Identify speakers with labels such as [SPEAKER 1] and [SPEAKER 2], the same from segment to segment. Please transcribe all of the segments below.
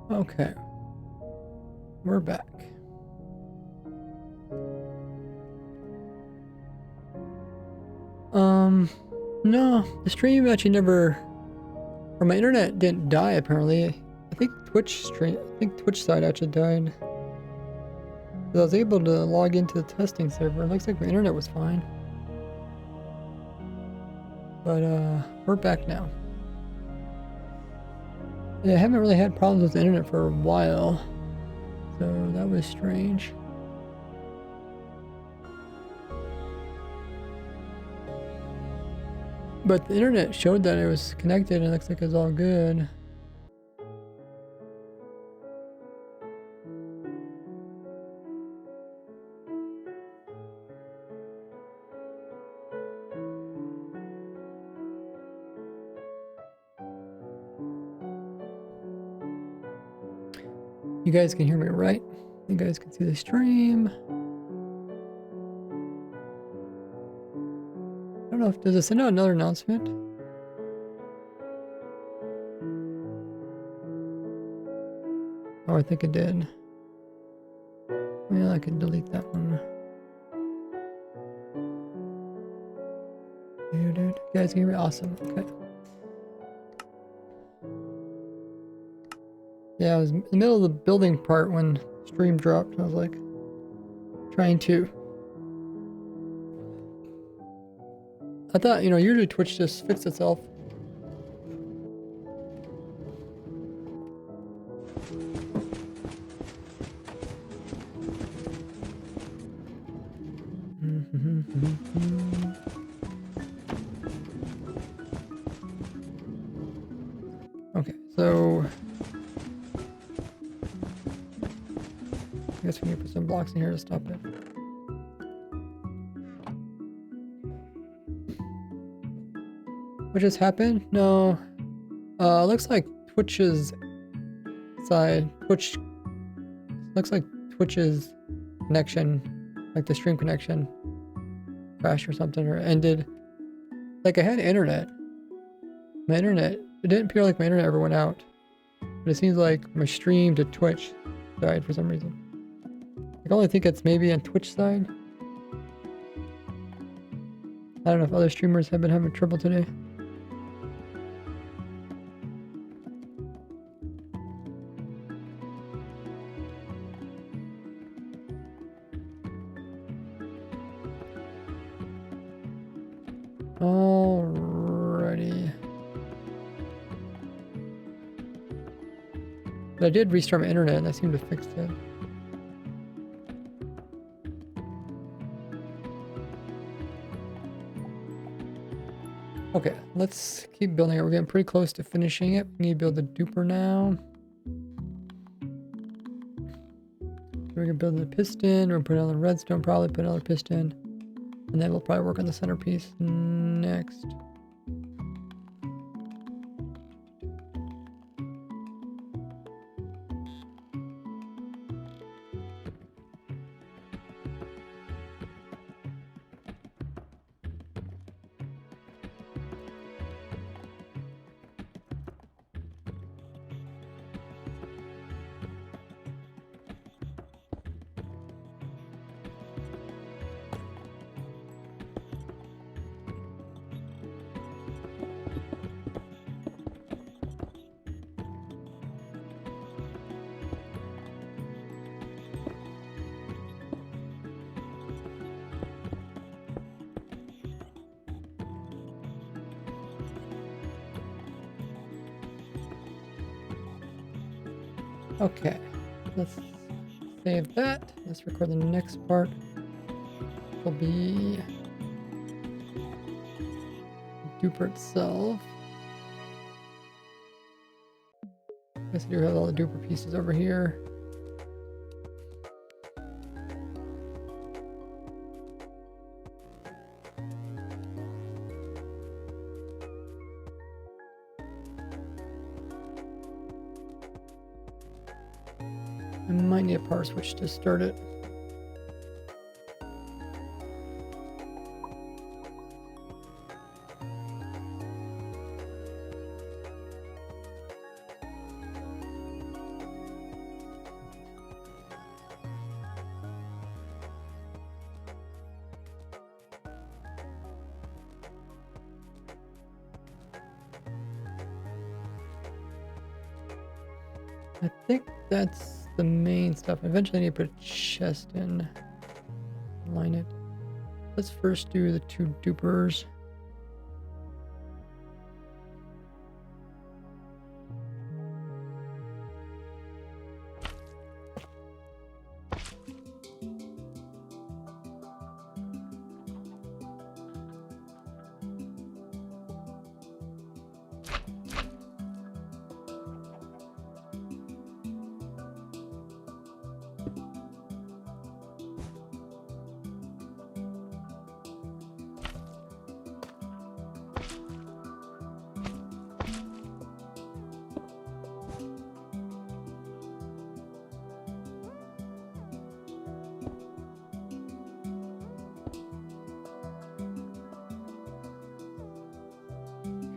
[SPEAKER 1] Okay, we're back. No, the stream actually never, or my internet didn't die apparently. I think Twitch side actually died. I was able to log into the testing server. It looks like my internet was fine. But we're back now. Yeah, I haven't really had problems with the internet for a while. So that was strange. But the internet showed that it was connected and it looks like it's all good. You guys can hear me right? You guys can see the stream. I don't know if, does it send out another announcement? Oh, I think it did. Well, I can delete that one. Dude, you guys can hear me? Awesome. Okay. Yeah, I was in the middle of the building part when stream dropped. I was like, trying to. I thought, you know, usually Twitch just fixed itself. Okay, so I guess we need to put some blocks in here to stop it. What just happened? No. Looks like Twitch's side. Looks like Twitch's connection, like the stream connection, crashed or something, or ended. Like I had internet. My internet, it didn't appear like my internet ever went out. But it seems like my stream to Twitch died for some reason. I can only think it's maybe on Twitch side. I don't know if other streamers have been having trouble today. Alrighty. But I did restart my internet and I seem to fix it. Okay, let's keep building it. We're getting pretty close to finishing it. We need to build the duper now. We're gonna build the piston. We're gonna put another redstone, probably put another piston. And then we'll probably work on the centerpiece next. Okay, let's save that. Let's record the next part. It'll be the duper itself. I guess I do have all the duper pieces over here. I might need a power switch to start it. I think that's the main stuff. Eventually I need to put a chest in. Line it. Let's first do the 2 dupers.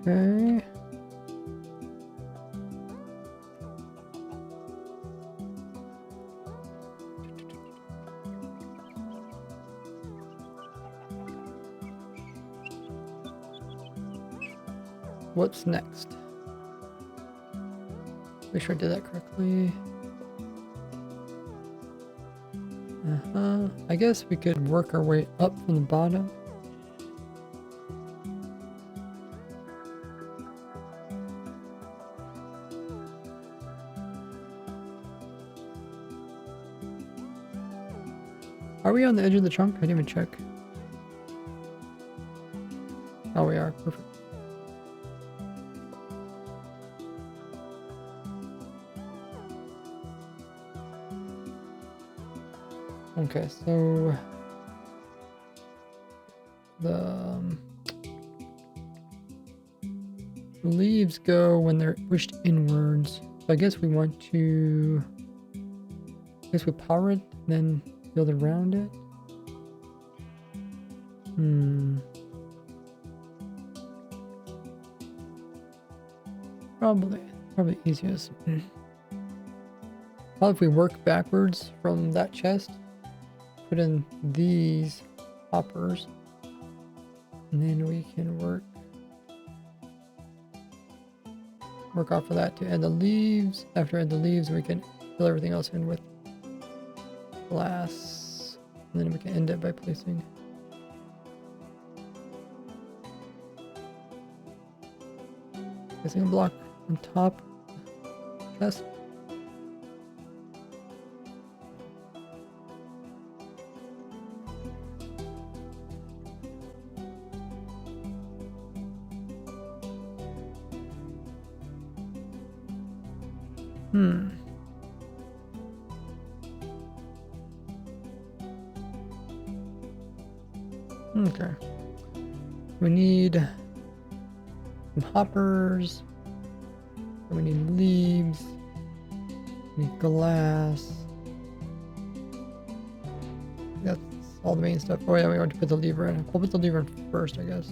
[SPEAKER 1] Okay. What's next? Make sure I did that correctly. I guess we could work our way up from the bottom. Are we on the edge of the trunk? I didn't even check. Oh, we are. Perfect. Okay, so the leaves go when they're pushed inwards. So I guess we want to. I guess we power it, then build around it. Probably easiest. Probably if we work backwards from that chest, put in these hoppers, and then we can work off of that to add the leaves. After add the leaves, we can fill everything else in with glass, and then we can end it by placing a block on top chest. Okay. We need some hoppers. We need leaves. We need glass. That's all the main stuff. Oh yeah, we want to put the lever in. We'll put the lever in first, I guess.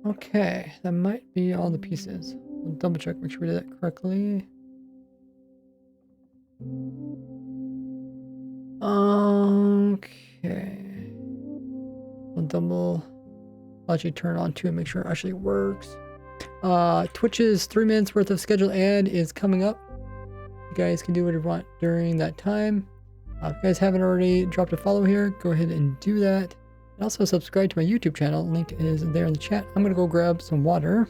[SPEAKER 1] Okay, that might be all the pieces. We'll double check, make sure we did that correctly. Okay. We'll double actually turn on too and make sure it actually works. Twitch's 3 minutes worth of scheduled ad is coming up. You guys can do whatever you want during that time. If you guys haven't already dropped a follow here, go ahead and do that. And also subscribe to my YouTube channel. Link is there in the chat. I'm gonna go grab some water.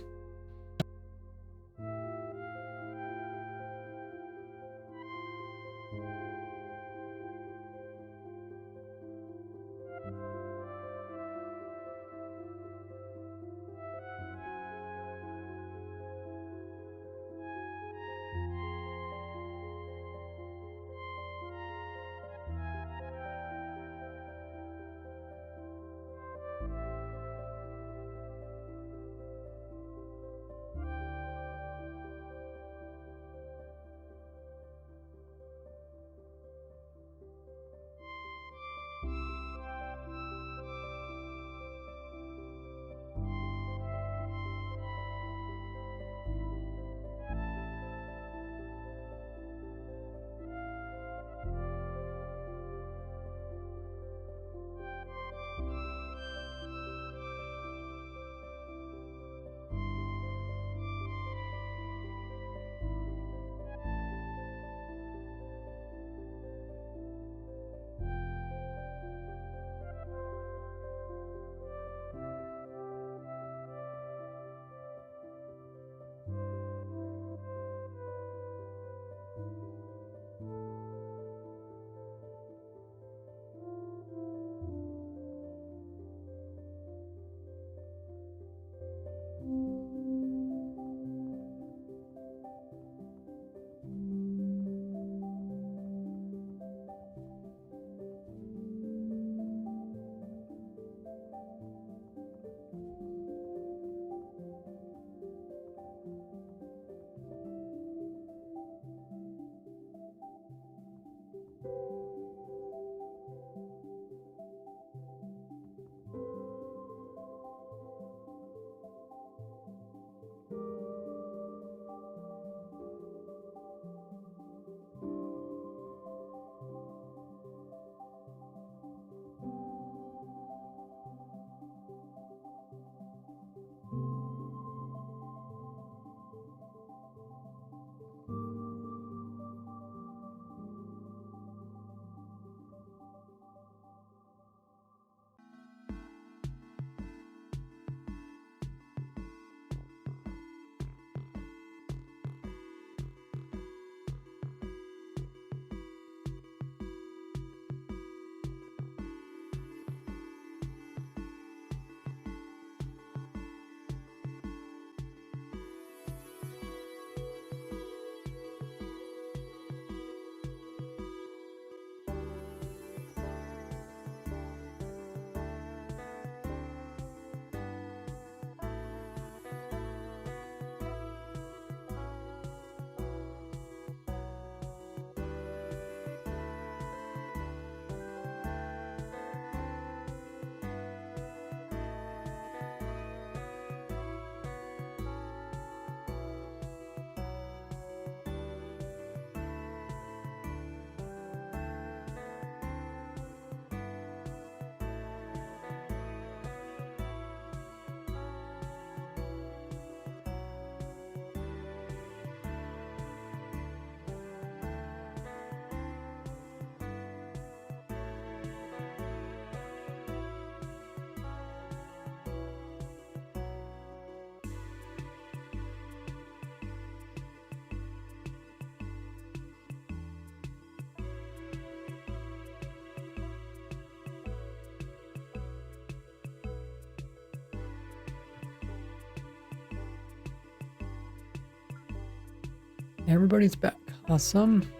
[SPEAKER 1] Everybody's back. Awesome.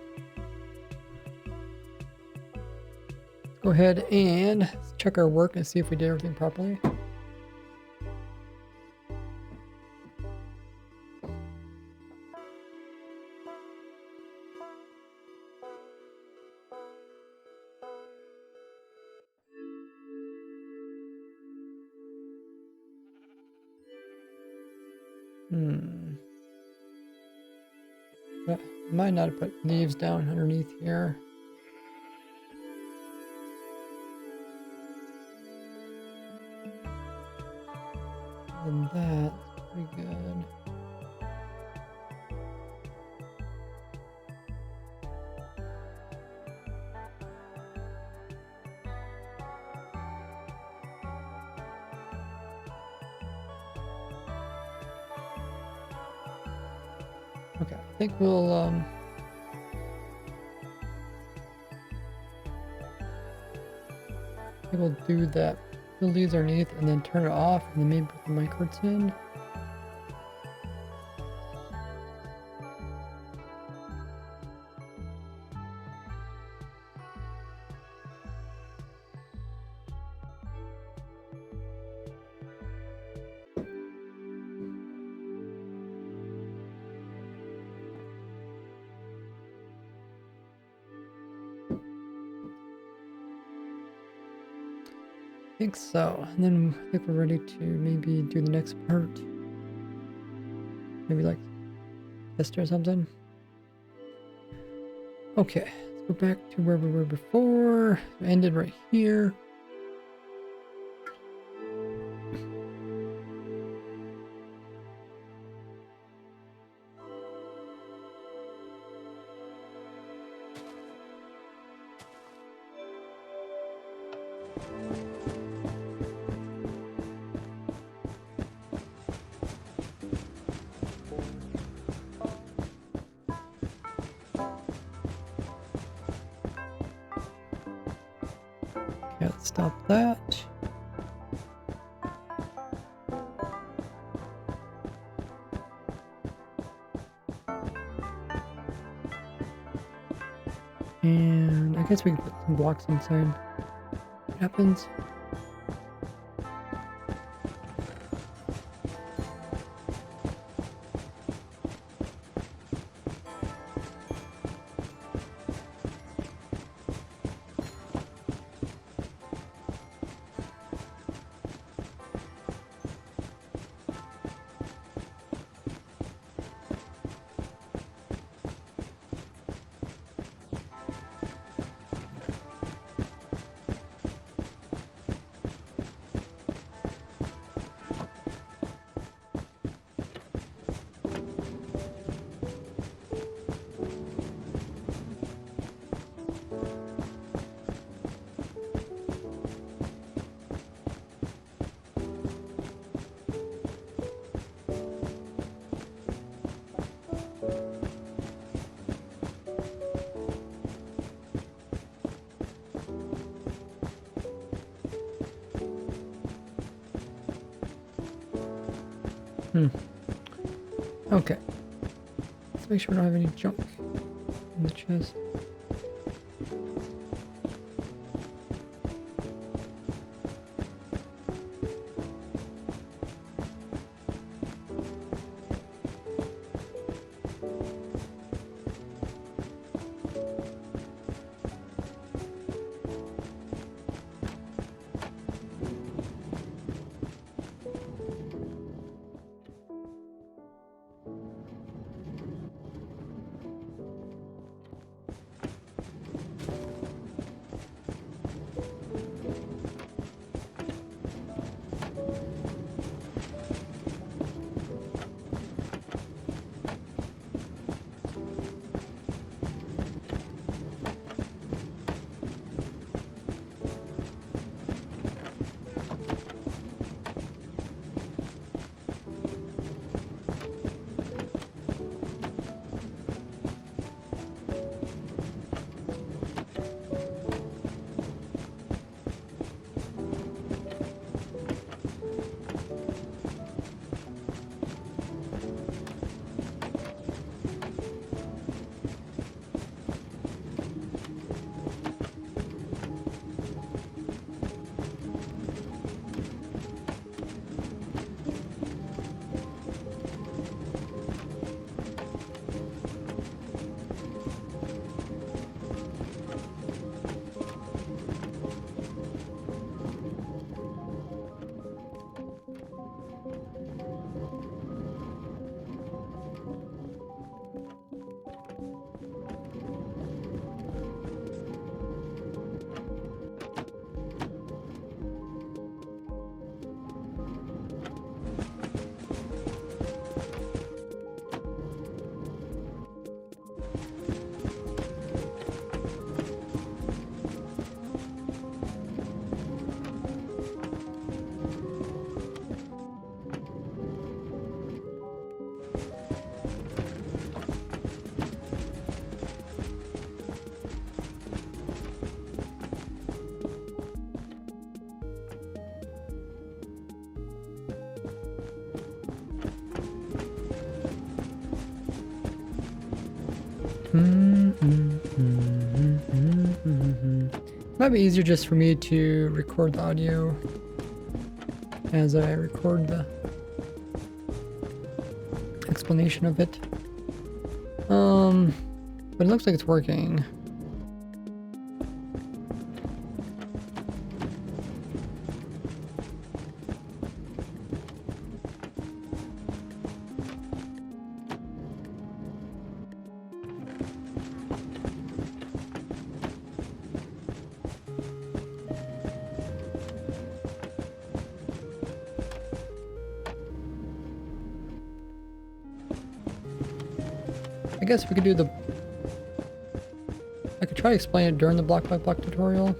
[SPEAKER 1] Go ahead and check our work and see if we did everything properly. Hmm. But I might not put leaves down underneath here. And that's pretty good. Okay, I think we'll do that. The leaves underneath and then turn it off and then maybe put the microts in. I think so. And then I think we're ready to maybe do the next part. Maybe like this or something. Okay, let's go back to where we were before. We ended right here. Okay, let's stop that. And I guess we can put some blocks inside. What happens? Okay. Let's make sure we don't have any junk in the chest. Might be easier just for me to record the audio as I record the explanation of it. But it looks like it's working. I guess we could do I could try to explain it during the block by block tutorial.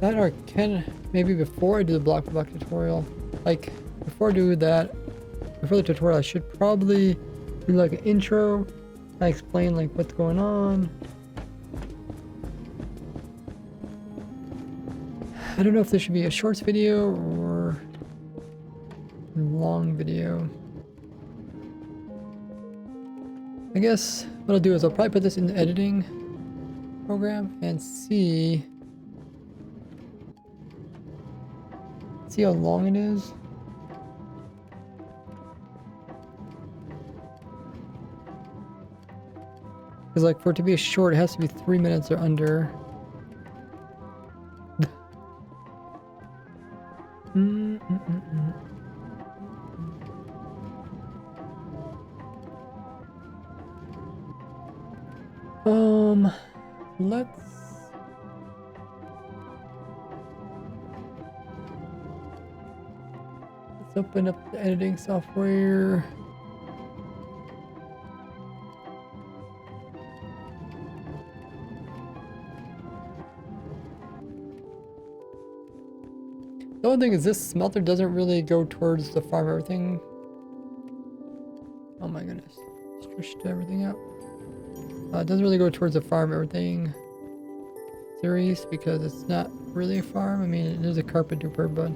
[SPEAKER 1] That, or can maybe before I do the block by block tutorial, like before I do that, before the tutorial, I should probably do like an intro. I explain like what's going on. I don't know if this should be a shorts video or a long video. I guess what I'll do is I'll probably put this in the editing program and see how long it is. Because like for it to be a short, it has to be 3 minutes or under. Let's open up the editing software. The only thing is this smelter doesn't really go towards the farm everything. Oh my goodness. Stretched everything out. It doesn't really go towards the farm everything series because it's not really a farm. I mean, it is a carpet duper, but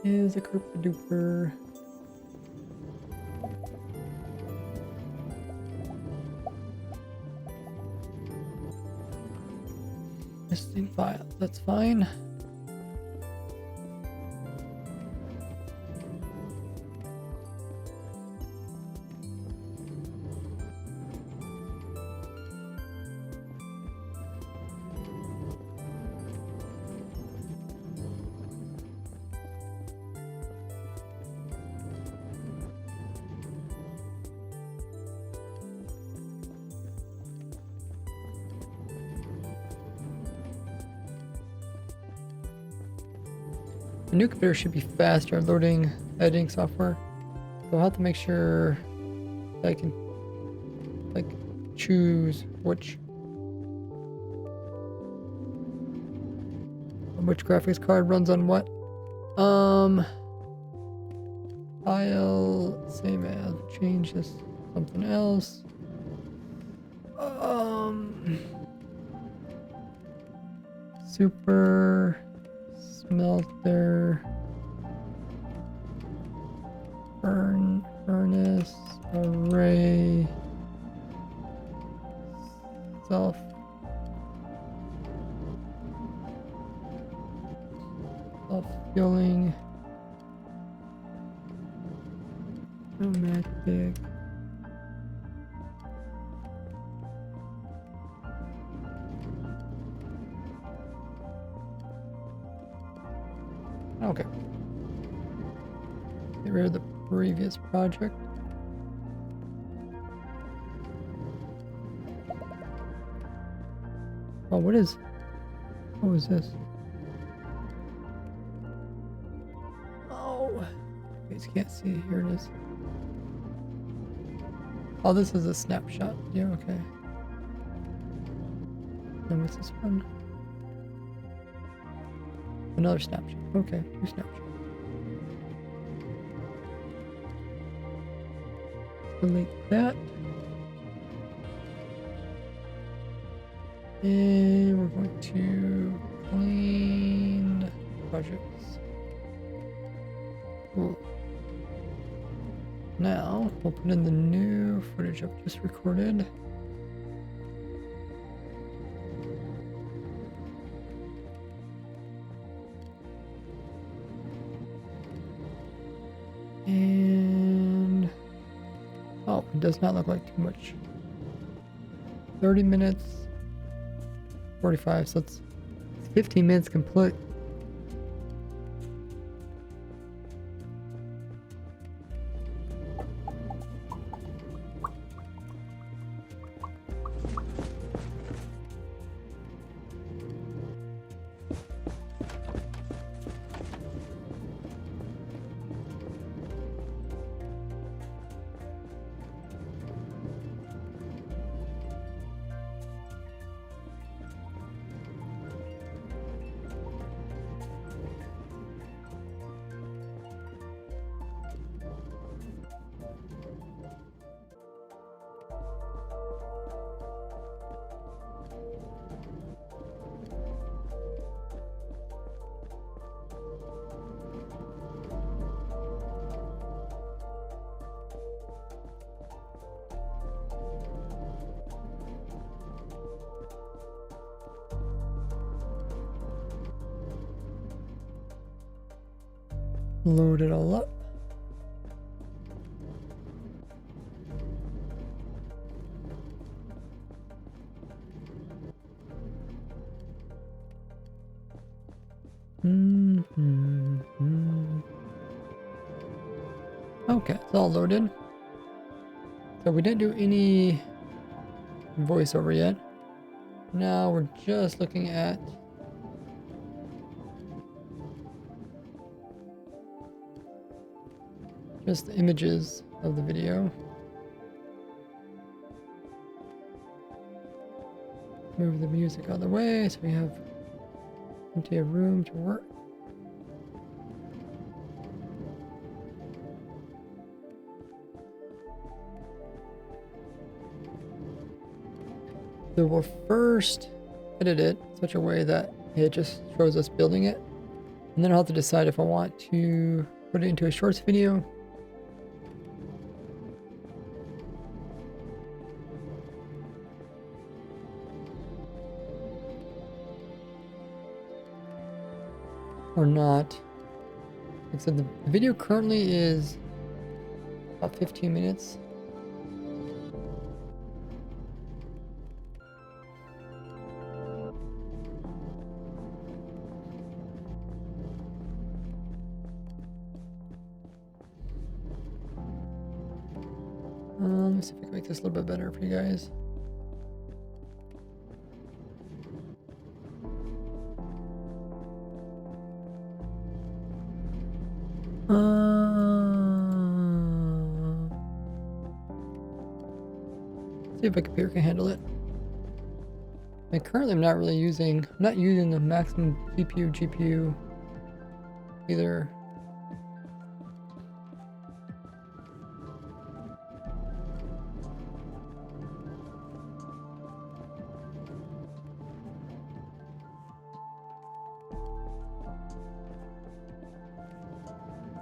[SPEAKER 1] is a carpet duper. Missing file, that's fine. The new computer should be faster at loading editing software. So I'll have to make sure that I can like choose which graphics card runs on what. File, same as, change this to something else. Super Smelter, furnace, array, self-fueling, pneumatic, okay. Get rid of the previous project. Oh, what is this? Oh, you guys can't see it. Here it is. Oh, this is a snapshot. Yeah, okay. And what's this one? Another snapshot. Okay, 2 snapshots. Delete that. And we're going to clean projects. Cool. Now we'll put in the new footage I've just recorded. And oh, it does not look like too much. 30 minutes, 45, so it's 15 minutes complete. Load it all up. Okay, it's all loaded. So we didn't do any voiceover yet. Now we're just looking at just the images of the video. Move the music out of the way so we have plenty of room to work. So we'll first edit it in such a way that it just shows us building it. And then I'll have to decide if I want to put it into a shorts video. Or not. Like I said, the video currently is about 15 minutes. Let me see if I can make this a little bit better for you guys. See if my computer can handle it. And currently I'm not using the maximum CPU, GPU either.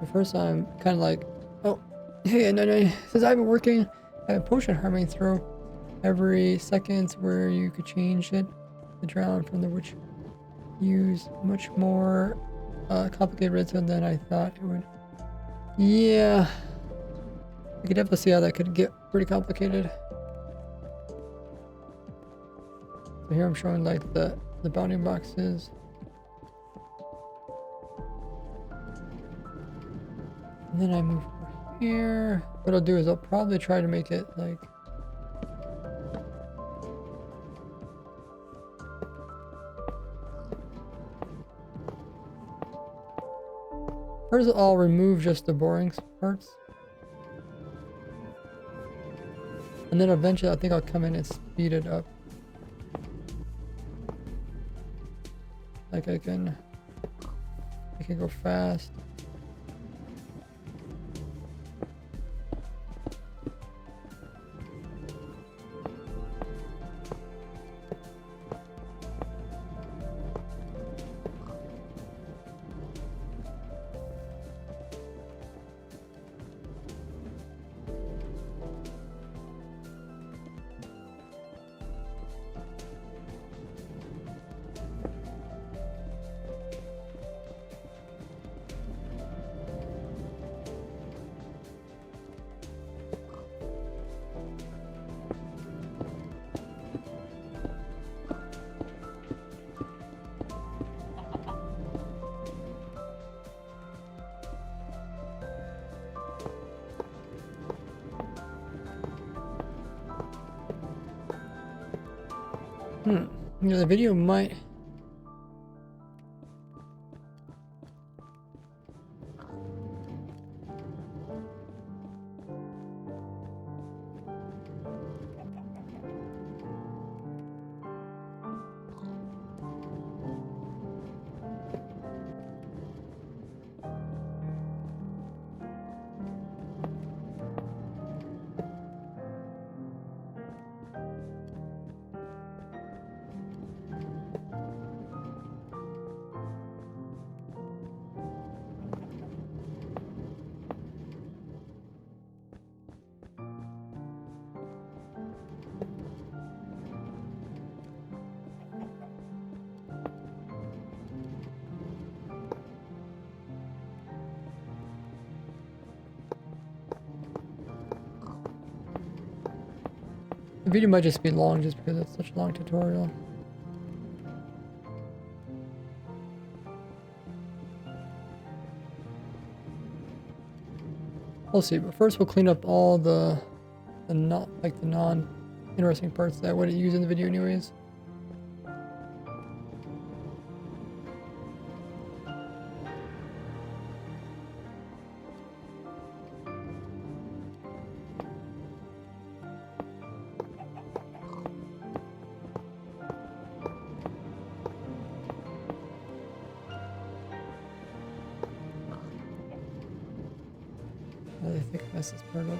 [SPEAKER 1] At first I'm kind of like, oh, hey, no, since I've been working at potion harming throw every second where you could change it, the drown from the which use much more complicated redstone than I thought it would. Yeah, I could definitely see how that could get pretty complicated. So here I'm showing like the bounding boxes. And then I move over here. What I'll do is I'll probably try to make it like First I'll remove just the boring parts. And then eventually I think I'll come in and speed it up. Like I can go fast. You know, the video might... The video might just be long just because it's such a long tutorial. We'll see, but first we'll clean up all the non-interesting parts that I wouldn't use in the video anyways. I think this is part of.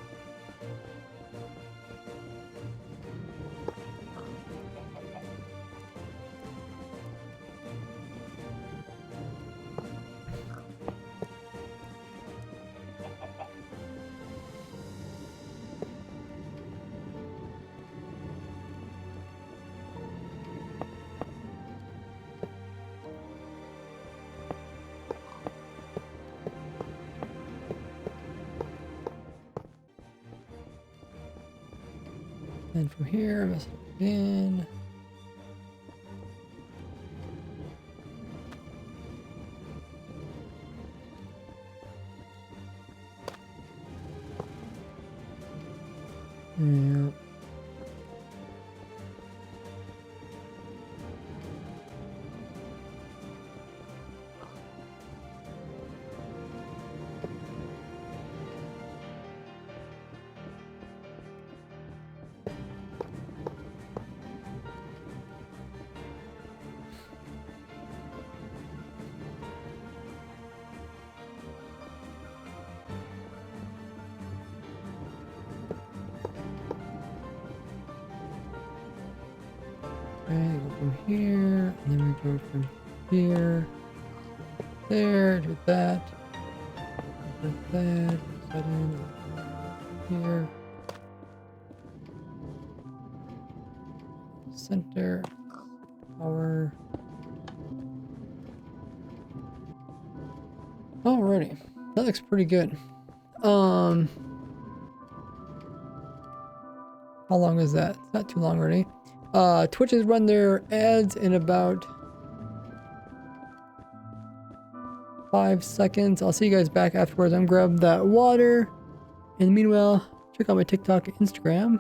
[SPEAKER 1] And from here, mess it again. Yeah. Okay, go from here, and then we go from here, there, do that, put that in here, center, power. Alrighty, that looks pretty good. How long is that? It's not too long already. Twitch has run their ads in about 5 seconds. I'll see you guys back afterwards. I'm grab that water. And meanwhile, check out my TikTok and Instagram.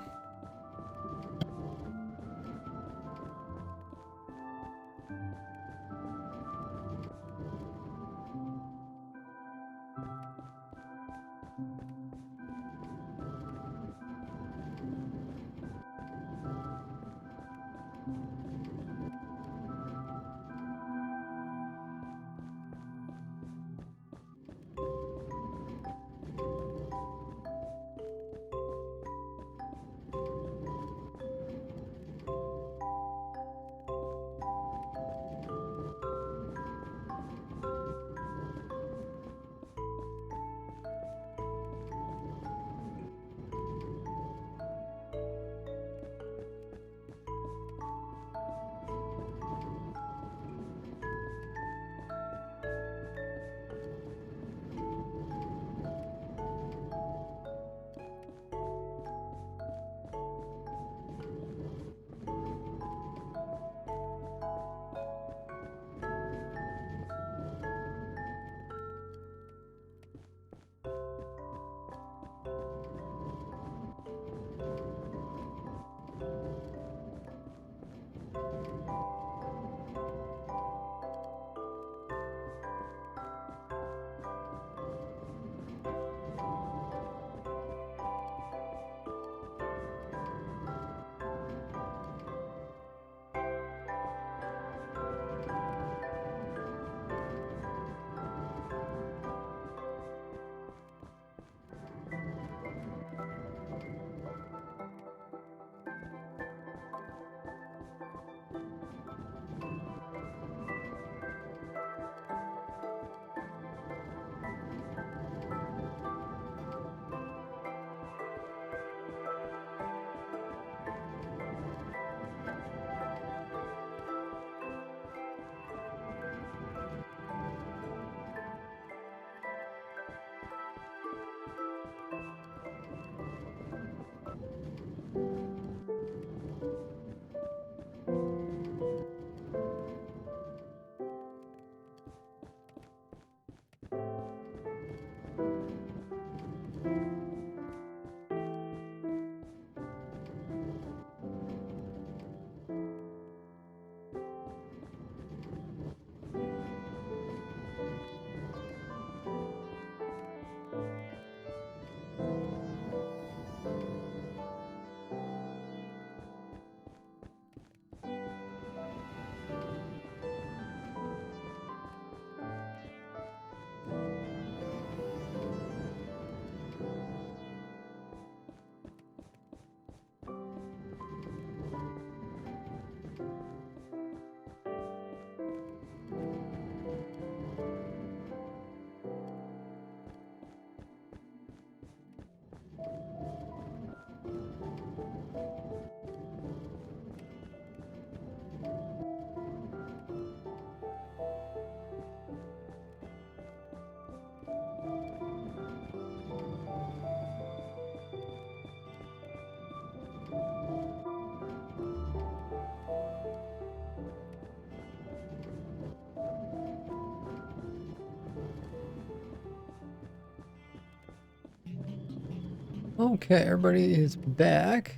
[SPEAKER 1] Okay, everybody is back.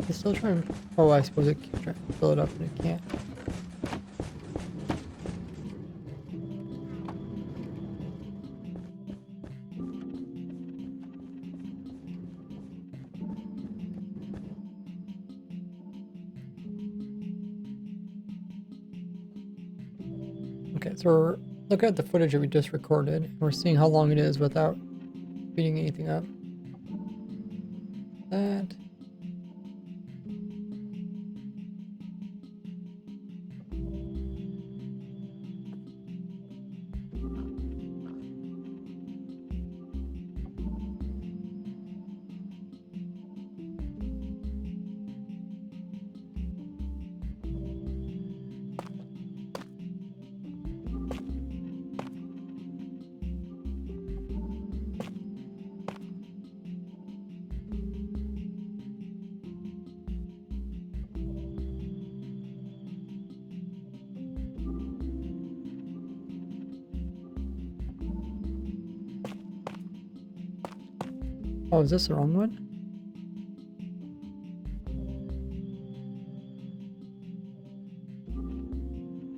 [SPEAKER 1] It's still trying. Oh, I suppose it keeps trying to fill it up and it can't. Okay, so we're looking at the footage that we just recorded, and we're seeing how long it is without speeding anything up. That. Oh, is this the wrong one?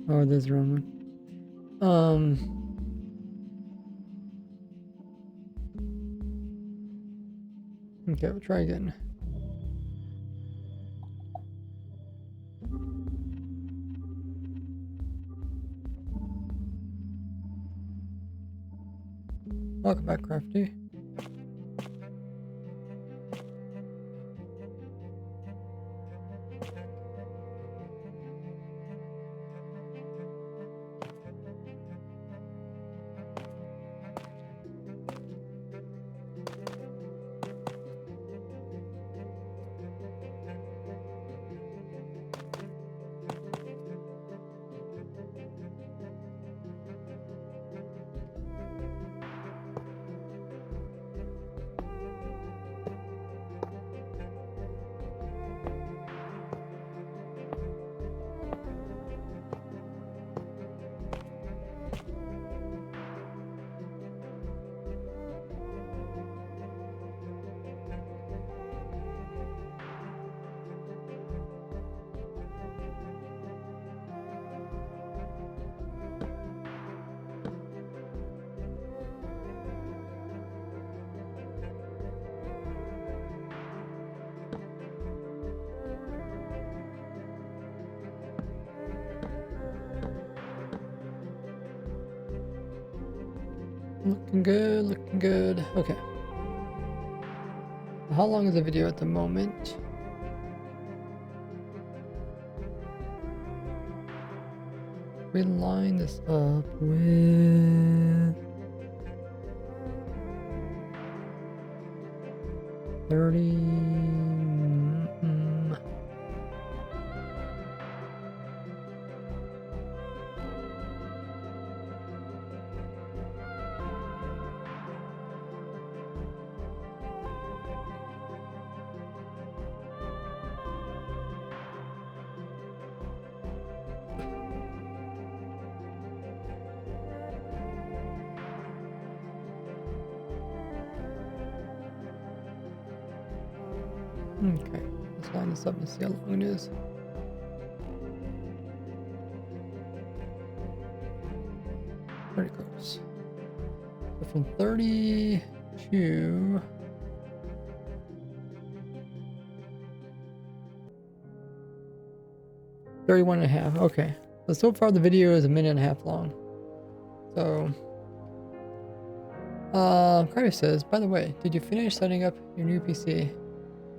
[SPEAKER 1] Oh, this is the wrong one. Okay, we'll try again. Welcome back, Crafty. Looking good, looking good. Okay. How long is the video at the moment? We line this up with 30. Okay, let's line this up and see how long it is. Pretty close. So from 30 to 31.5. Okay. So far the video is 1.5 minutes long. So Carter says, by the way, did you finish setting up your new PC?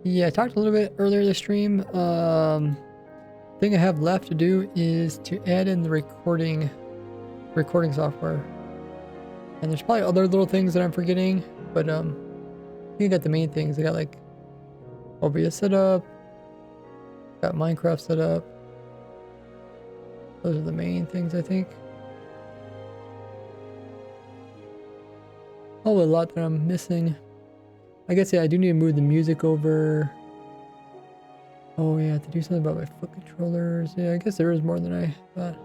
[SPEAKER 1] Yeah, I talked a little bit earlier this stream. Thing I have left to do is to add in the recording software. And there's probably other little things that I'm forgetting, but I think I got the main things. I got like OBS set up, got Minecraft set up. Those are the main things, I think. Oh, a lot that I'm missing. I guess, yeah, I do need to move the music over. Oh, yeah, I have to do something about my foot controllers. Yeah, I guess there is more than I thought.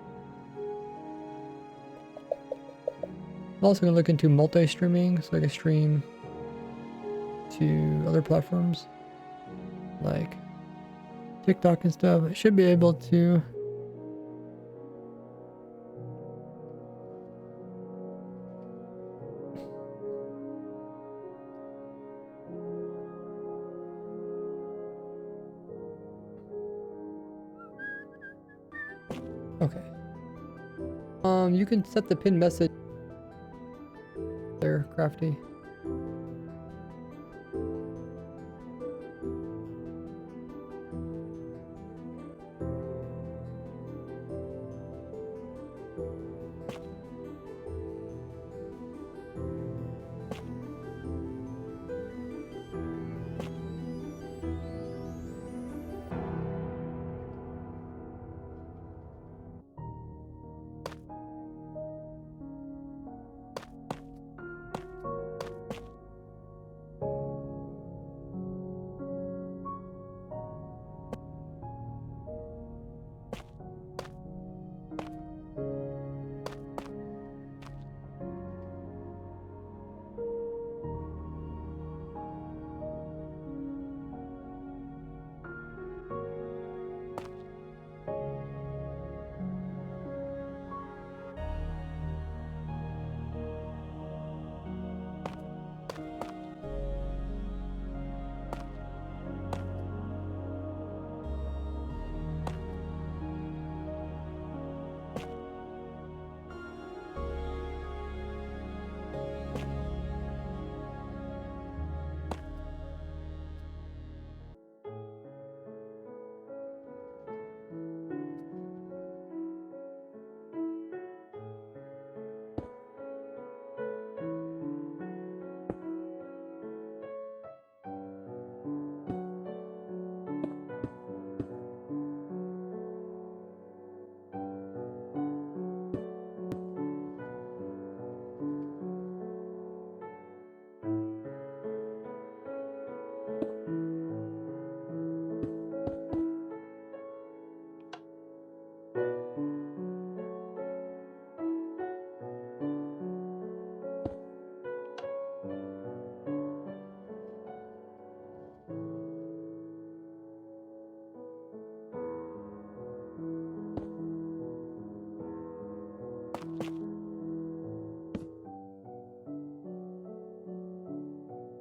[SPEAKER 1] I'm also gonna look into multi-streaming, so I can stream to other platforms like TikTok and stuff. I should be able to. Okay. You can set the pin message there, Crafty.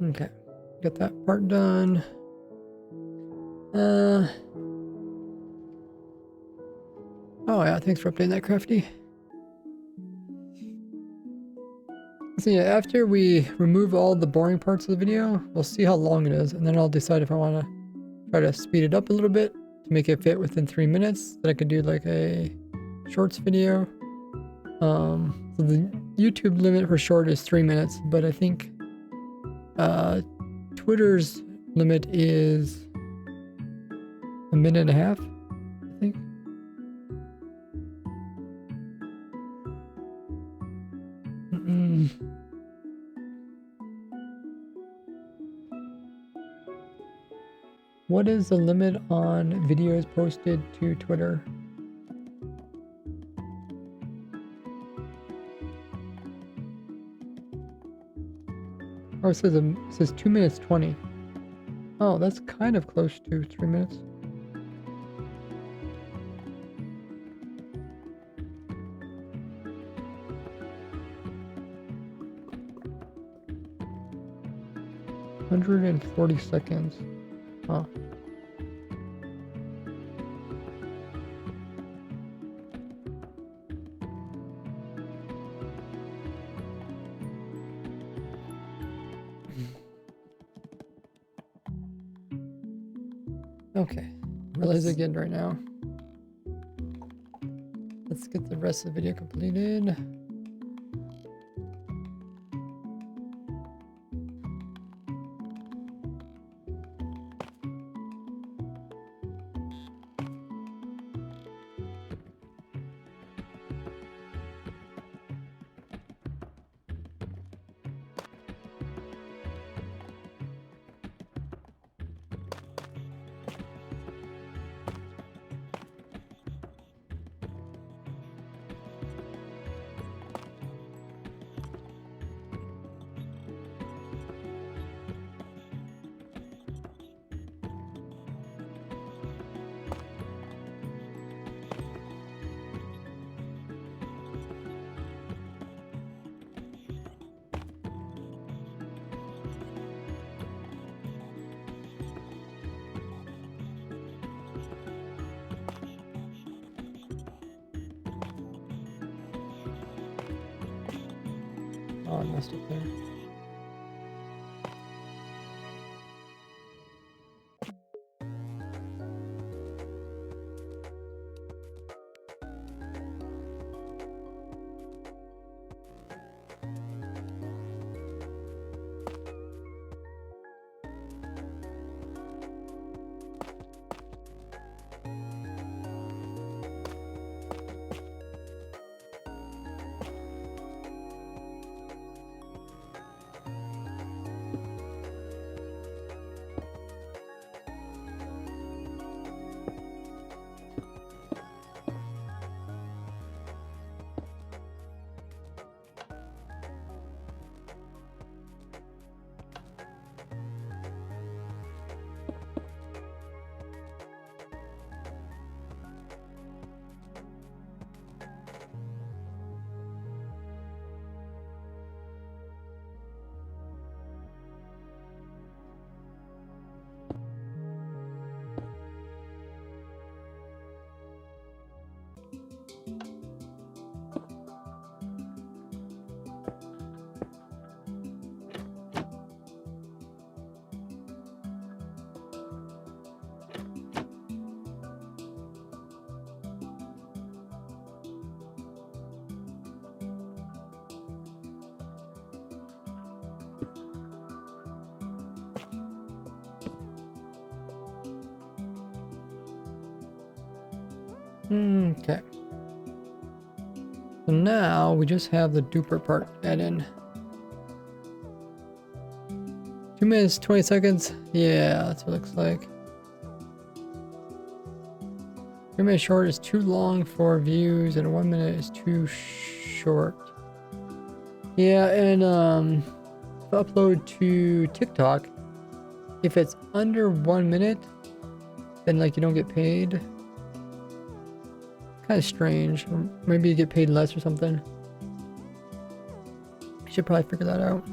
[SPEAKER 1] Okay, get that part done. Oh yeah, thanks for updating that, Crafty. So yeah, after we remove all the boring parts of the video, we'll see how long it is, and then I'll decide if I want to try to speed it up a little bit to make it fit within 3 minutes. Then I could do like a shorts video. So the YouTube limit for short is 3 minutes, but I think Twitter's limit is 1.5 minutes, I think. What is the limit on videos posted to Twitter? Oh, it says 2 minutes 20. Oh, that's kind of close to 3 minutes. $140. Huh. Okay, realize again right now. Let's get the rest of the video completed. Oh, I messed up there. Okay. So now we just have the duper part add in. 2 minutes, 20 seconds. Yeah, that's what it looks like. 3 minutes short is too long for views, and 1 minute is too short. Yeah, and if I upload to TikTok, if it's under 1 minute, then like you don't get paid. Kind of strange. Or maybe you get paid less or something. I should probably figure that out.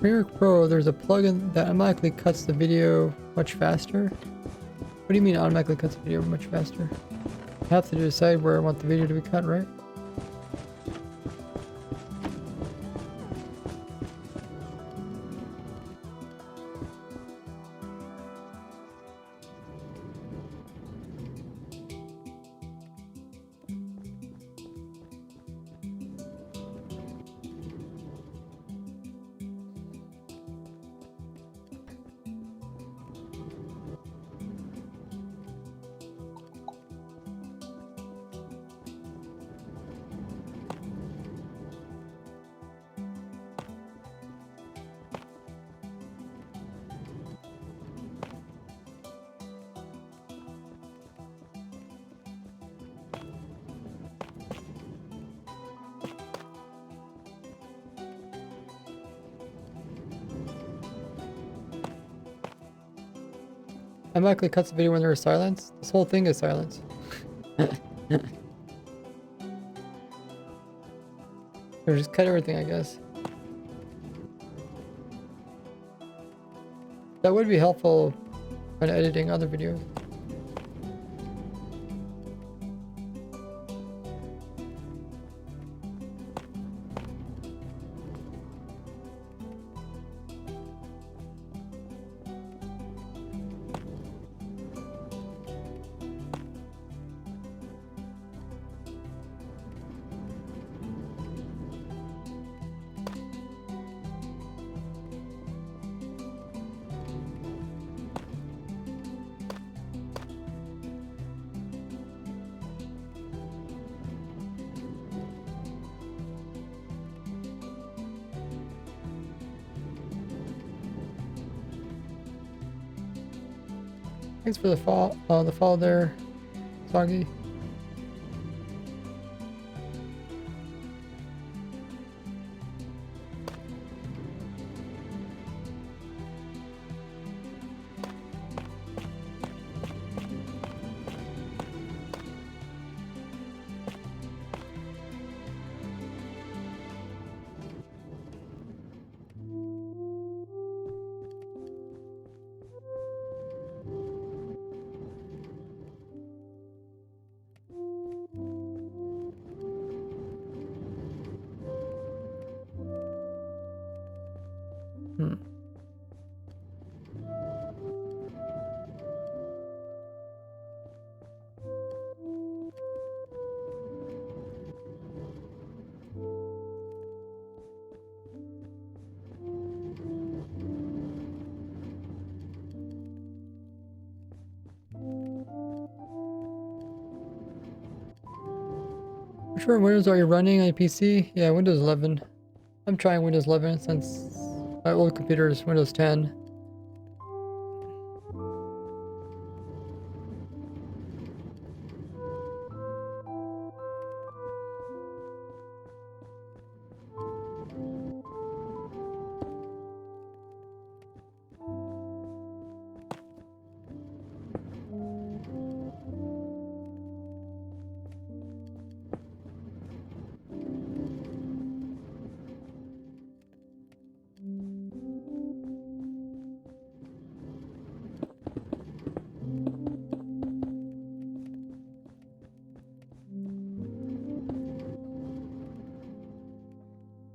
[SPEAKER 1] Premiere Pro, there's a plugin that automatically cuts the video much faster. What do you mean automatically cuts the video much faster? I have to decide where I want the video to be cut, right? Automatically cuts the video when there is silence. This whole thing is silence. Or just cut everything, I guess. That would be helpful when editing other videos. Thanks for the follow there, Soggy. Which Windows are you running on your PC? Yeah, Windows 11. I'm trying Windows 11 since my old computer is Windows 10.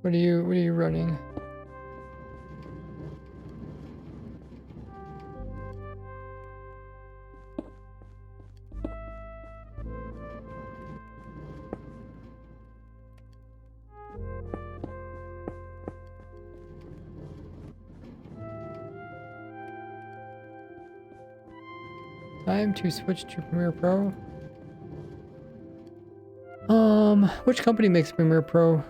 [SPEAKER 1] What are you running? Time to switch to Premiere Pro. Which company makes Premiere Pro?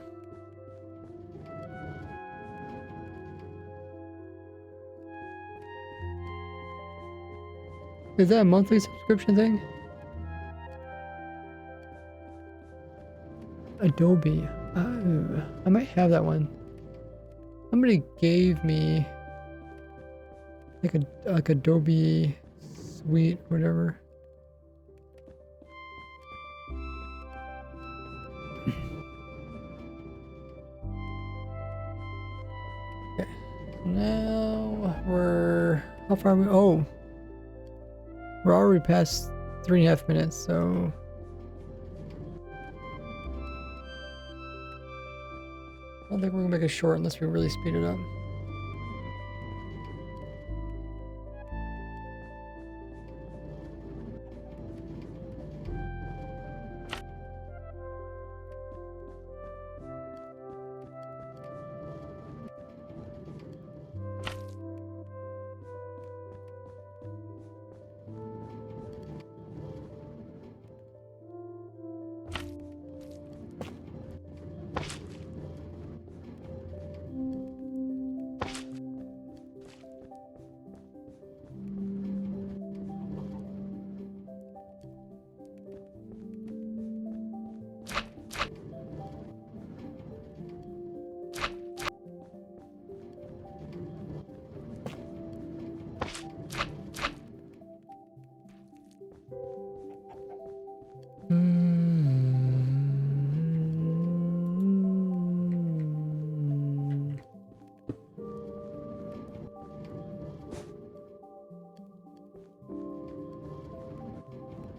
[SPEAKER 1] Is that a monthly subscription thing? Adobe. Oh, I might have that one. Somebody gave me like Adobe Suite, whatever. Okay. Now how far are we? Oh, we're already past 3.5 minutes, so I don't think we're gonna make it short unless we really speed it up.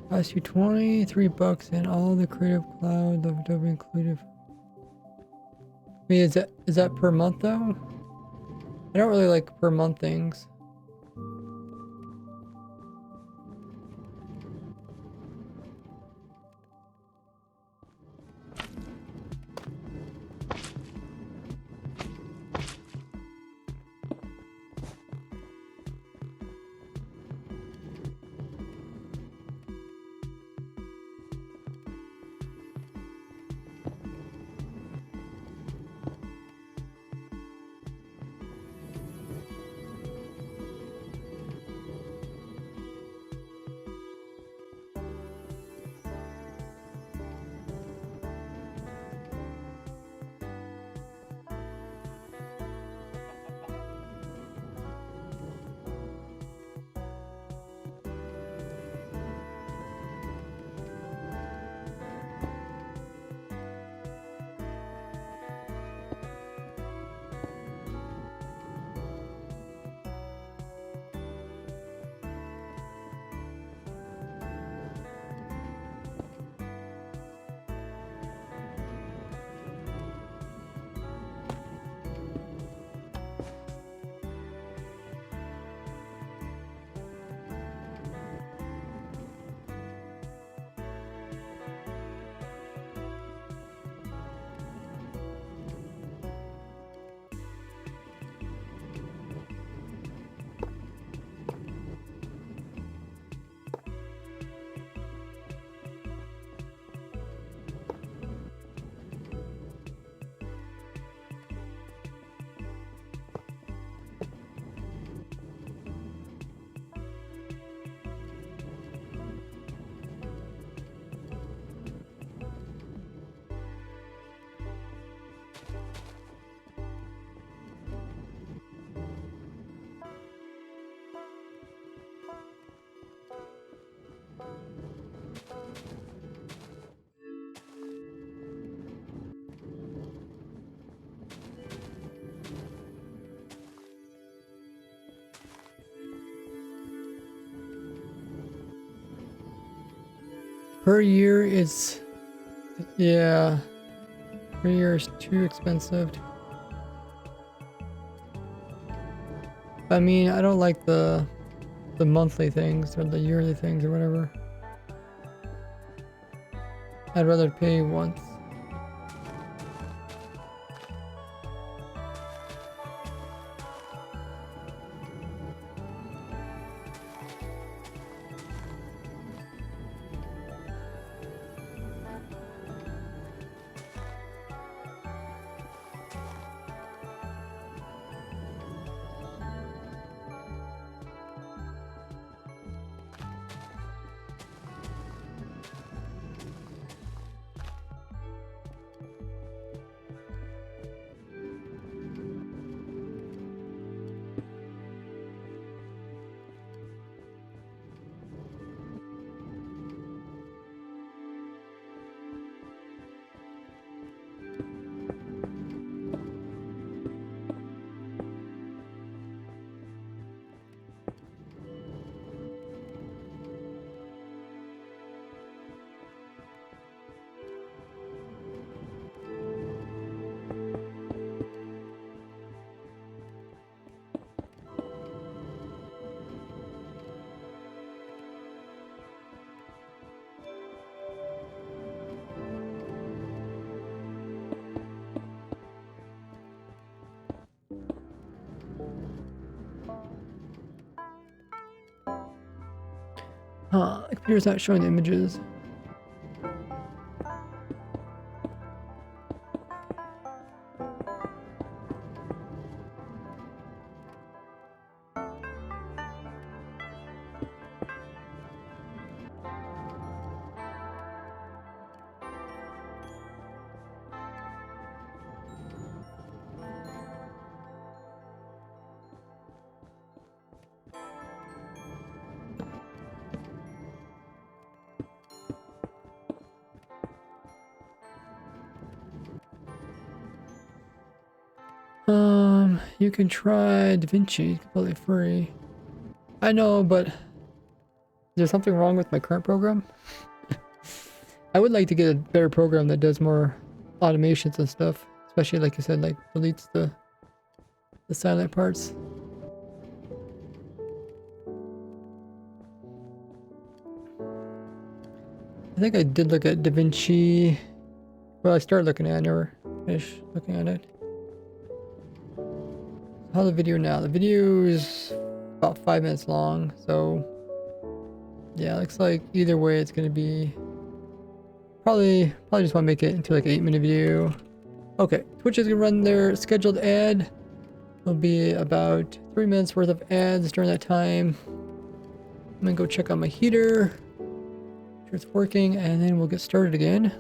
[SPEAKER 1] Cost you $23 and all the Creative Cloud of Adobe included. I mean, is that per month though? I don't really like per month things. Per year is, yeah, per year is too expensive. I mean, I don't like the monthly things or the yearly things or whatever. I'd rather pay once. Huh, the computer's not showing the images. You can try DaVinci, completely free. I know, but is there something wrong with my current program? I would like to get a better program that does more automations and stuff, especially like you said, like deletes the silent parts. I think I did look at DaVinci. Well, I started looking at it, I never finished looking at it. How's the video now? The video is about 5 minutes long, so yeah, looks like either way it's gonna be probably just want to make it into like an 8-minute video. Okay, Twitch is gonna run their scheduled ad. It'll be about 3 minutes worth of ads during that time. I'm gonna go check on my heater, make sure it's working, and then we'll get started again.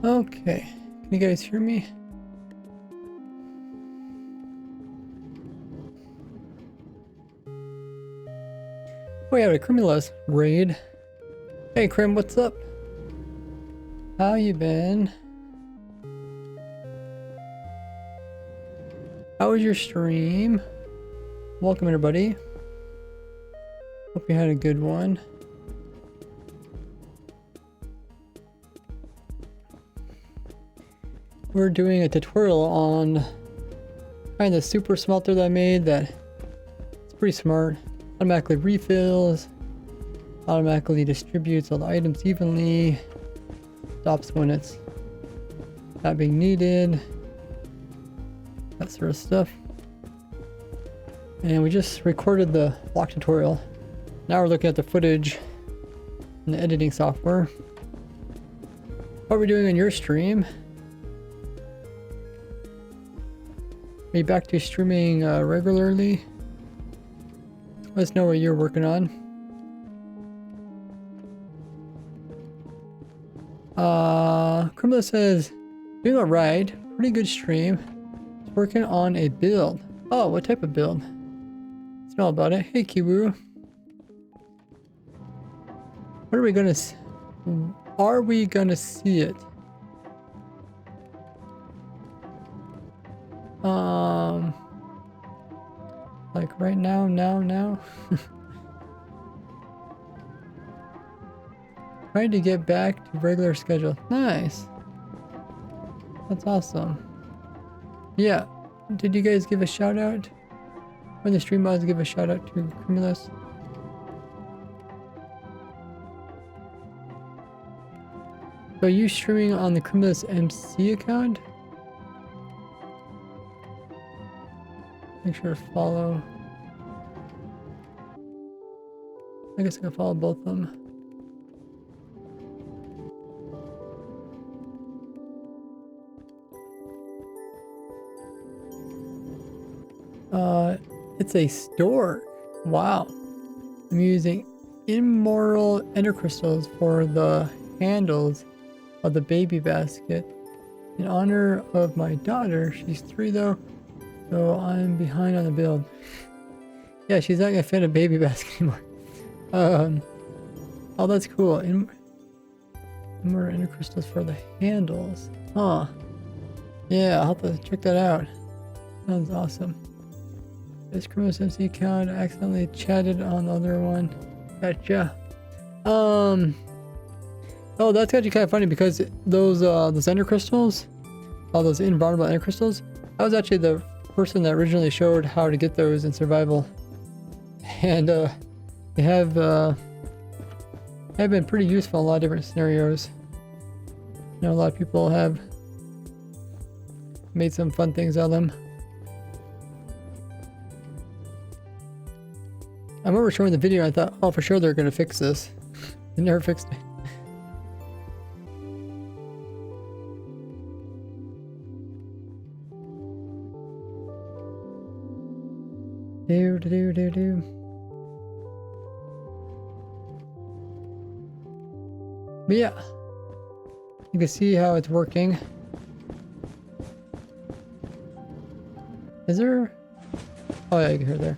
[SPEAKER 1] Okay, can you guys hear me? Oh yeah, the Crimulus raid. Hey Crim, what's up? How you been? How was your stream? Welcome everybody. Hope you had a good one. We're doing a tutorial on kind of super smelter that I made that it's pretty smart. Automatically refills, automatically distributes all the items evenly, stops when it's not being needed, that sort of stuff. And we just recorded the block tutorial. Now we're looking at the footage in the editing software. What are we doing on your stream? Are you back to streaming regularly? Let us know what you're working on. Crimla says, doing alright, pretty good stream. It's working on a build. Oh, what type of build? Let's know about it. Hey Kiwu. What are we gonna see it? Like right now? Trying to get back to regular schedule. Nice. That's awesome. Yeah. Did you guys give a shout out? When the stream mods give a shout out to Crimulus? So are you streaming on the Crimulus MC account? Make sure to follow. I guess I can follow both of them. It's a store. Wow. I'm using immoral ender crystals for the handles of the baby basket. In honor of my daughter, she's 3 though, so I'm behind on the build. Yeah, she's not gonna fit a baby basket anymore. Oh, that's cool. More ender crystals for the handles. Huh. Yeah, I'll have to check that out. Sounds awesome. This Crimulus MC account, I accidentally chatted on the other one. Gotcha. Oh, that's actually kind of funny because those ender crystals, all those invulnerable ender crystals, I was actually the person that originally showed how to get those in survival, and they have been pretty useful in a lot of different scenarios. I know a lot of people have made some fun things out of them. I remember showing the video and I thought, oh, for sure they're gonna fix this. They never fixed it. Do. But yeah, you can see how it's working. Is there? Oh yeah, you can hear there.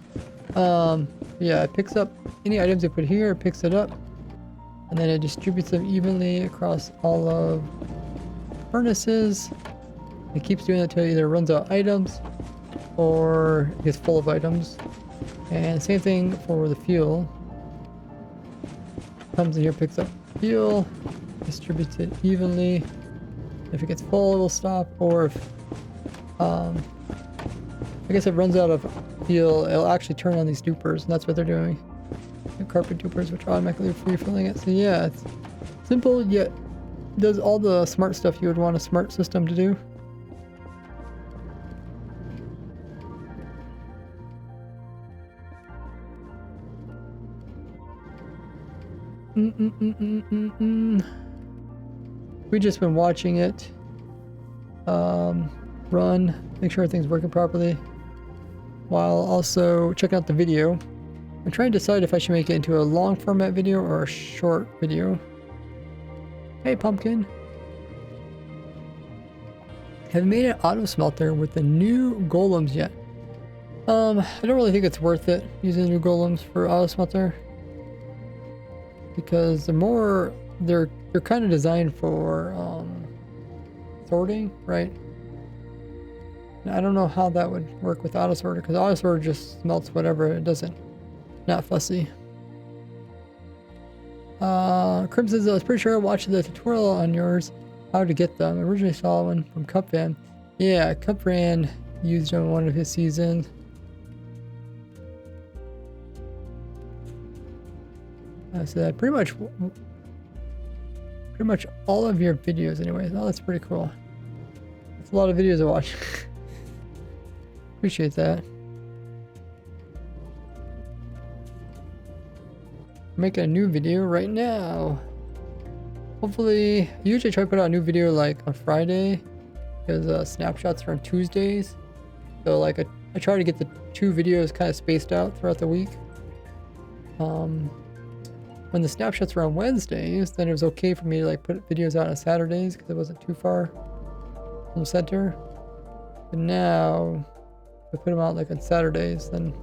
[SPEAKER 1] Yeah, it picks up any items you put here, it picks it up, and then it distributes them evenly across all of the furnaces. It keeps doing that until it either runs out of items or it gets full of items. And same thing for the fuel. Comes in here, picks up fuel, distributes it evenly. If it gets full, it will stop, or if I guess it runs out of fuel, it'll actually turn on these dupers, and that's what they're doing. The carpet dupers, which are automatically refilling it. So yeah, it's simple yet does all the smart stuff you would want a smart system to do. We've just been watching it run, make sure everything's working properly, while also checking out the video. I'm trying to decide if I should make it into a long format video or a short video. Hey Pumpkin. have made an auto smelter with the new golems yet. I don't really think it's worth it using the new golems for auto smelter, because they're kind of designed for sorting, right? And I don't know how that would work with auto sorter, because auto sorter just smelts whatever it doesn't. Not fussy. Crim says, I was pretty sure I watched the tutorial on yours how to get them. I originally saw one from Cupvan. Yeah, Cupvan used them in one of his seasons. So that pretty much all of your videos anyways. Oh, that's pretty cool. That's a lot of videos to watch. Appreciate that. Making a new video right now. Hopefully, I usually try to put out a new video like on Friday, because snapshots are on Tuesdays. So like I try to get the 2 videos kind of spaced out throughout the week. When the snapshots were on Wednesdays, then it was okay for me to like put videos out on Saturdays because it wasn't too far from the center. But now, if I put them out like on Saturdays, then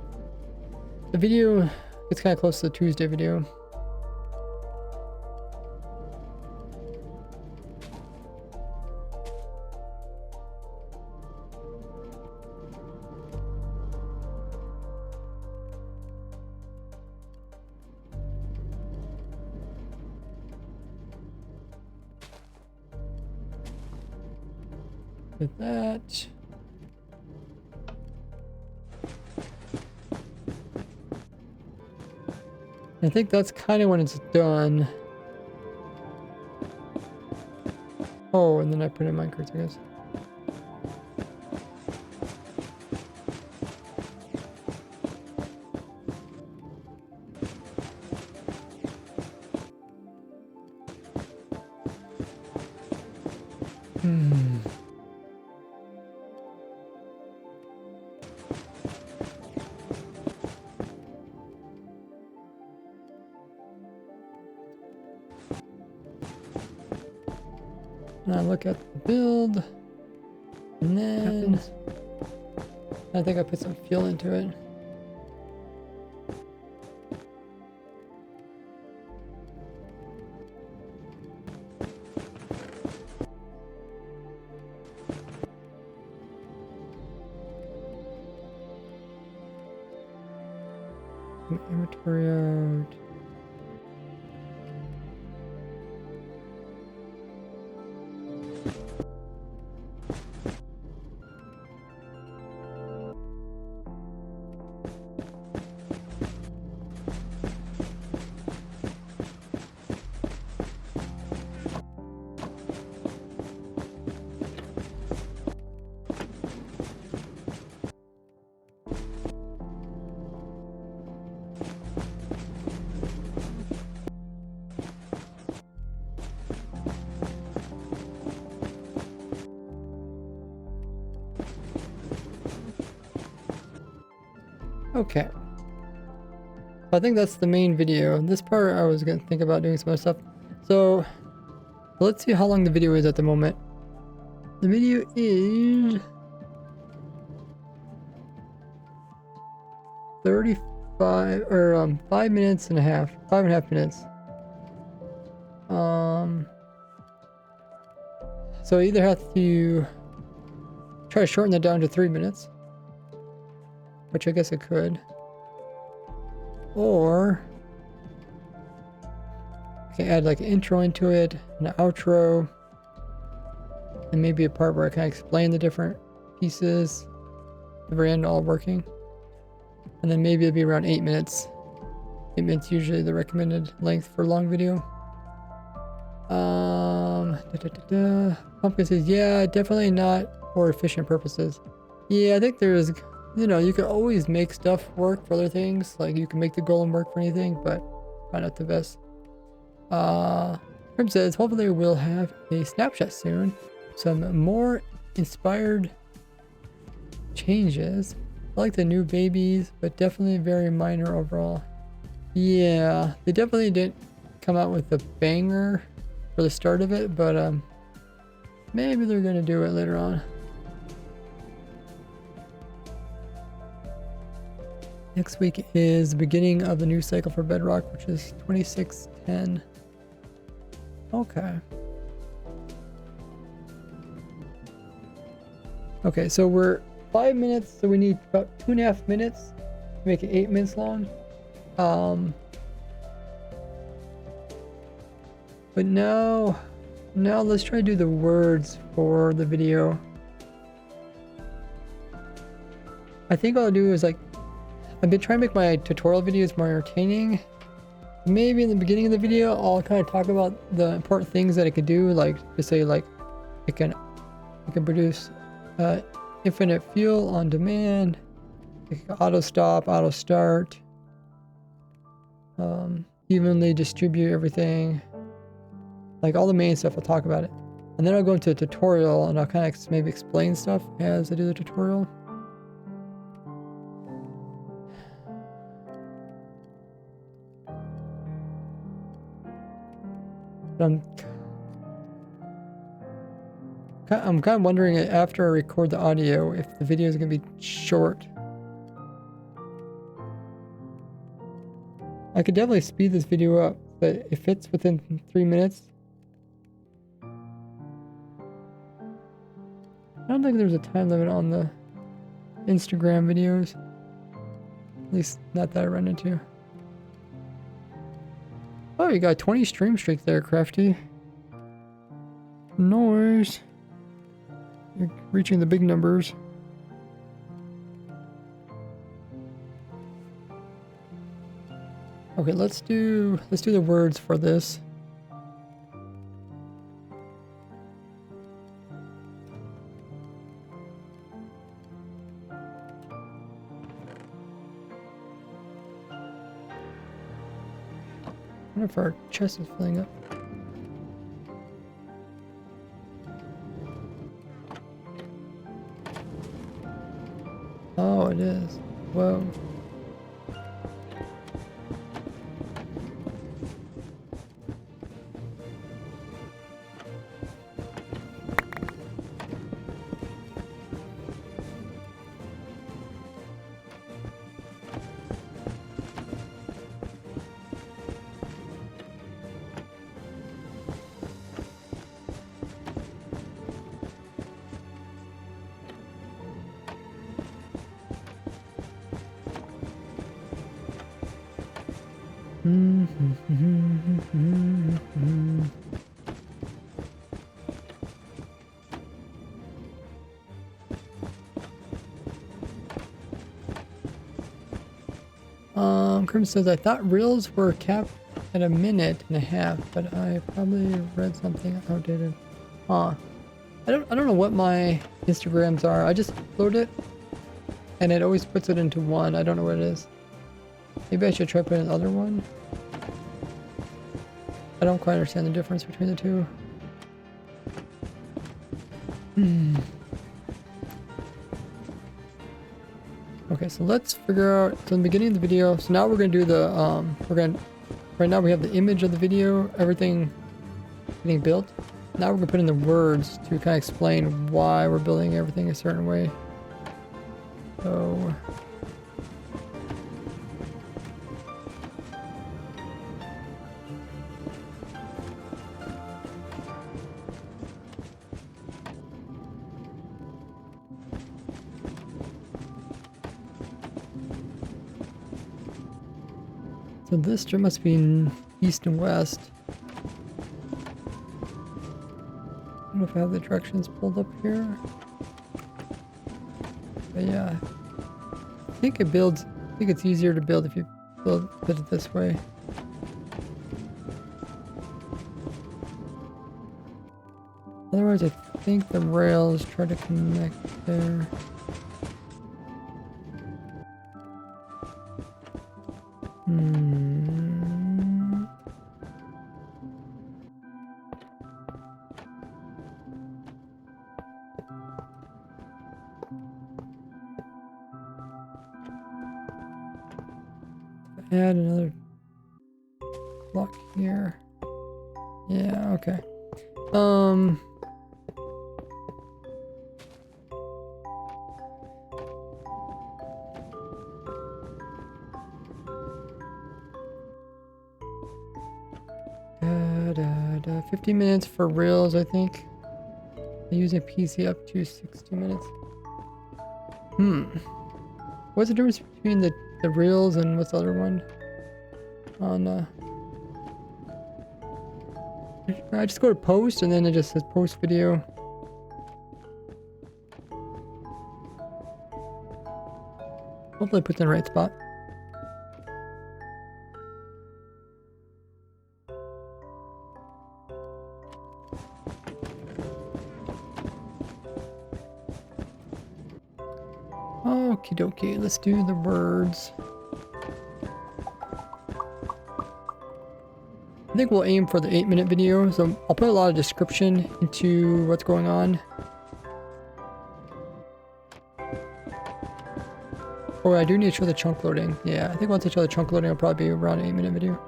[SPEAKER 1] the video gets kind of close to the Tuesday video. With that. I think that's kind of when it's done. Oh, and then I put in minecarts, I guess. Now look at the build, and then I think I put some fuel into it. Inventory out. Okay. I think that's the main video. This part I was gonna think about doing some other stuff. So let's see how long the video is at the moment. The video is 35 or 5 minutes and a half. 5.5 minutes. So I either have to try to shorten that down to 3 minutes, which I guess I could, or I can add like an intro into it, an outro, and maybe a part where I can explain the different pieces, the very end all working, and then maybe it'll be around 8 minutes. 8 minutes usually the recommended length for a long video. Pumpkin says, yeah, definitely not for efficient purposes. Yeah, I think there's, you know, you can always make stuff work for other things. Like you can make the golem work for anything, but probably not the best. Prim says, hopefully we'll have a snapshot soon. Some more inspired changes. I like the new babies, but definitely very minor overall. Yeah, they definitely didn't come out with a banger for the start of it, but maybe they're gonna do it later on. Next week is the beginning of the new cycle for Bedrock, which is 2610. Okay. Okay, so we're 5 minutes, so we need about 2.5 minutes to make it 8 minutes long. But now let's try to do the words for the video. I think all I'll do is like, I've been trying to make my tutorial videos more entertaining. Maybe in the beginning of the video, I'll kind of talk about the important things that it could do, like to say like it can produce infinite fuel on demand, it can auto stop, auto start, evenly distribute everything, like all the main stuff. I'll talk about it, and then I'll go into a tutorial and I'll kind of maybe explain stuff as I do the tutorial. I'm kind of wondering after I record the audio if the video is going to be short. I could definitely speed this video up, but if it's within 3 minutes, I don't think there's a time limit on the Instagram videos. At least not that I run into. Oh, you got 20 stream streaks there, Crafty. Noise. You're reaching the big numbers. Okay, let's do the words for this. I wonder if our chest is filling up. Oh, it is. Whoa. Crim says, I thought reels were capped at 1.5 minutes, but I probably read something outdated. Huh. I don't know what my Instagrams are. I just upload it and it always puts it into one. I don't know what it is. Maybe I should try putting another one. I don't quite understand the difference between the two. Okay, so let's figure out, so in the beginning of the video, so now we're going to do the, right now we have the image of the video, everything getting built. Now we're going to put in the words to kind of explain why we're building everything a certain way. So... So this must be east and west. I don't know if I have the directions pulled up here. But yeah. I think it's easier to build if you build it this way. Otherwise I think the rails try to connect there. Add another block here. Yeah, okay. 50 minutes for reels, I think. I use a PC up to 60 minutes. What's the difference between the reels and what's the other one? On I just go to post and then it just says post video. Hopefully it puts in the right spot. Okie dokie, let's do the words. I think we'll aim for the 8-minute video, so I'll put a lot of description into what's going on. Oh, I do need to show the chunk loading. Yeah, I think once I show the chunk loading, it'll probably be around an 8-minute video.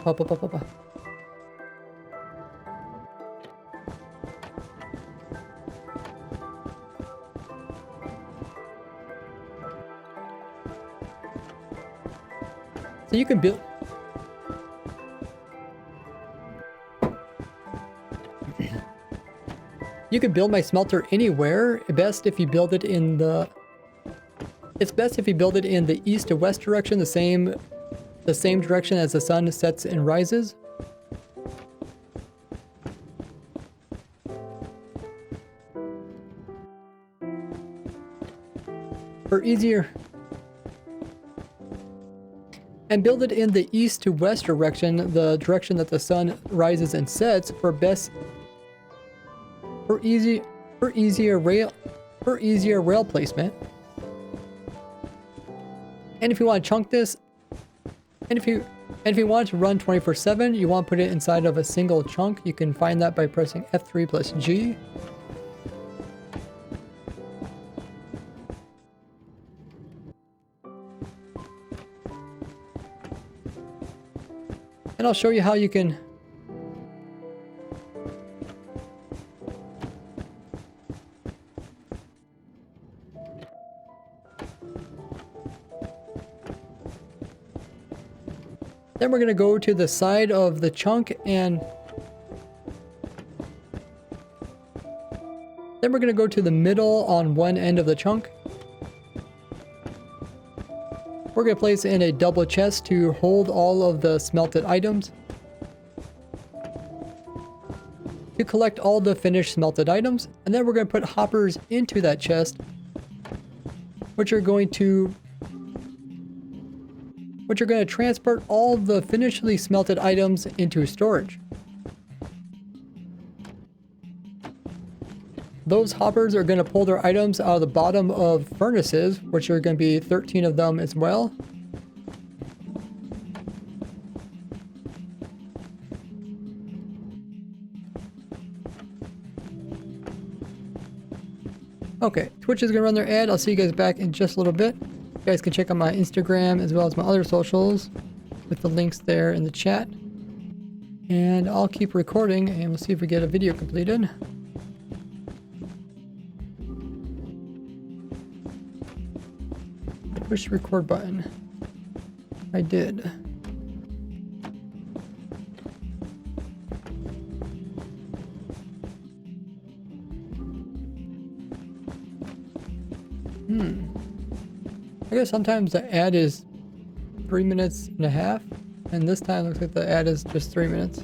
[SPEAKER 1] Up. So you can build. You can build my smelter anywhere. Best if you build it in the. It's best if you build it in the east to west direction, the same direction as the sun sets and rises. For easier. And build it in the east to west direction, the direction that the sun rises and sets for easier rail placement. And if you want to chunk this, and if you want it to run 24/7, you want to put it inside of a single chunk. You can find that by pressing F3 plus G. And I'll show you how you can then we're going to go to the side of the chunk and then we're going to go to the middle on one end of the chunk. We're going to place in a double chest to hold all of the smelted items. To collect all the finished smelted items, and then we're going to put hoppers into that chest, which are going to transport all the finishly smelted items into storage. Those hoppers are going to pull their items out of the bottom of furnaces, which are going to be 13 of them as well. Okay, Twitch is going to run their ad. I'll see you guys back in just a little bit. You guys can check out my Instagram as well as my other socials with the links there in the chat. And I'll keep recording and we'll see if we get a video completed. Push the record button. I did. I guess sometimes the ad is 3 minutes and a half, and this time looks like the ad is just 3 minutes.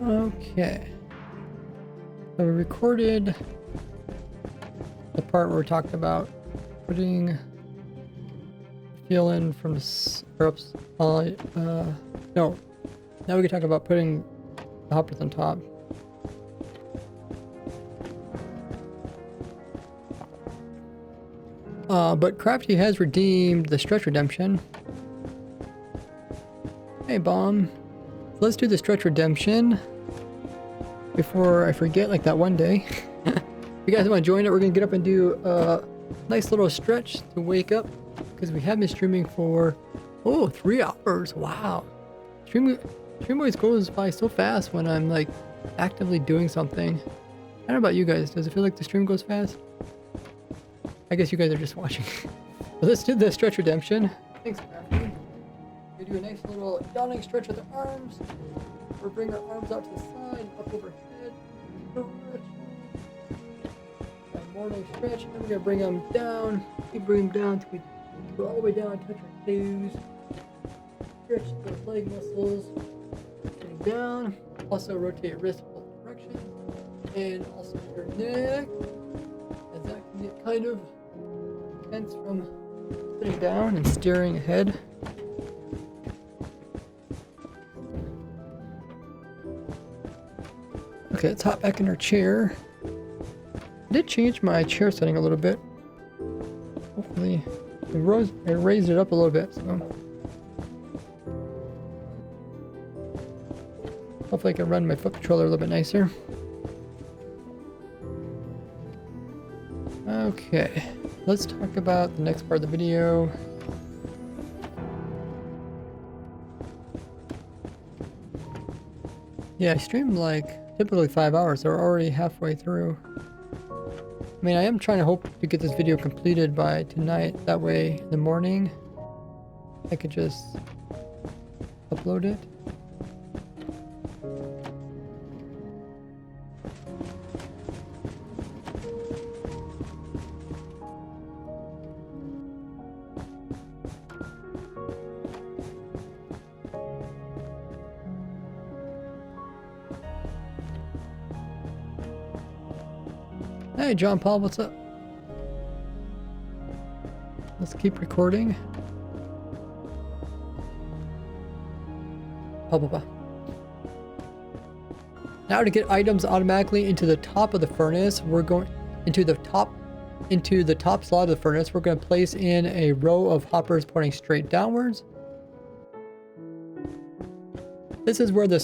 [SPEAKER 1] Okay. So we recorded the part where we talked about putting fuel in from no. Now we can talk about putting the hoppers on top. But Crafty has redeemed the stretch redemption. Hey, Bomb. Let's do the stretch redemption before I forget, like that one day. If you guys want to join it, we're going to get up and do a nice little stretch to wake up, because we have been streaming for, 3 hours. Wow. Stream always goes by so fast when I'm like actively doing something. I don't know about you guys. Does it feel like the stream goes fast? I guess you guys are just watching. But let's do the stretch redemption. Thanks, Crafty. We do a nice little yawning stretch with the arms. We'll bring our arms out to the side, up overhead. Morning stretch. And we're gonna bring them down. Keep bringing them down till we go all the way down, touch our toes. Stretch those leg muscles. Sitting down. Also rotate your wrist both directions. And also your neck. As that can get kind of tense from sitting down and staring ahead. Okay, let's hop back in our chair. I did change my chair setting a little bit. Hopefully, I raised it up a little bit, so hopefully I can run my foot controller a little bit nicer. Okay, let's talk about the next part of the video. Yeah, I streamed like typically 5 hours, so we're already halfway through. I mean, I am trying to hope to get this video completed by tonight. That way, in the morning, I could just upload it. Hey, John Paul, what's up? Let's keep recording. Now to get items automatically into the top of the furnace, we're going into the top slot of the furnace. We're going to place in a row of hoppers pointing straight downwards. This is where the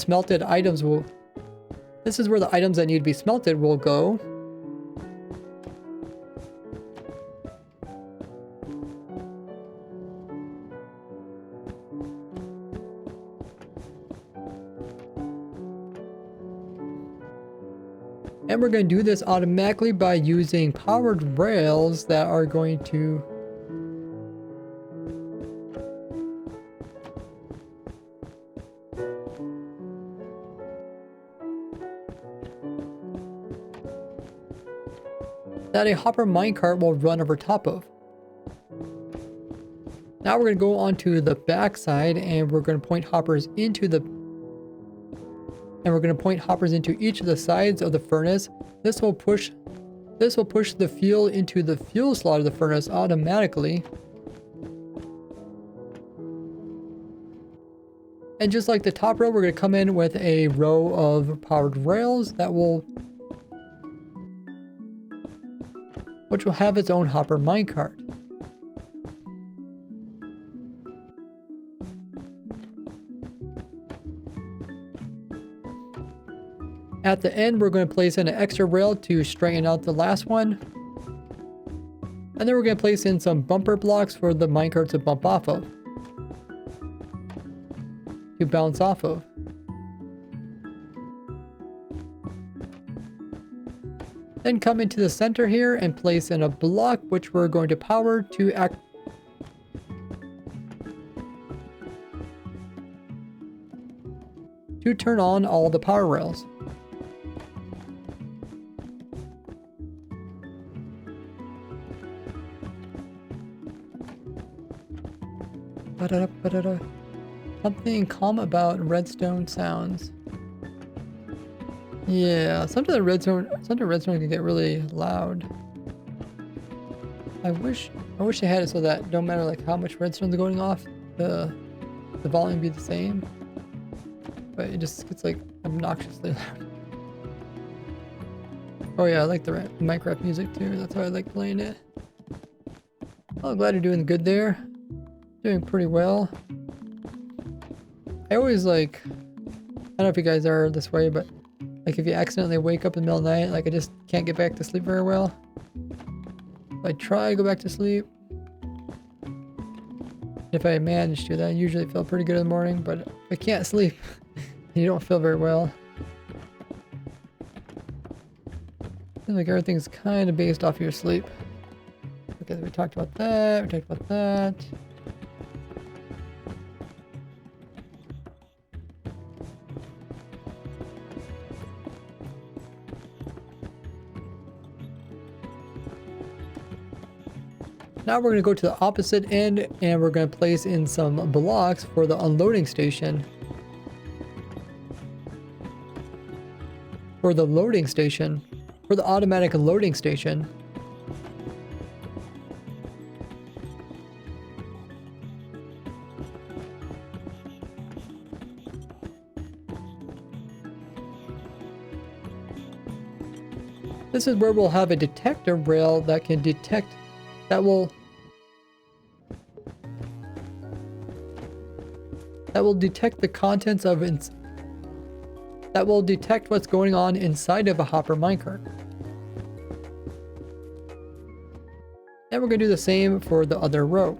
[SPEAKER 1] items that need to be smelted will go. And we're going to do this automatically by using powered rails that are going to that a hopper minecart will run over top of. Now we're going to go onto the back side and we're going to point hoppers into each of the sides of the furnace. This will push the fuel into the fuel slot of the furnace automatically. And just like the top row, we're going to come in with a row of powered rails which will have its own hopper minecart. At the end, we're going to place in an extra rail to straighten out the last one. And then we're going to place in some bumper blocks for the minecart to bump off of. To bounce off of. Then come into the center here and place in a block which we're going to power to turn on all the power rails. Something calm about redstone sounds. Yeah, sometimes redstone can get really loud. I wish they had it so that no matter like how much redstone's going off, the volume be the same. But it just gets like obnoxiously loud. Oh yeah, I like the Minecraft music too. That's why I like playing it. Oh, glad you're doing good there. Doing pretty well. I always like, I don't know if you guys are this way, but like if you accidentally wake up in the middle of the night, like I just can't get back to sleep very well. If I try to go back to sleep, if I manage to, then I usually feel pretty good in the morning, but if I can't sleep, you don't feel very well. I feel like everything's kind of based off your sleep. Okay, we talked about that, we talked about that. Now we're going to go to the opposite end and we're going to place in some blocks for the unloading station. For the loading station. For the automatic loading station. This is where we'll have a detector rail that can detect, that will detect the contents of that will detect what's going on inside of a hopper minecart. And we're going to do the same for the other row.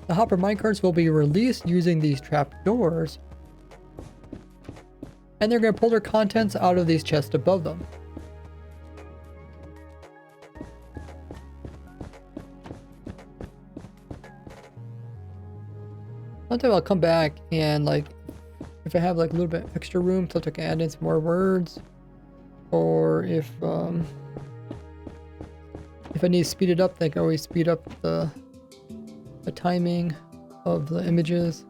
[SPEAKER 1] The hopper minecarts will be released using these trap doors, and they're going to pull their contents out of these chests above them. Sometimes I'll come back and like, if I have like a little bit extra room, so I can add in some more words, or if I need to speed it up, I can always speed up the timing of the images.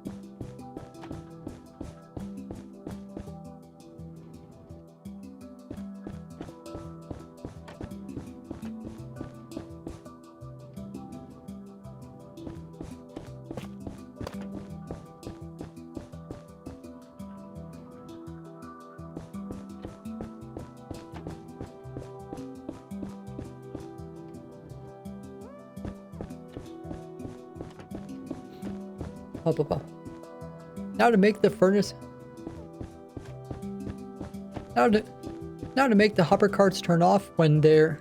[SPEAKER 1] Now to make the furnace. Now to make the hopper carts turn off when they're.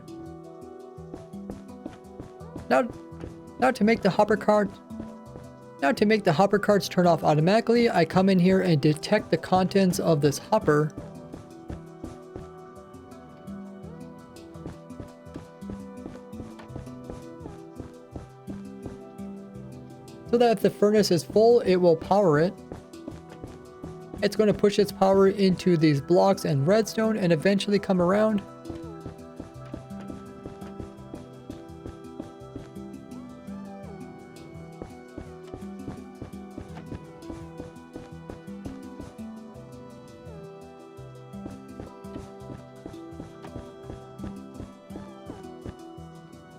[SPEAKER 1] Now to make the hopper carts turn off automatically, I come in here and detect the contents of this hopper. So that if the furnace is full, it will power it. It's going to push its power into these blocks and redstone and eventually come around.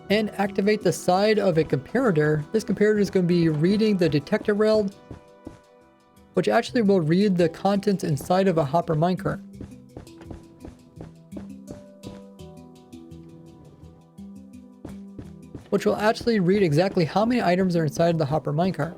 [SPEAKER 1] And activate the side of a comparator. This comparator is going to be reading the detector rail, which actually will read the contents inside of a hopper minecart. Which will actually read exactly how many items are inside of the hopper minecart.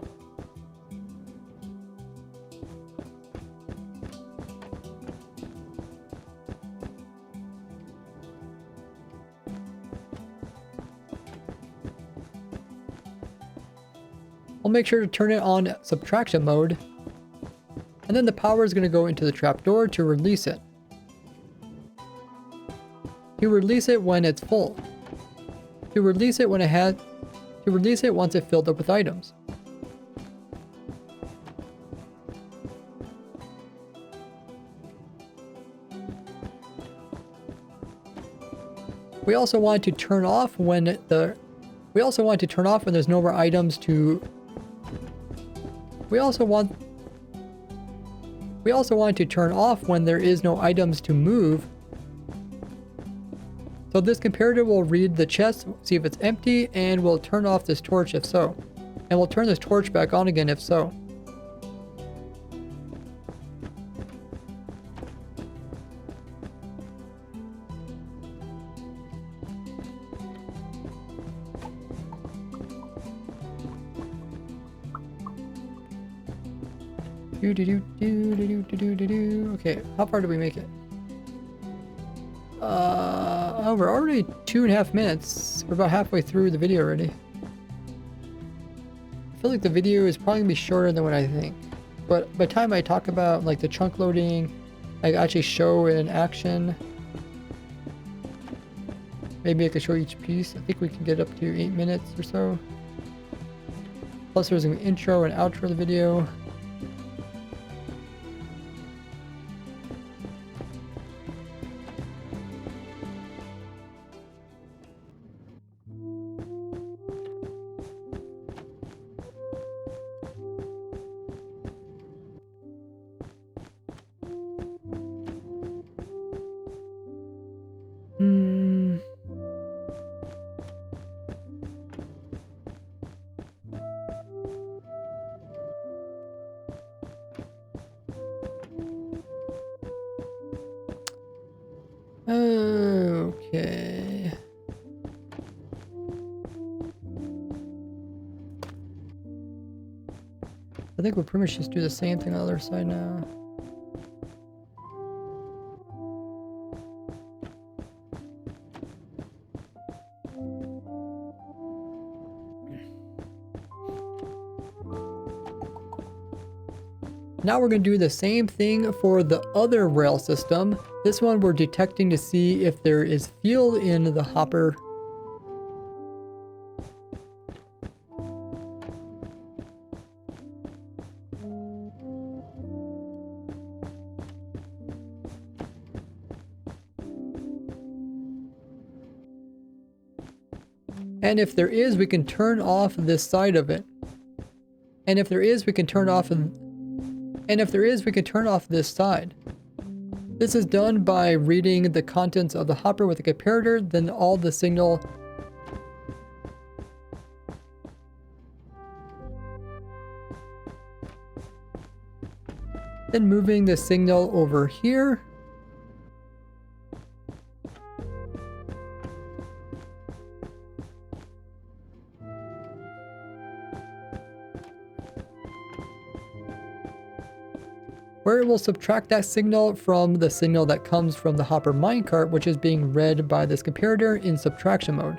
[SPEAKER 1] I'll make sure to turn it on subtraction mode, and then the power is going to go into the trapdoor to release it. To release it when it's full. To release it once it filled up with items. We also want to turn off when there's no more items to. We also want to turn off when there is no items to move. So this comparator will read the chest, see if it's empty, and will turn off this torch if so. And we'll turn this torch back on again if so. Okay, how far did we make it? Oh, we're already 2.5 minutes. We're about halfway through the video already. I feel like the video is probably gonna be shorter than what I think. But by the time I talk about like the chunk loading, I actually show it in action. Maybe I could show each piece. I think we can get up to 8 minutes or so. Plus there's an intro and outro of the video. Okay. I think we'll pretty much just do the same thing on the other side now. Now we're going to do the same thing for the other rail system. This one we're detecting to see if there is fuel in the hopper. And if there is, we can turn off this side of it. And if there is, we can turn off this side. This is done by reading the contents of the hopper with the comparator, then all the signal. Then moving the signal over here. Where it will subtract that signal from the signal that comes from the hopper minecart, which is being read by this comparator in subtraction mode.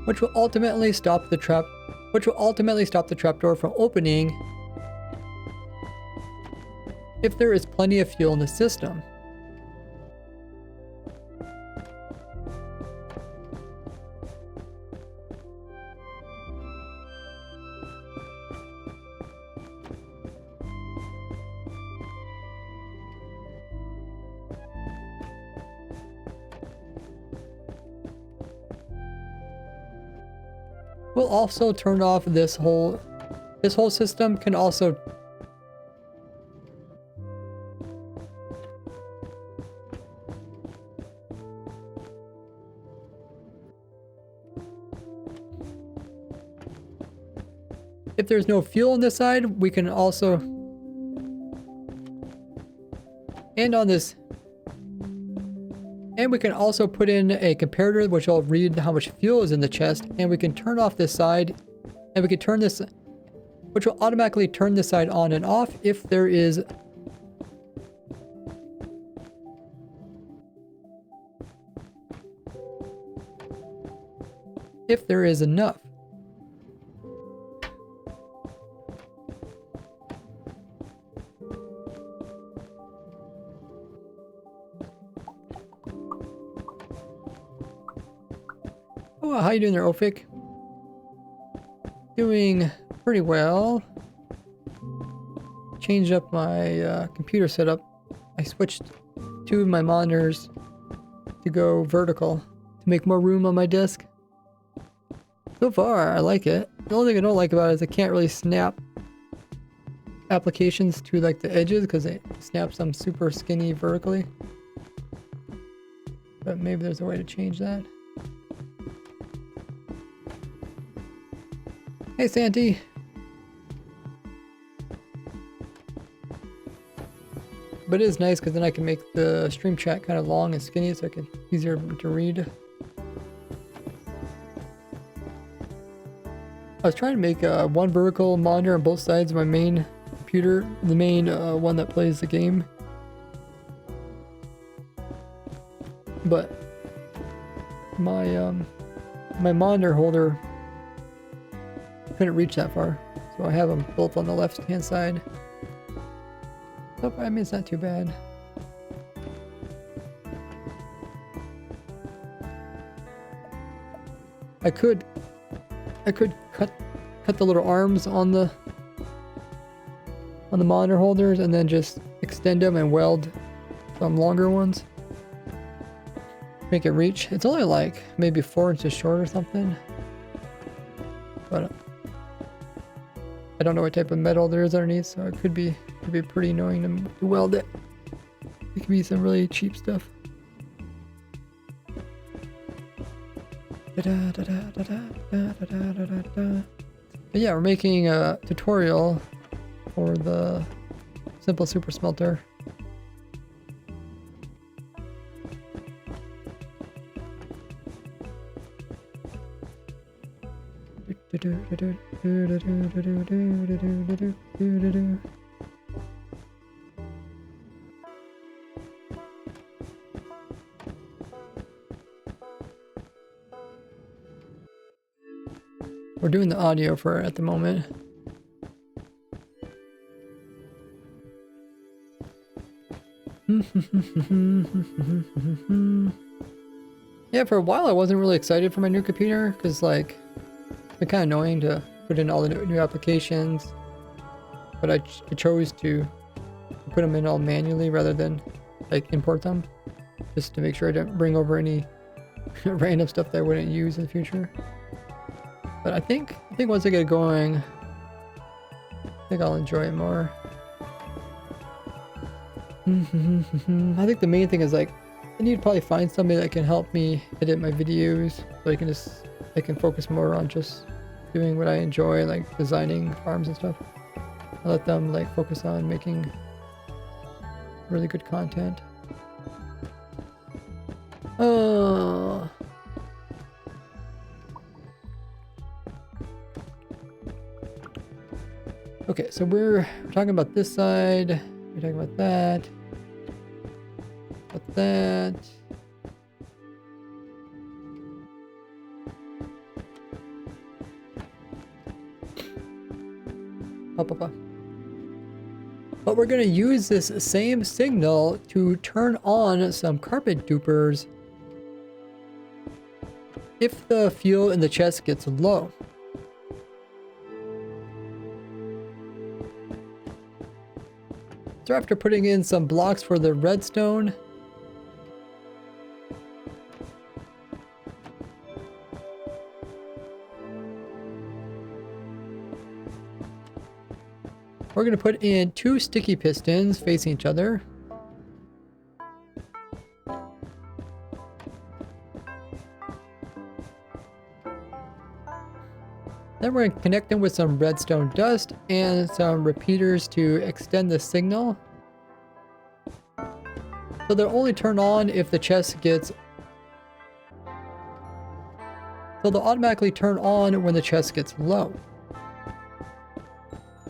[SPEAKER 1] Which will ultimately stop the trapdoor from opening if there is plenty of fuel in the system. We'll also turn off this whole system can also if there's no fuel on this side, we can also and we can also put in a comparator which will read how much fuel is in the chest, and we can turn off this side, and we can turn this, which will automatically turn this side on and off if there is enough. Oh, how you doing there, Ofik? Doing pretty well. Changed up my computer setup. I switched two of my monitors to go vertical to make more room on my desk. So far, I like it. The only thing I don't like about it is I can't really snap applications to like the edges because it snaps them super skinny vertically. But maybe there's a way to change that. Hey, Santi. But it is nice because then I can make the stream chat kind of long and skinny so it's easier to read. I was trying to make one vertical monitor on both sides of my main computer, the main one that plays the game. But my my monitor holder couldn't reach that far, so I have them both on the left hand side. So I mean, it's not too bad. I could cut the little arms on the monitor holders and then just extend them and weld some longer ones. Make it reach. It's only like maybe 4 inches short or something. But I don't know what type of metal there is underneath, so it could be pretty annoying to weld it. It could be some really cheap stuff. But yeah, we're making a tutorial for the simple super smelter. We're doing the audio for it at the moment. Yeah, for a while I wasn't really excited for my new computer because like it's been kind of annoying to put in all the new applications, but I chose to put them in all manually rather than like import them, just to make sure I don't bring over any random stuff that I wouldn't use in the future. But I think once I get going, I think I'll enjoy it more. I think the main thing is like I need to probably find somebody that can help me edit my videos so I can focus more on just doing what I enjoy, like designing farms and stuff. I'll let them like focus on making really good content. Oh. Okay, so we're talking about this side. We're talking about that. About that. But we're going to use this same signal to turn on some carpet dupers if the fuel in the chest gets low. So after putting in some blocks for the redstone, we're going to put in 2 sticky pistons facing each other. Then we're going to connect them with some redstone dust and some repeaters to extend the signal. So they'll only turn on if the chest gets... So they'll automatically turn on when the chest gets low.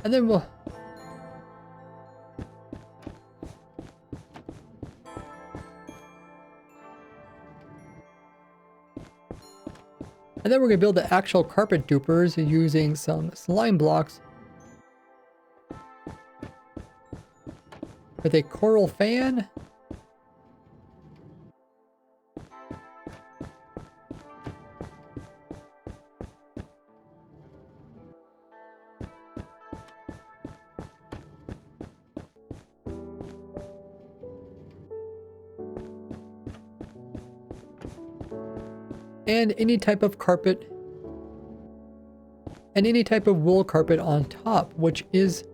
[SPEAKER 1] And then we'll... And then we're going to build the actual carpet dupers using some slime blocks with a coral fan. and any type of carpet and any type of wool carpet on top, which is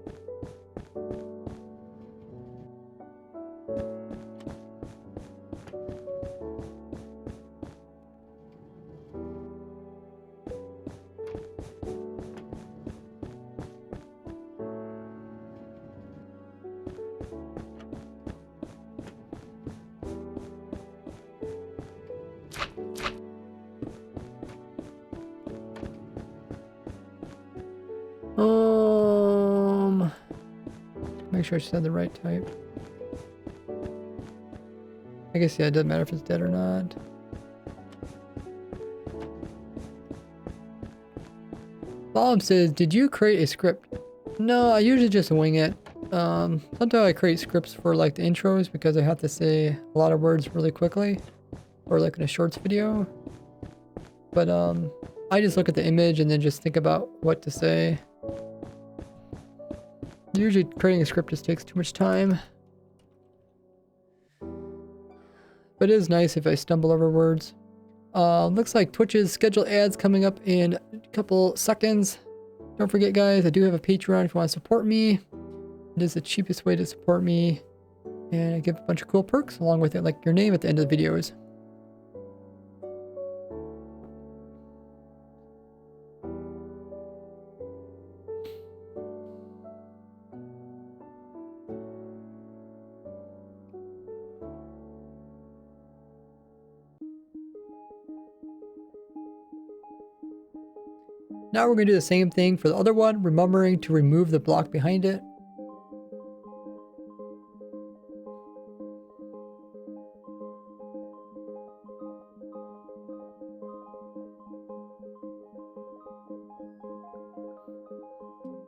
[SPEAKER 1] make sure I said the right type. I guess, yeah, it doesn't matter if it's dead or not. Bob says, did you create a script? No, I usually just wing it. Sometimes I create scripts for like the intros because I have to say a lot of words really quickly, or like in a shorts video. But I just look at the image and then just think about what to say. Usually creating a script just takes too much time. But it is nice if I stumble over words. Looks like Twitch's scheduled ads coming up in a couple seconds. Don't forget, guys, I do have a Patreon if you want to support me. It is the cheapest way to support me. And I give a bunch of cool perks along with it, like your name at the end of the videos. Now we're going to do the same thing for the other one, remembering to remove the block behind it.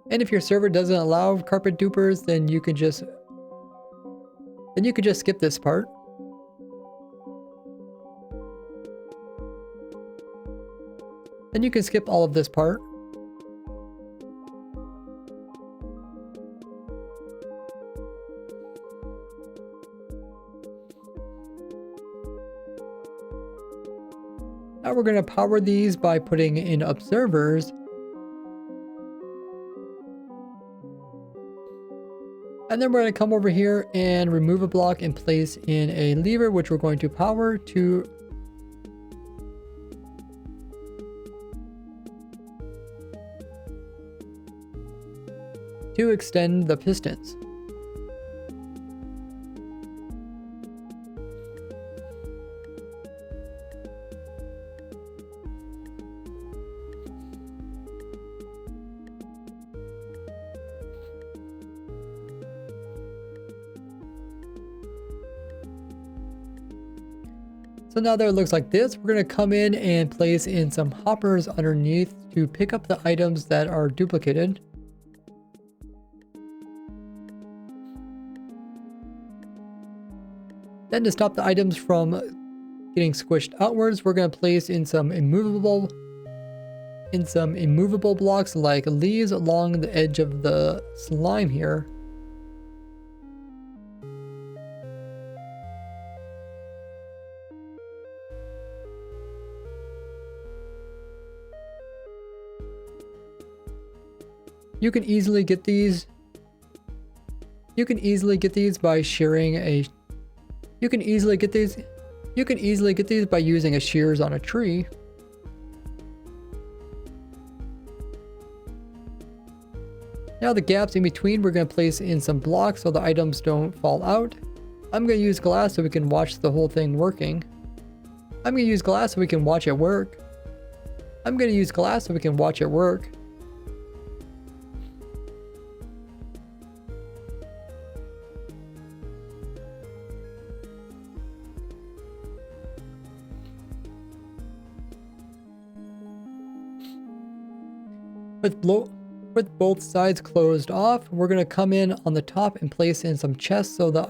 [SPEAKER 1] And if your server doesn't allow carpet dupers, then you can just skip this part. Then you can skip all of this part. Now we're going to power these by putting in observers. And then we're going to come over here and remove a block and place in a lever, which we're going to power to extend the pistons. So now that it looks like this, we're going to come in and place in some hoppers underneath to pick up the items that are duplicated. Then to stop the items from getting squished outwards, we're going to place in some immovable blocks like leaves along the edge of the slime here. You can easily get these by shearing a You can easily get these by using a shears on a tree. Now the gaps in between, we're going to place in some blocks so the items don't fall out. I'm going to use glass so we can watch the whole thing working. I'm going to use glass so we can watch it work. I'm going to use glass so we can watch it work. With both sides closed off, we're going to come in on the top and place in some chests so the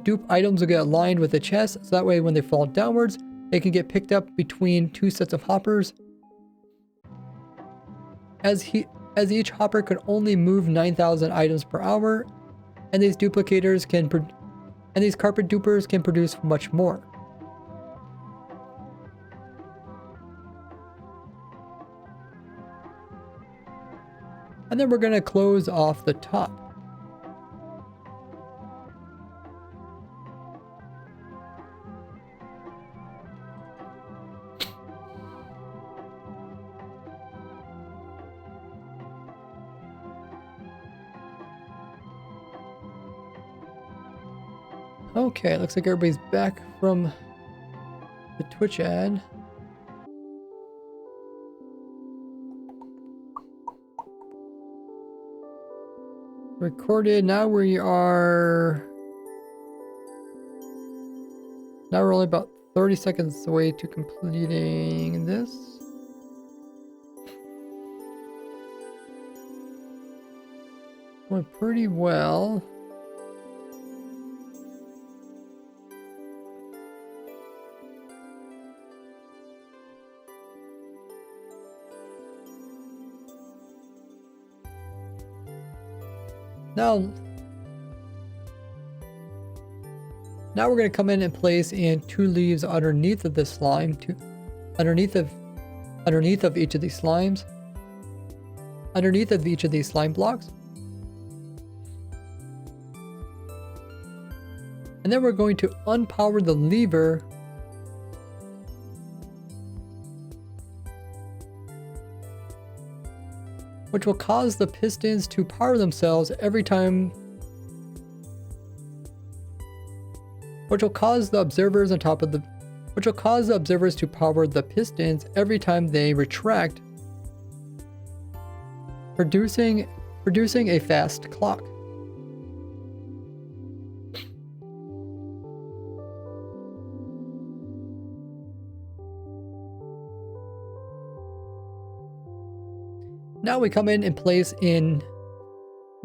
[SPEAKER 1] dupe items will get aligned with the chest, so that way when they fall downwards, they can get picked up between two sets of hoppers. As each hopper can only move 9,000 items per hour, and these carpet dupers can produce much more. And then we're going to close off the top. Okay, looks like everybody's back from the Twitch ad. Recorded. Now we're only about 30 seconds away to completing this. Went pretty well. Now we're going to come in and place in 2 leaves underneath of this slime, underneath of each of these slimes, underneath of each of these slime blocks. And then we're going to unpower the lever which will cause the pistons to power themselves every time, which will cause the observers to power the pistons every time they retract, producing a fast clock. Now we come in and place in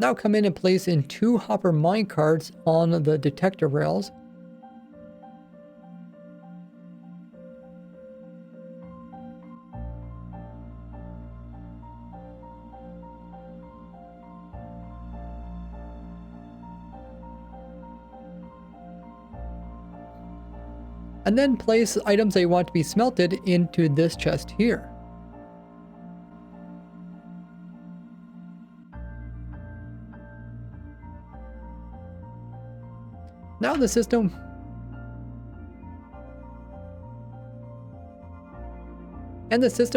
[SPEAKER 1] 2 hopper minecarts on the detector rails. And then place items that you want to be smelted into this chest here. Now the system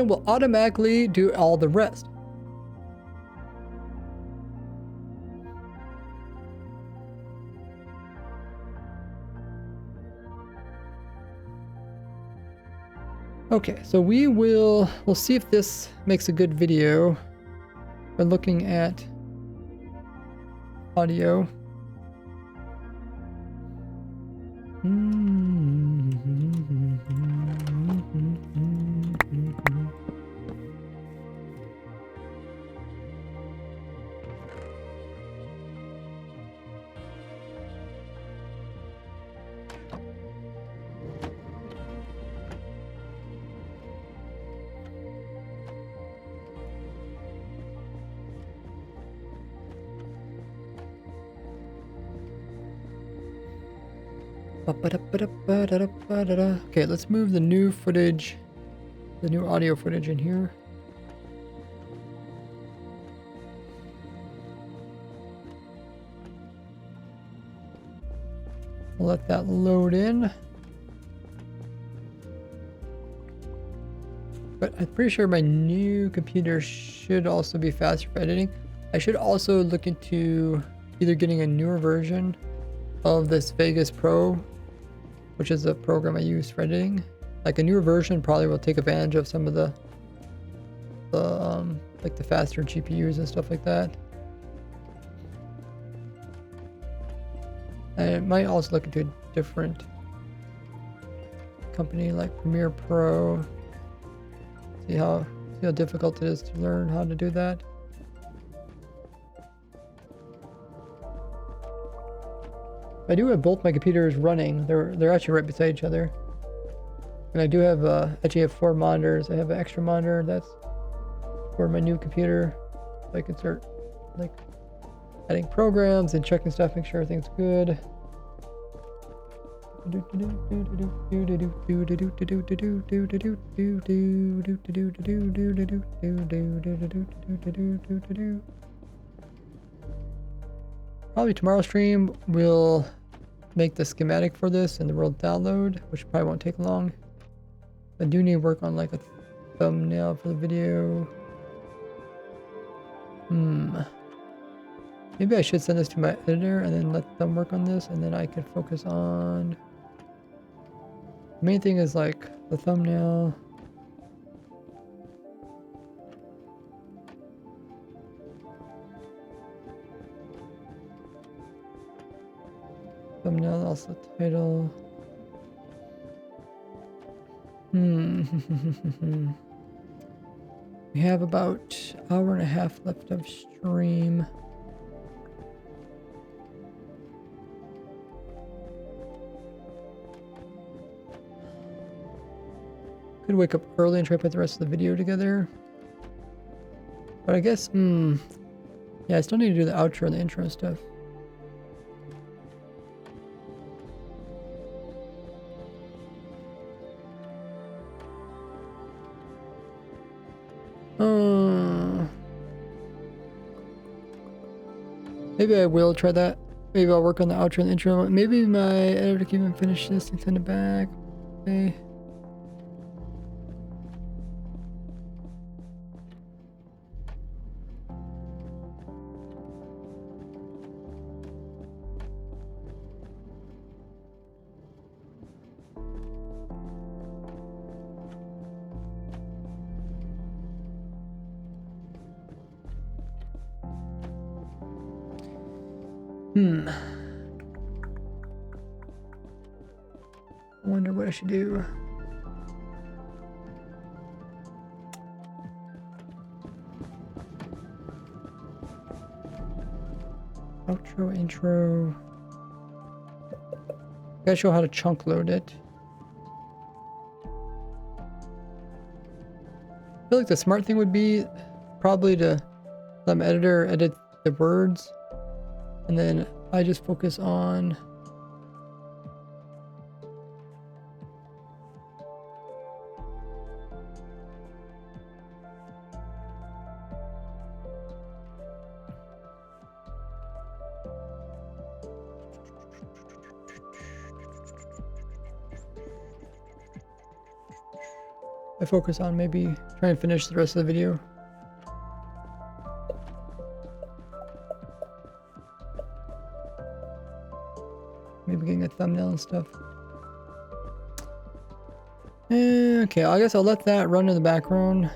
[SPEAKER 1] will automatically do all the rest. Okay, so we'll see if this makes a good video by looking at audio. Okay, let's move the new footage, the new audio footage in here. We'll let that load in. But I'm pretty sure my new computer should also be faster for editing. I should also look into either getting a newer version of this Vegas Pro, which is a program I use for editing. Like a newer version probably will take advantage of some of the like the faster GPUs and stuff like that. I might also look into a different company like Premiere Pro. See how difficult it is to learn how to do that. I do have both my computers running. They're actually right beside each other. And I do have actually have 4 monitors. I have an extra monitor that's for my new computer. So I can start like adding programs and checking stuff, make sure everything's good. Probably tomorrow's stream we'll make the schematic for this and the world download, which probably won't take long. I do need to work on like a thumbnail for the video. Maybe I should send this to my editor and then let them work on this, and then I can focus on... The main thing is like the thumbnail. Thumbnail, also title. We have about an hour and a half left of stream. Could wake up early and try to put the rest of the video together. But I guess, yeah, I still need to do the outro and the intro stuff. Maybe I will try that. Maybe I'll work on the outro and the intro. Maybe my editor can even finish this and send it back. Okay. I wonder what I should do. Outro, intro. Gotta show how to chunk load it. I feel like the smart thing would be probably to let my editor edit the words, and then I just focus on maybe trying to finish the rest of the video. Maybe getting a thumbnail and stuff. Okay, I guess I'll let that run in the background.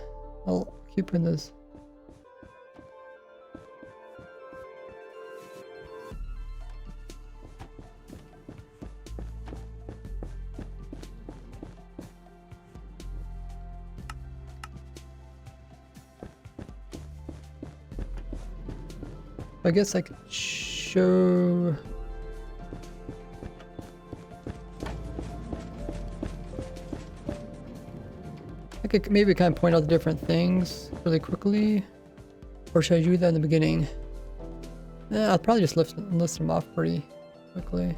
[SPEAKER 1] I'll keep in this. I guess I could show... I could maybe kind of point out the different things really quickly. Or should I do that in the beginning? I'll probably just list them off pretty quickly.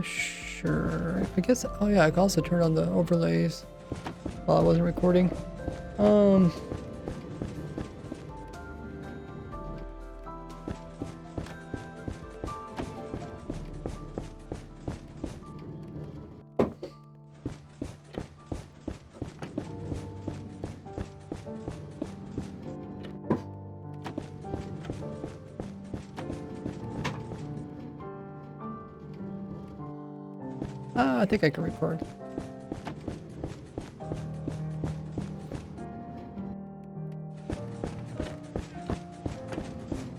[SPEAKER 1] Sure. I guess, oh yeah, I can also turn on the overlays while I wasn't recording. I think I can record.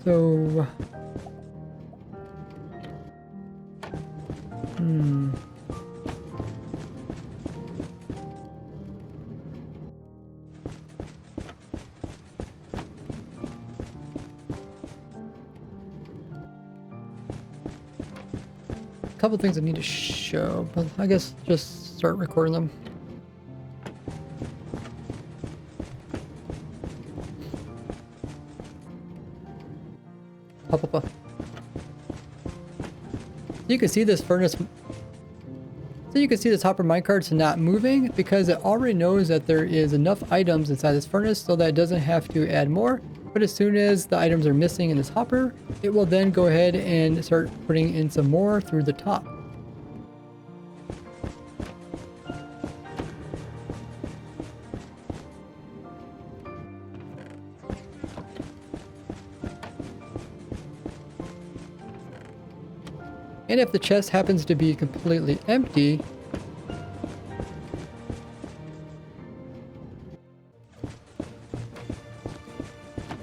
[SPEAKER 1] So, couple things I need to show, but I guess just start recording them. Up. You can see this furnace. So you can see this hopper minecart's not moving because it already knows that there is enough items inside this furnace so that it doesn't have to add more. But as soon as the items are missing in this hopper, it will then go ahead and start putting in some more through the top. And if the chest happens to be completely empty,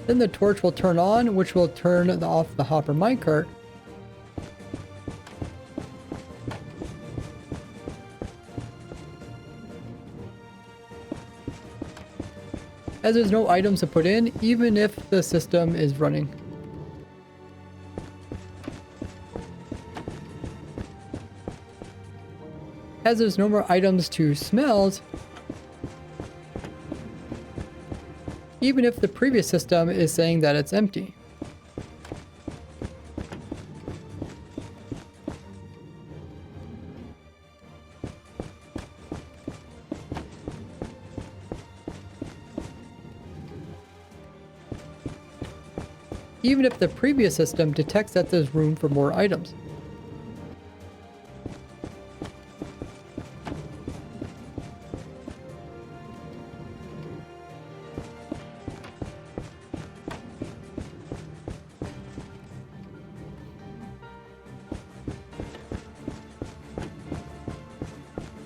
[SPEAKER 1] then the torch will turn on, which will turn off the hopper minecart. As there's no items to put in, even if the system is running. As there's no more items to smelt, even if the previous system is saying that it's empty. Even if the previous system detects that there's room for more items.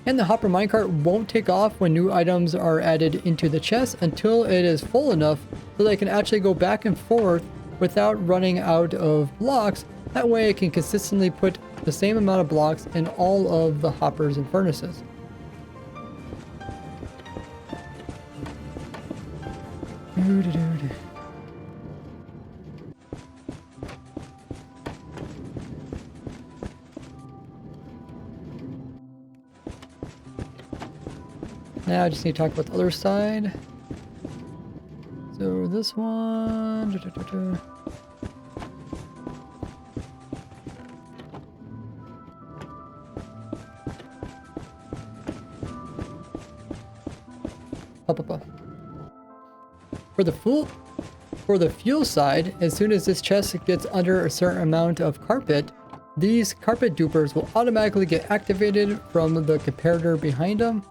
[SPEAKER 1] And the hopper minecart won't take off when new items are added into the chest until it is full enough so they can actually go back and forth without running out of blocks. That way it can consistently put the same amount of blocks in all of the hoppers and furnaces. Now I just need to talk about the other side. So this one. Up. For the fuel side, as soon as this chest gets under a certain amount of carpet, these carpet dupers will automatically get activated from the comparator behind them.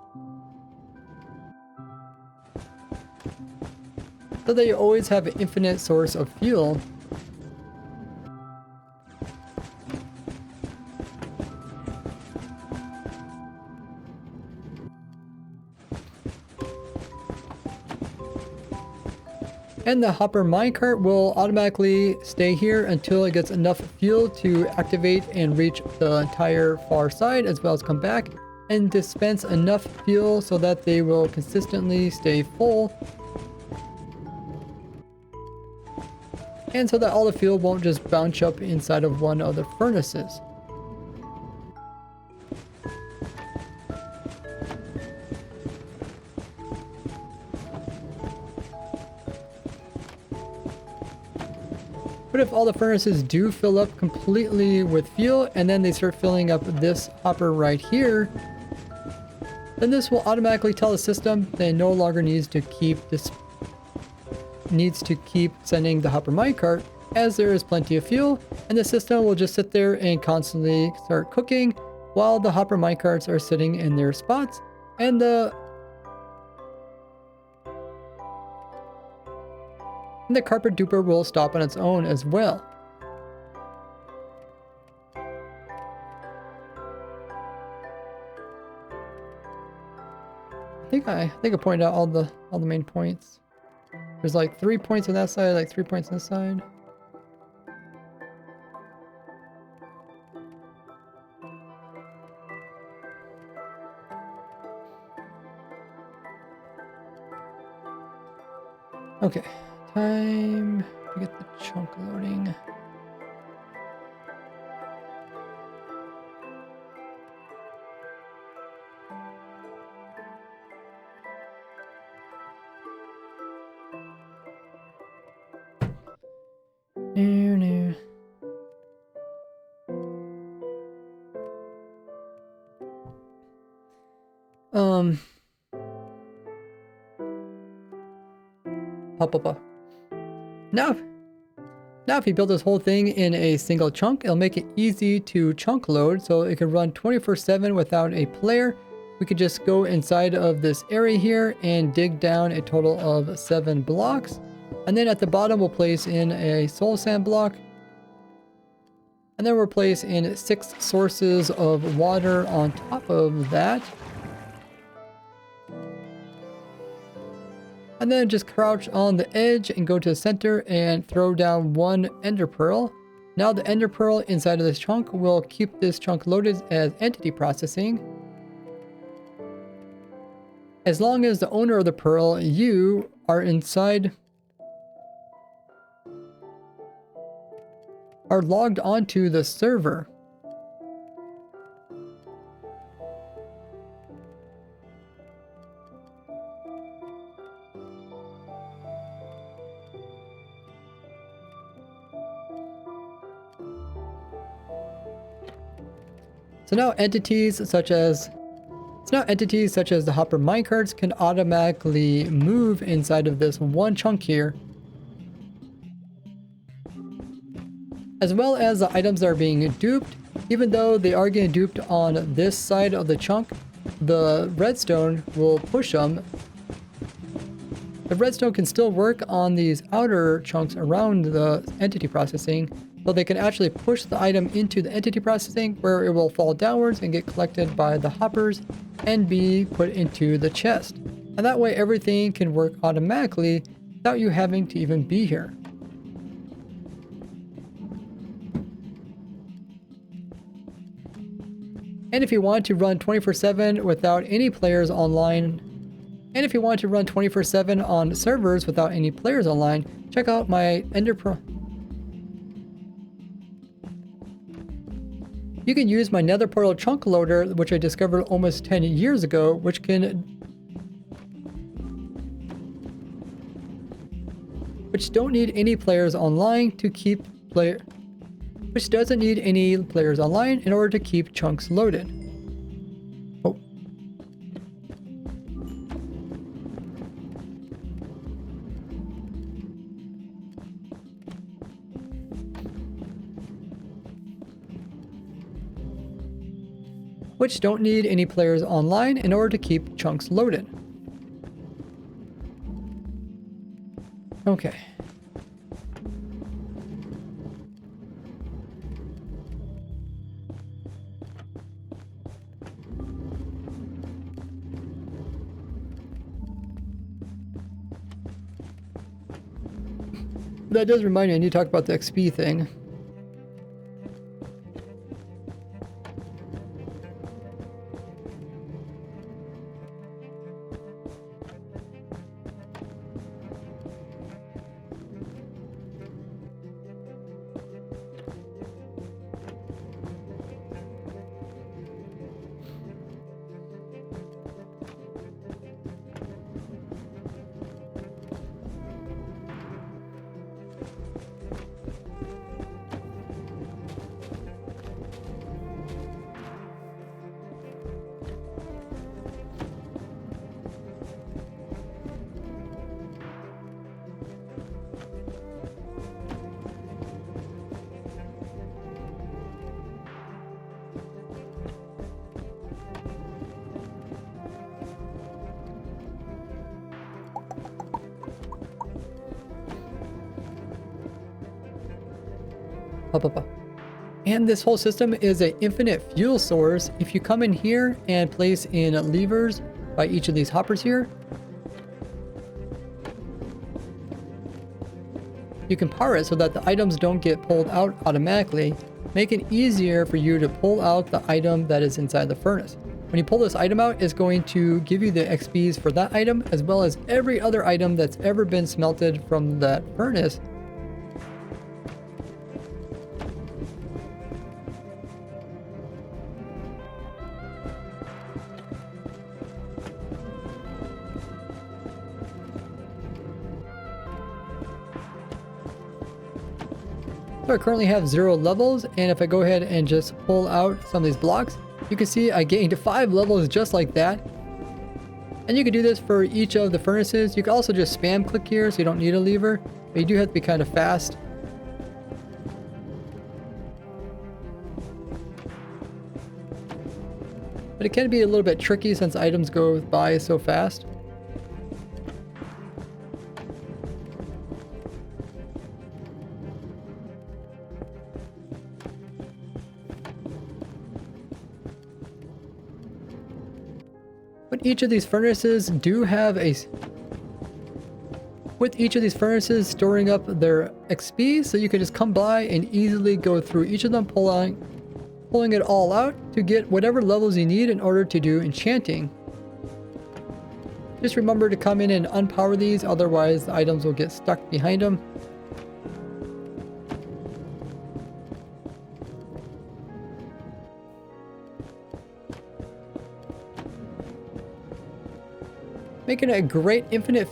[SPEAKER 1] So that you always have an infinite source of fuel. And the hopper minecart will automatically stay here until it gets enough fuel to activate and reach the entire far side, as well as come back and dispense enough fuel so that they will consistently stay full. And so that all the fuel won't just bounce up inside of one of the furnaces. But if all the furnaces do fill up completely with fuel and then they start filling up this hopper right here, then this will automatically tell the system that it no longer needs to keep sending the hopper minecart, as there is plenty of fuel, and the system will just sit there and constantly start cooking while the hopper minecarts are sitting in their spots, and the carpet duper will stop on its own as well. I think I pointed out all the main points. There's like 3 points on that side, like 3 points on this side. Okay, time to get the chunk loading. Up. Now if you build this whole thing in a single chunk, it'll make it easy to chunk load, so it can run 24/7 without a player. We could just go inside of this area here and dig down a total of 7 blocks. And then at the bottom, we'll place in a soul sand block. And then we'll place in 6 sources of water on top of that. And then just crouch on the edge and go to the center and throw down 1 ender pearl. Now the ender pearl inside of this chunk will keep this chunk loaded as entity processing. As long as the owner of the pearl, you, are logged onto the server. So now entities such as the hopper minecarts can automatically move inside of this 1 chunk here. As well as the items that are being duped, even though they are getting duped on this side of the chunk, the redstone will push them. The redstone can still work on these outer chunks around the entity processing, so they can actually push the item into the entity processing where it will fall downwards and get collected by the hoppers and be put into the chest. And that way everything can work automatically without you having to even be here. And if you want to run 24/7 without any players online, and if you want to run 24/7 on servers without any players online, check out my Ender Pearl. You can use my Nether Portal chunk loader, which I discovered almost 10 years ago, which don't need any players online to keep which doesn't need any players online in order to keep chunks loaded. Oh. Which don't need any players online in order to keep chunks loaded. Okay. That does remind me, I need to talk about the XP thing. And this whole system is an infinite fuel source. If you come in here and place in levers by each of these hoppers here, you can power it so that the items don't get pulled out automatically, make it easier for you to pull out the item that is inside the furnace. When you pull this item out, it's going to give you the XPs for that item, as well as every other item that's ever been smelted from that furnace. So I currently have 0 levels, and if I go ahead and just pull out some of these blocks, you can see I gained 5 levels just like that. And you can do this for each of the furnaces. You can also just spam click here so you don't need a lever, but you do have to be kind of fast. But it can be a little bit tricky since items go by so fast. But each of these furnaces do have a... With each of these furnaces storing up their XP, so you can just come by and easily go through each of them, pulling it all out to get whatever levels you need in order to do enchanting. Just remember to come in and unpower these, otherwise the items will get stuck behind them. Making a great infinite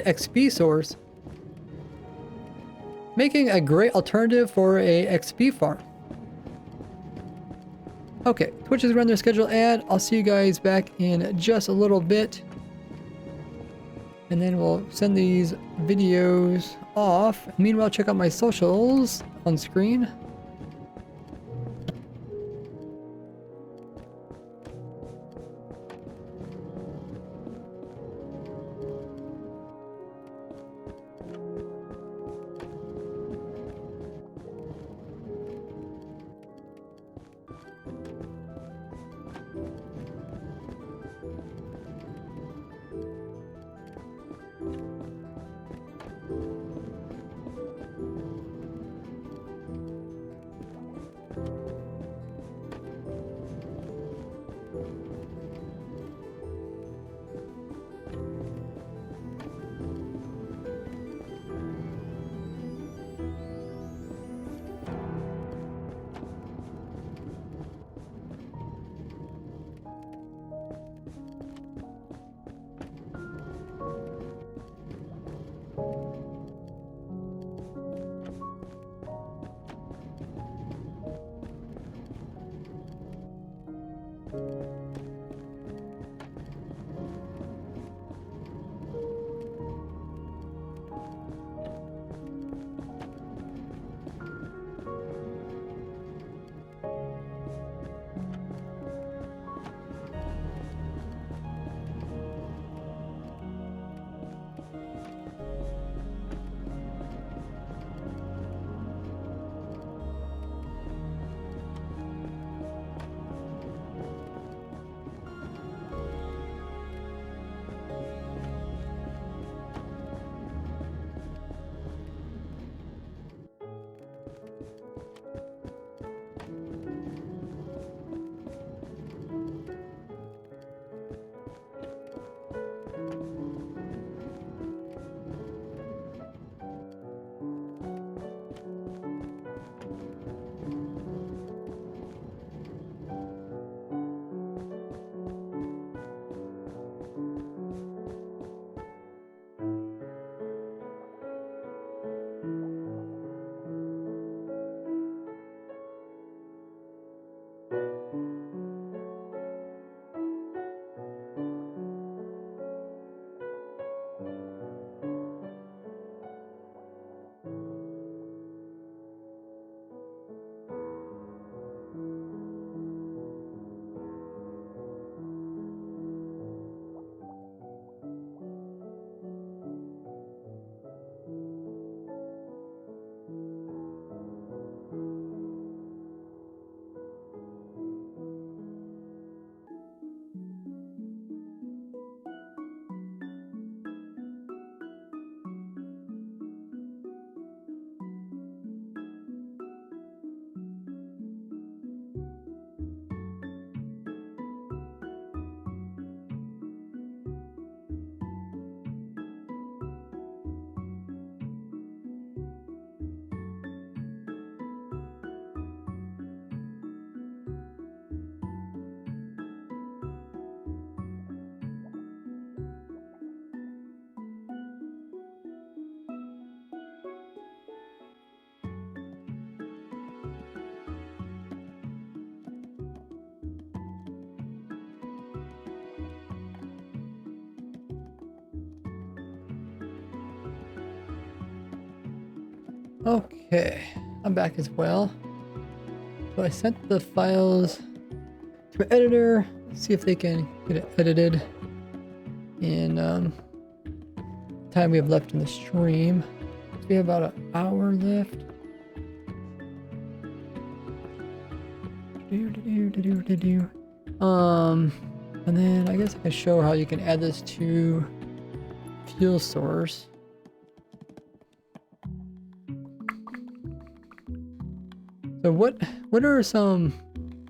[SPEAKER 1] XP source. Making a great alternative for a XP farm. Okay, Twitch is running their scheduled ad. I'll see you guys back in just a little bit. And then we'll send these videos off. Meanwhile, check out my socials on screen. Okay, I'm back as well. So I sent the files to my editor. Let's see if they can get it edited in time we have left in the stream. So we have about an hour left. And then I guess I can show how you can add this to fuel source. So what are some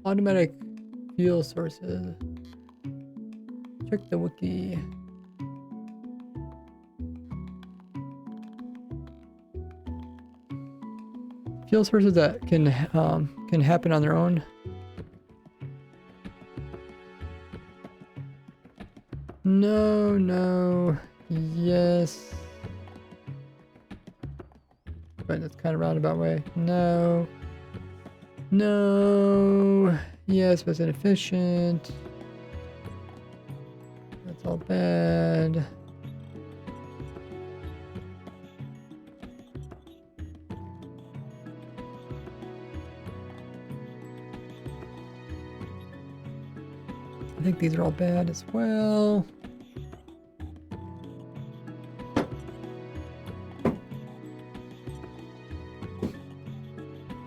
[SPEAKER 1] automatic fuel sources? Check the wiki. Fuel sources that can happen on their own. No, no, yes. But that's kind of roundabout way. No. No. Yes, but it's inefficient. That's all bad. I think these are all bad as well.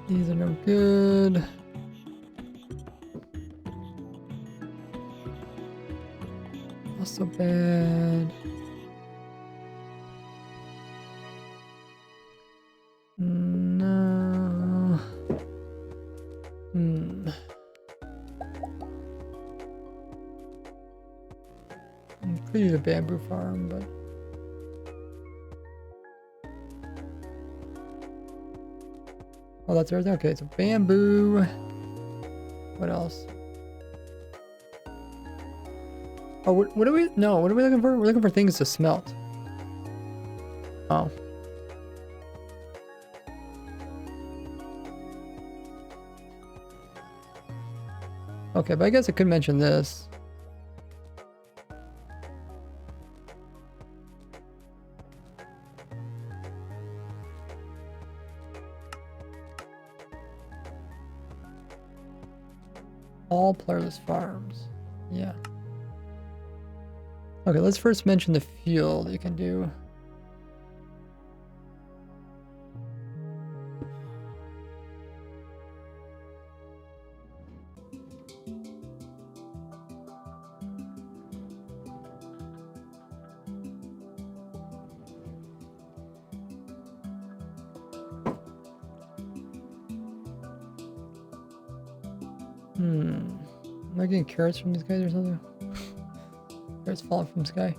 [SPEAKER 1] These are no good. Also bad. No. Could use a bamboo farm, but oh, that's everything. Okay, so bamboo. What else? Oh, what are we? No, what are we looking for? We're looking for things to smelt. Oh. Okay, but I guess I could mention this. All playerless farms. Yeah. Okay, let's first mention the fuel that you can do. Am I getting carrots from these guys or something? Carrots falling from the sky.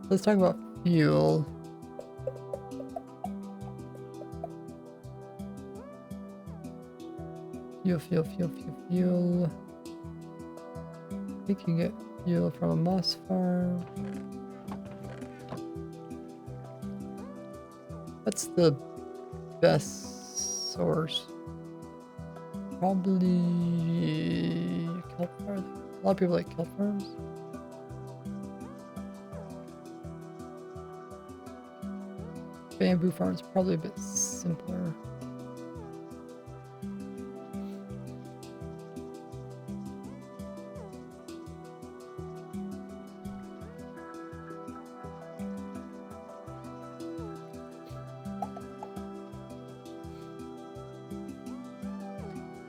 [SPEAKER 1] Let's talk about fuel. Fuel. I think you can get fuel from a moss farm. What's the best source? Probably kelp farm. A lot of people like kelp farms. Bamboo farms probably a bit simpler.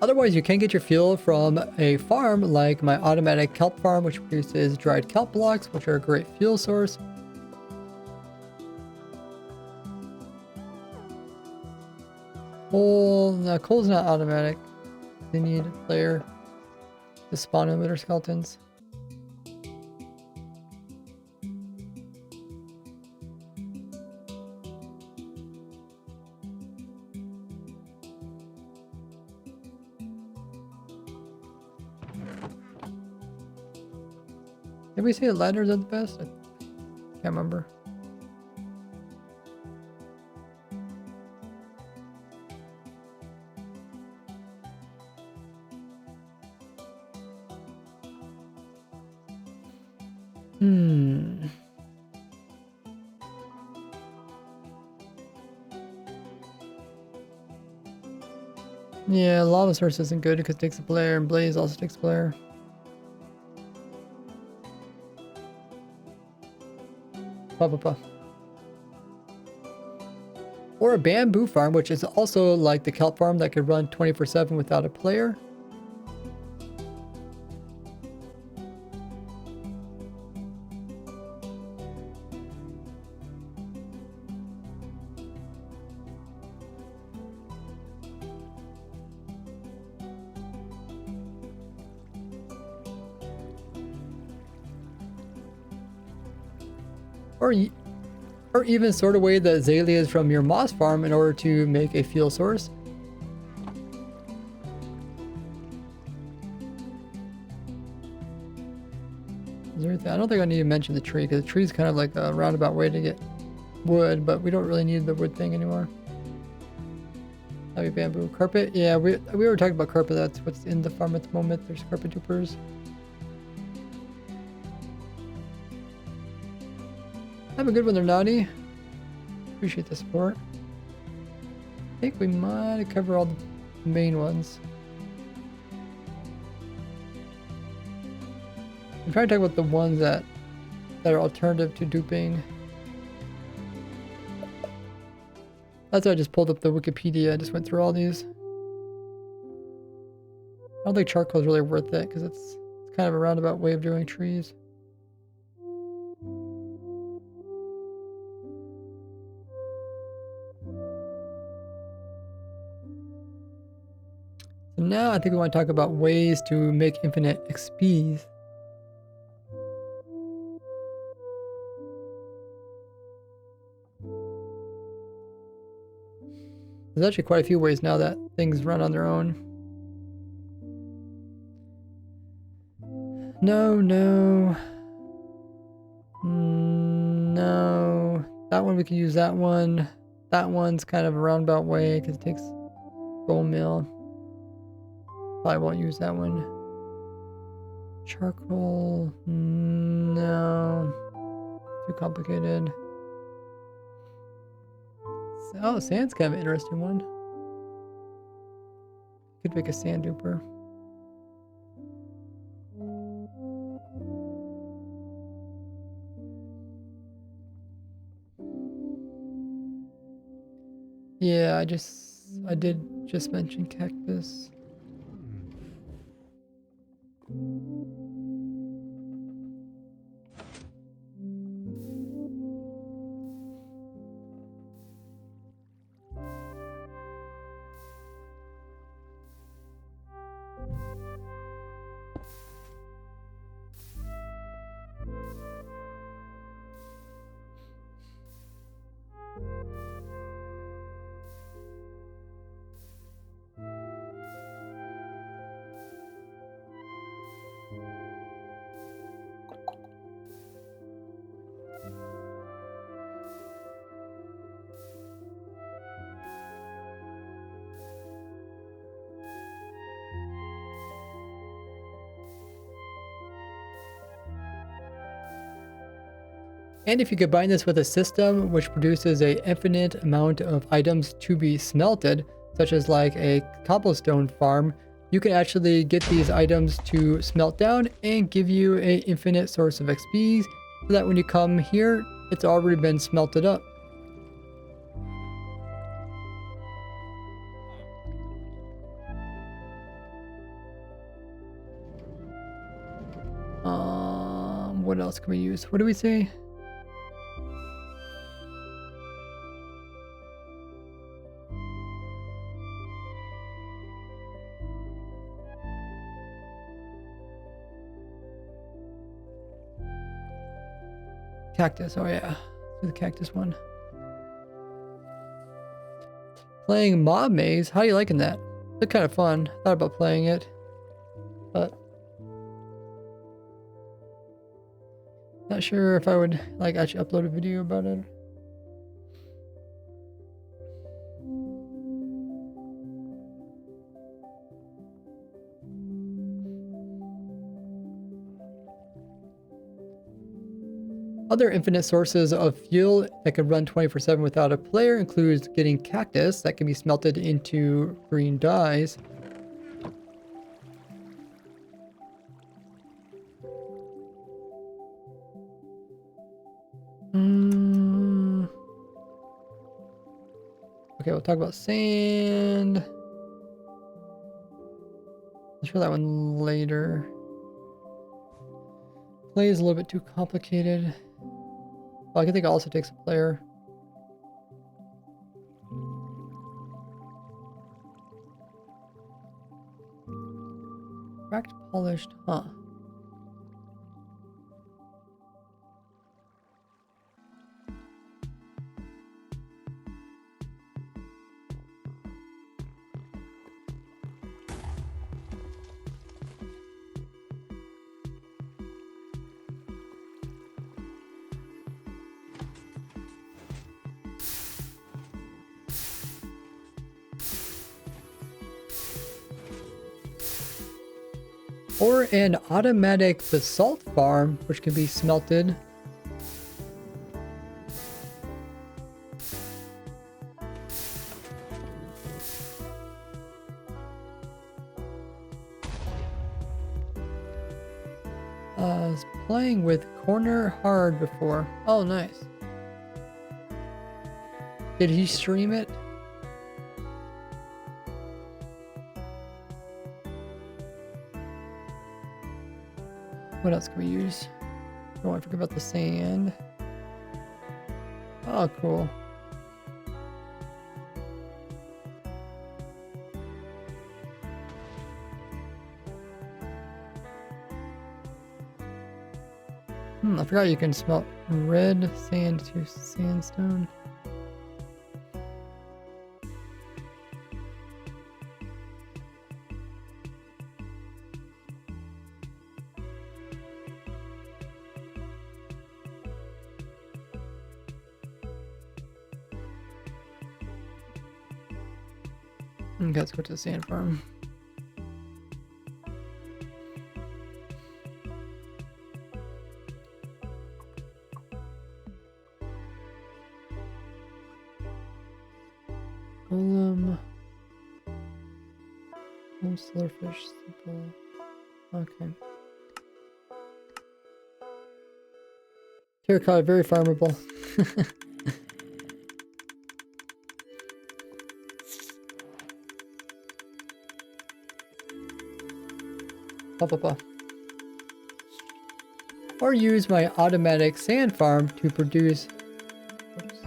[SPEAKER 1] Otherwise, you can get your fuel from a farm like my automatic kelp farm, which produces dried kelp blocks, which are a great fuel source. Coal, no, coal's not automatic. They need a player to spawn emitter skeletons. Did we say ladders are the best? I can't remember. Yeah, lava source isn't good because it takes a player, and blaze also takes a player. Pa. Or a bamboo farm, which is also like the kelp farm that could run 24/7 without a player. Or even sort away the azaleas from your moss farm in order to make a fuel source. Is there anything? I don't think I need to mention the tree because the tree is kind of like a roundabout way to get wood, but we don't really need the wood thing anymore. Heavy bamboo. Carpet? Yeah, we were talking about carpet. That's what's in the farm at the moment. There's carpet dupers. Have a good one there, Naughty. Appreciate the support. I think we might cover all the main ones. I'm trying to talk about the ones that are alternative to duping. That's why I just pulled up the Wikipedia. I just went through all these. I don't think charcoal is really worth it because it's kind of a roundabout way of doing trees. So now I think we want to talk about ways to make infinite XPs. There's actually quite a few ways now that things run on their own. No. No. That one we can use that one. That one's kind of a roundabout way because it takes bone meal. Probably won't use that one. Charcoal. No. Too complicated. Oh, sand's kind of an interesting one. Could make a sand duper. Yeah, I did just mention cactus. And if you combine this with a system which produces an infinite amount of items to be smelted, such as like a cobblestone farm, you can actually get these items to smelt down and give you an infinite source of XP so that when you come here, it's already been smelted up. What else can we use? What do we say? Cactus, oh yeah. Let's do the cactus one. Playing Mob Maze, how are you liking that? It's kind of fun. Thought about playing it, but not sure if I would like actually upload a video about it. Other infinite sources of fuel that can run 24/7 without a player includes getting cactus that can be smelted into green dyes. Okay, we'll talk about sand. Let's try that one later. Play is a little bit too complicated. Oh, I think it also takes a player. Cracked polished, huh? Or an automatic basalt farm, which can be smelted. I was playing with Corner Hard before. Oh, nice. Did he stream it? What else can we use? Oh, I forgot about the sand. Oh, cool. I forgot you can smelt red sand to sandstone. Okay, let's go to the sand farm. Slurfish, simple. Okay. Terracotta, very farmable. Or use my automatic sand farm to produce. Oops,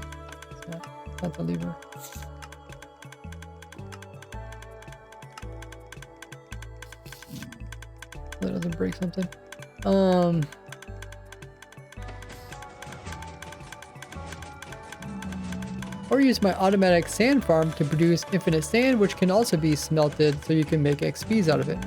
[SPEAKER 1] it's not the lever. That doesn't break something. Or use my automatic sand farm to produce infinite sand, which can also be smelted so you can make XPs out of it.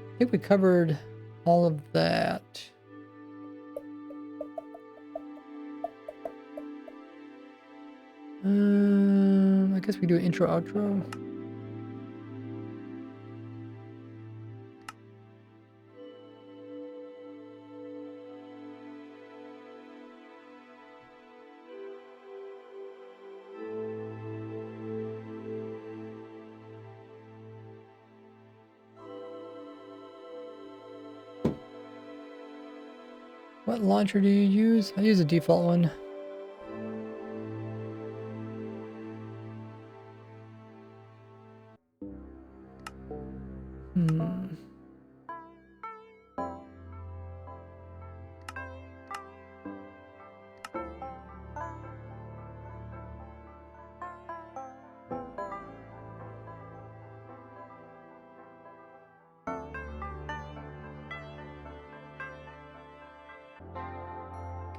[SPEAKER 1] I think we covered all of that. I guess we do an intro outro. What launcher do you use? I use a default one.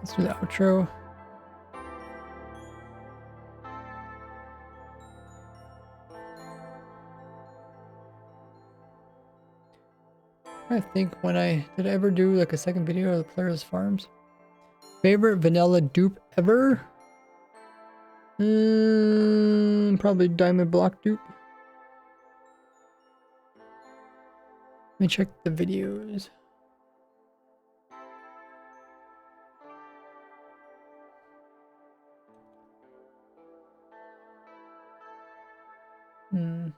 [SPEAKER 1] Let's do the outro. I think when did I ever do like a second video of the players farms? Favorite vanilla dupe ever? Probably diamond block dupe. Let me check the videos. Hmm.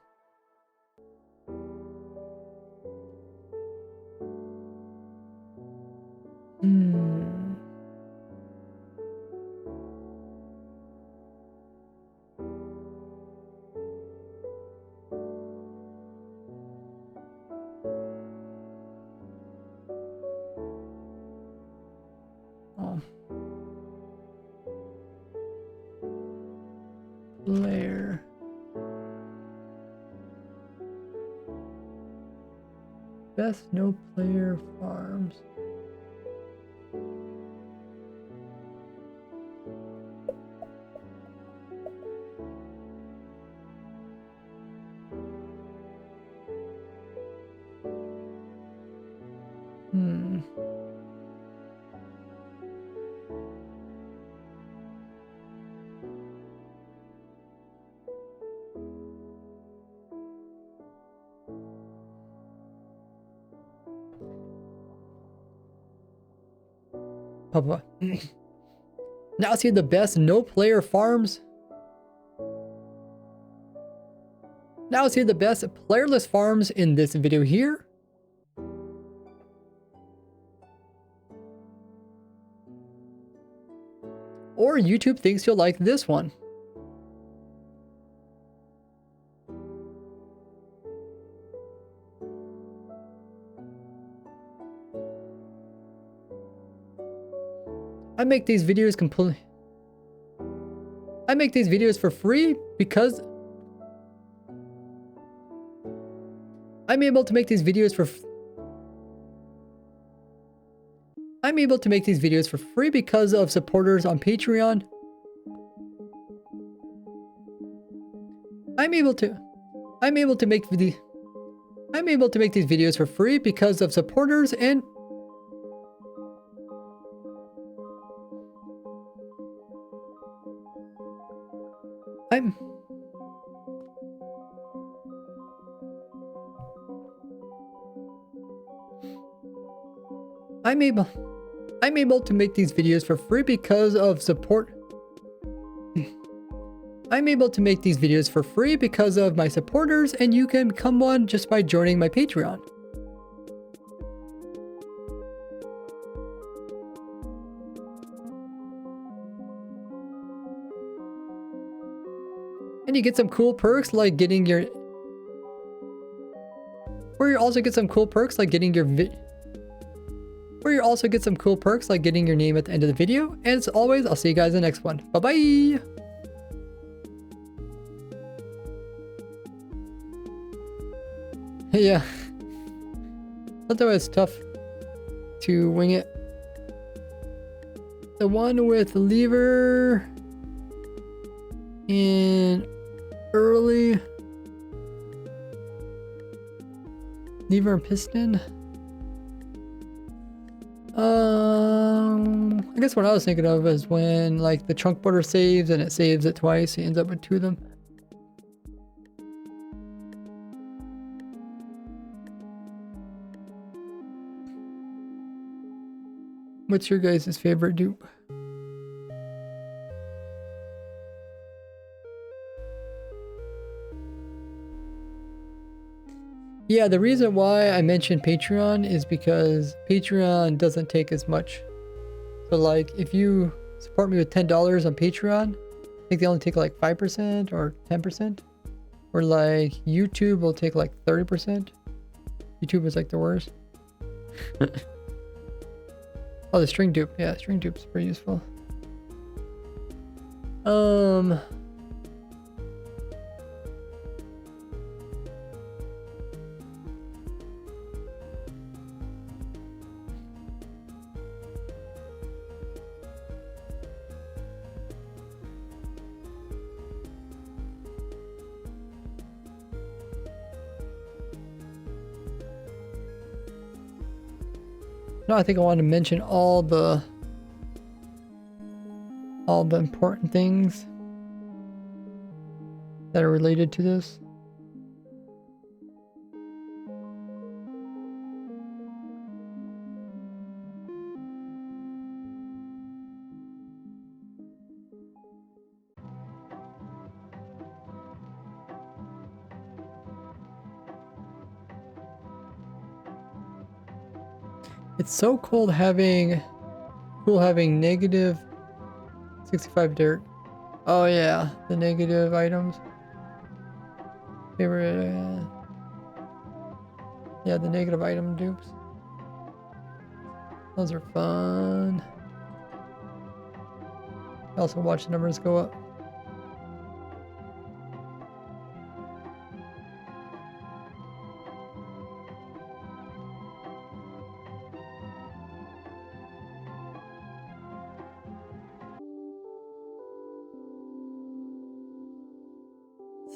[SPEAKER 1] Oh. Player. Best no player farms. Papa. Now see the best no player farms. Now see the best playerless farms in this video here. Or YouTube thinks you'll like this one. I make these videos for free because I'm able to make these videos for free because of supporters on Patreon. I'm able to make these videos for free because of supporters and I'm able to make these videos for free because of support. I'm able to make these videos for free because of my supporters, and you can become one just by joining my Patreon. And you get some cool perks like getting your... Or you also get some cool perks like getting your name at the end of the video. And as always, I'll see you guys in the next one. Bye-bye! Yeah. Otherwise, it's tough to wing it. The one with lever and early lever and piston. I guess what I was thinking of is when like the trunk border saves and it saves it twice, it ends up with two of them. What's your guys' favorite dupe? Yeah, the reason why I mentioned Patreon is because Patreon doesn't take as much. So like if you support me with $10 on Patreon, I think they only take like 5% or 10%. Or like YouTube will take like 30%. YouTube is like the worst. Oh, the string dupe. Yeah, string dupe is pretty useful. No, I think I wanted to mention all the important things that are related to this. It's so cool having negative 65 dirt. Oh yeah, the negative items. Favorite, yeah, the negative item dupes. Those are fun. I also watch the numbers go up.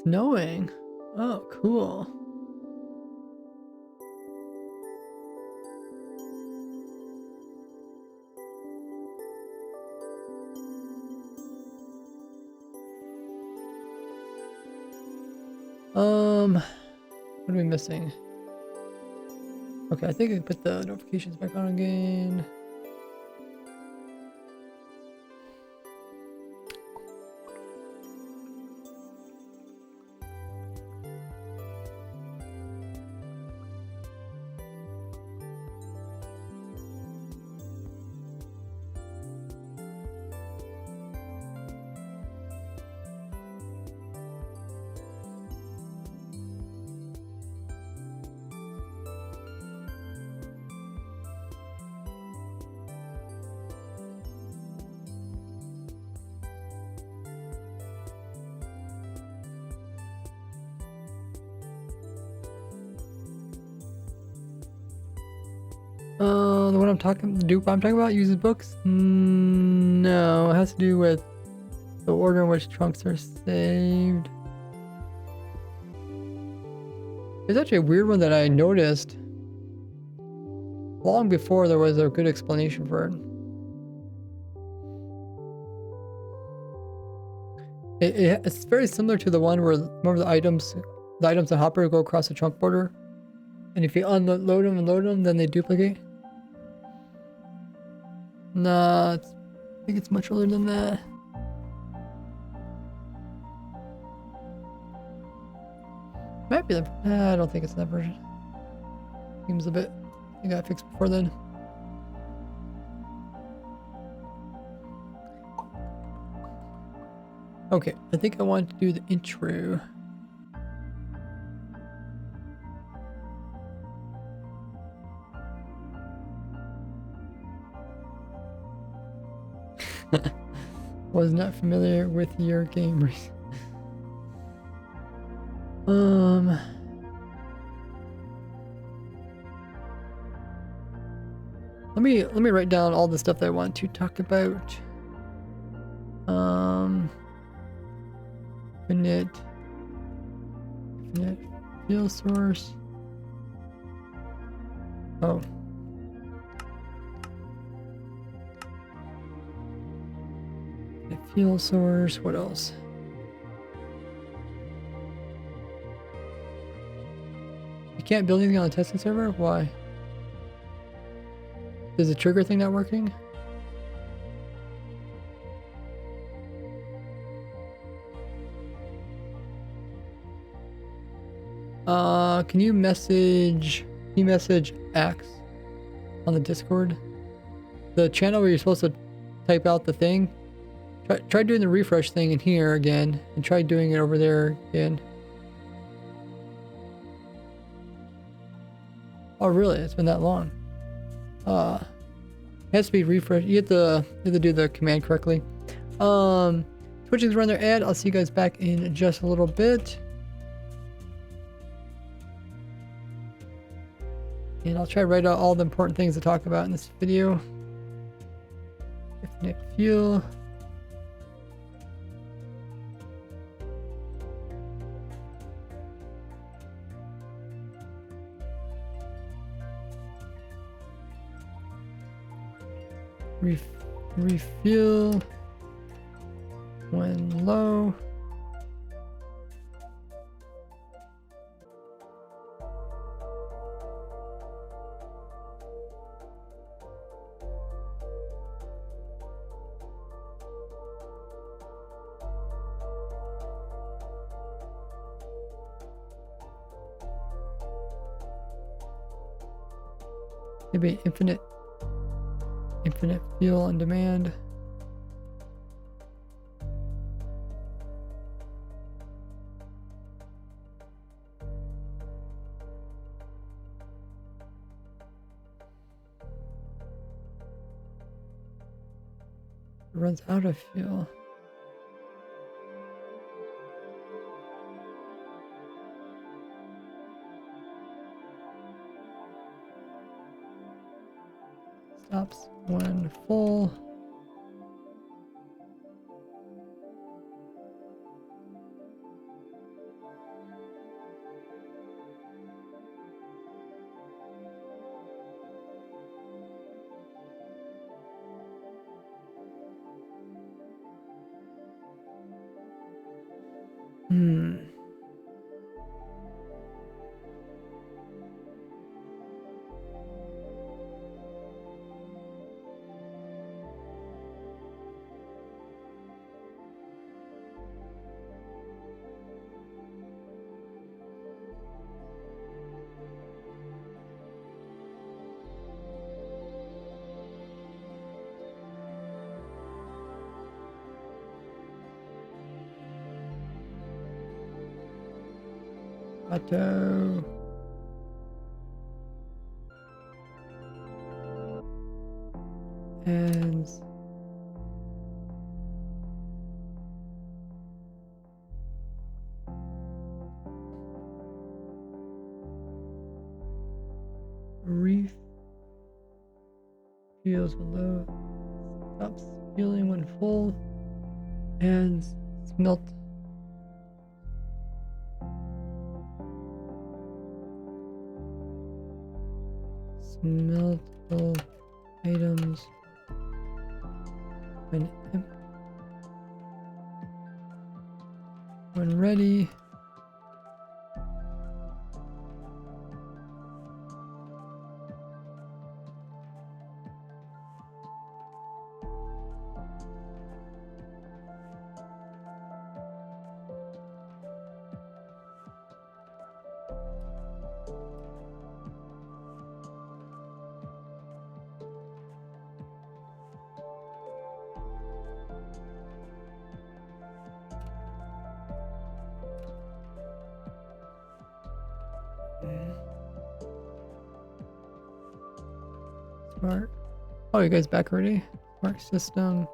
[SPEAKER 1] Snowing. Oh, cool. What are we missing? Okay, I think I put the notifications back on again. The one the dupe I'm talking about uses books? No, it has to do with the order in which trunks are saved. There's actually a weird one that I noticed long before there was a good explanation for it. It's very similar to the one where, remember the items in Hopper go across the trunk border? And if you unload them and load them, then they duplicate? Nah, I think it's much older than that. Might be the... I don't think it's that version. Seems a bit... I got fixed before then. Okay, I think I want to do the intro. Was not familiar with your gamers. Let me write down all the stuff that I want to talk about. Infinite fuel source. Oh. Fuel source. What else? You can't build anything on the testing server? Why? Is the trigger thing not working? Can you message Axe on the Discord? The channel where you're supposed to type out the thing? Try doing the refresh thing in here again, and try doing it over there again. Oh really? It's been that long. It has to be refreshed. You have to do the command correctly. Twitch is running their ad. I'll see you guys back in just a little bit. And I'll try to write out all the important things to talk about in this video. Infinite fuel. Refuel when low. Maybe infinite fuel on demand. It runs out of fuel. Stops when full. Auto. And refuels when low. Stops fueling when full. And smelt. Smeltable items when ready. Smart. Oh, you guys back already? Smart system.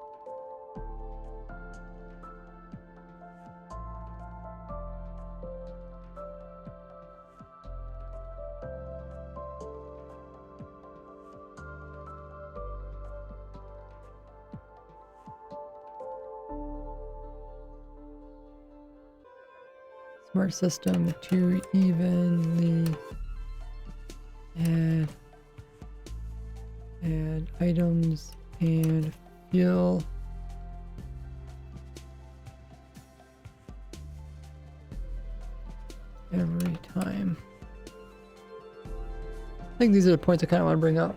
[SPEAKER 1] Smart system to evenly add items and fuel every time. I think these are the points I kind of want to bring up.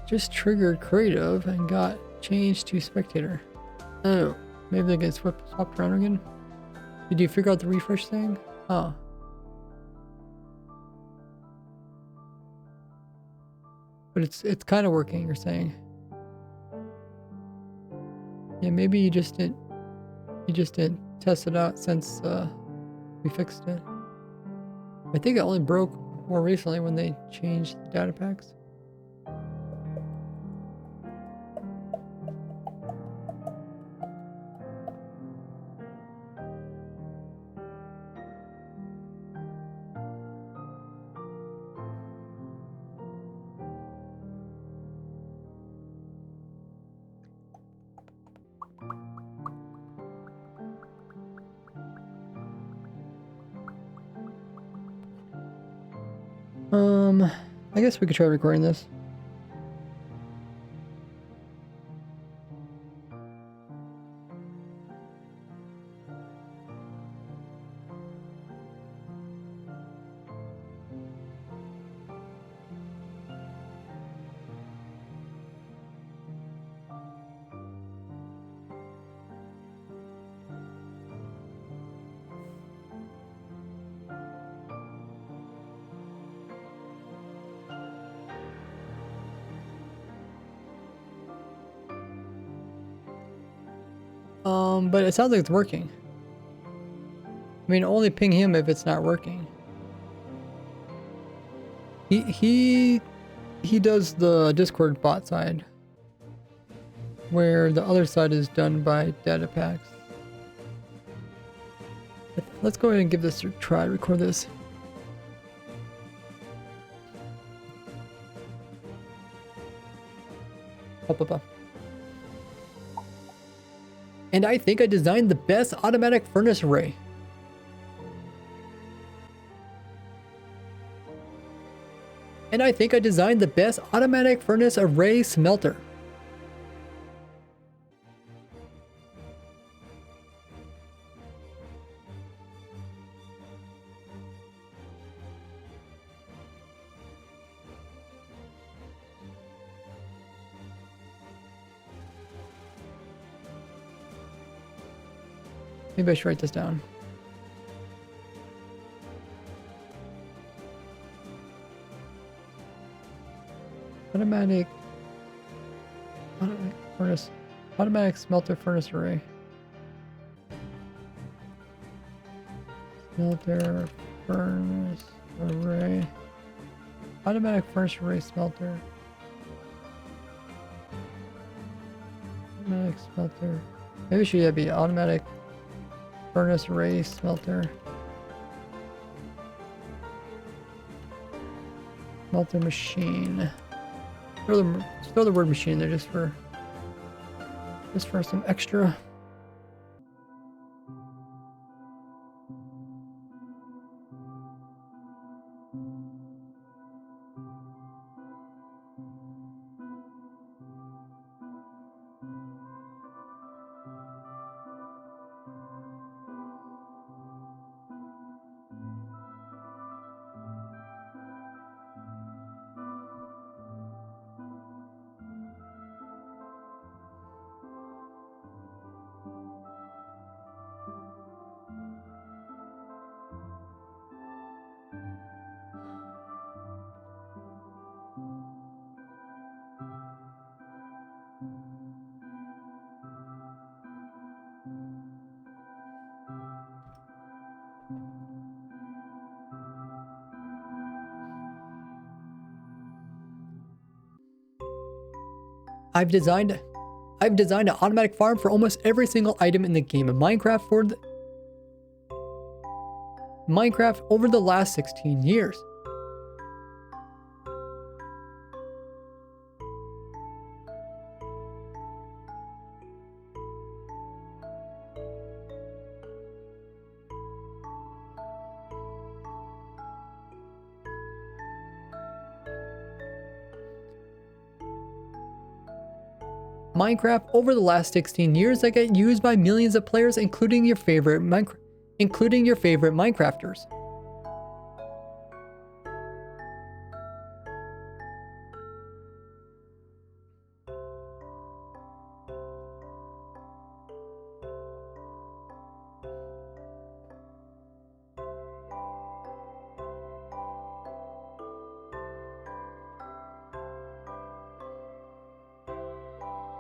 [SPEAKER 1] Just triggered creative and got changed to spectator. Oh, maybe they get swapped around again. Did you figure out the refresh thing? Oh. But it's kind of working, you're saying. Yeah, maybe you just didn't test it out since we fixed it. I think it only broke more recently when they changed the data packs. I guess we could try recording this. But it sounds like it's working. I mean, only ping him if it's not working. He does the Discord bot side, where the other side is done by data packs. Let's go ahead and give this a try. Record this. Up. And I think I designed the best automatic furnace array. And I think I designed the best automatic furnace array smelter. Maybe I should write this down. Automatic furnace, automatic smelter furnace array. Smelter furnace array. Automatic furnace array smelter. Automatic smelter. Maybe it should be automatic furnace array smelter. Smelter machine. Throw the word machine there just for some extra. I've designed an automatic farm for almost every single item in the game of Minecraft over the last 16 years. Minecraft over the last 16 years that get used by millions of players, including your favorite Minecrafters.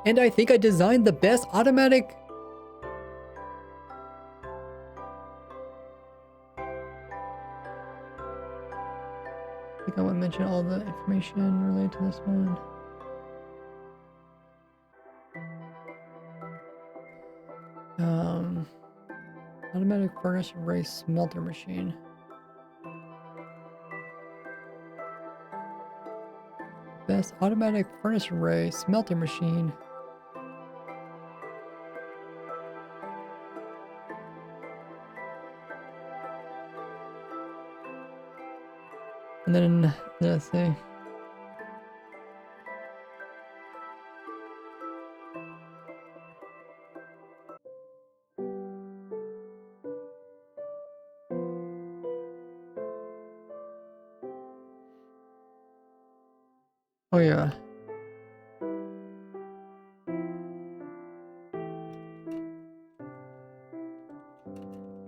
[SPEAKER 1] And I think I designed the best automatic think I want to mention all the information related to this one. Automatic furnace array smelter machine. Best automatic furnace array smelter machine. And then let's see. Oh yeah.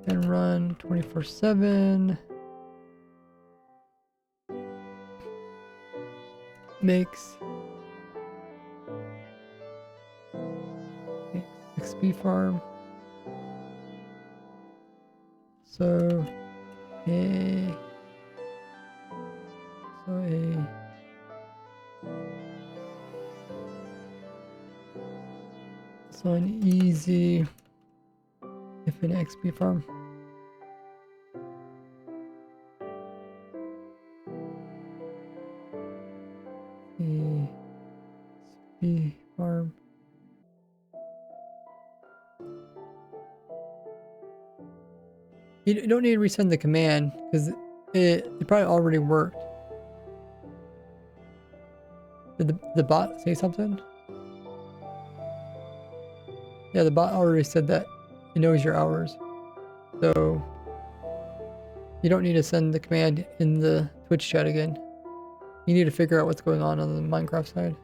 [SPEAKER 1] Can run 24/7. Makes XP farm. So an easy infinite XP farm. XP farm. You don't need to resend the command because it probably already worked. Did the bot say something? Yeah, the bot already said that it knows your hours. So you don't need to send the command in the Twitch chat again. You need to figure out what's going on the Minecraft side.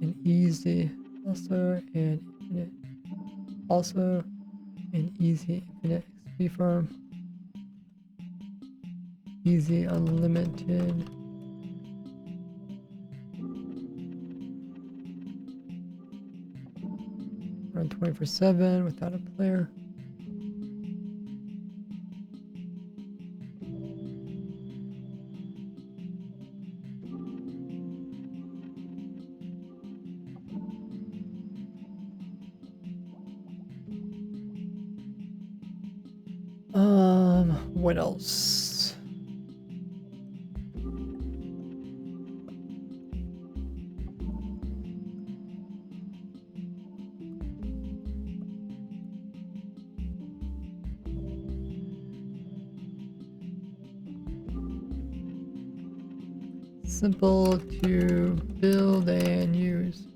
[SPEAKER 1] And easy also and infinite. Also an easy infinite XP farm. Easy unlimited. Run 24/7 without a player. What else? Simple to build and use.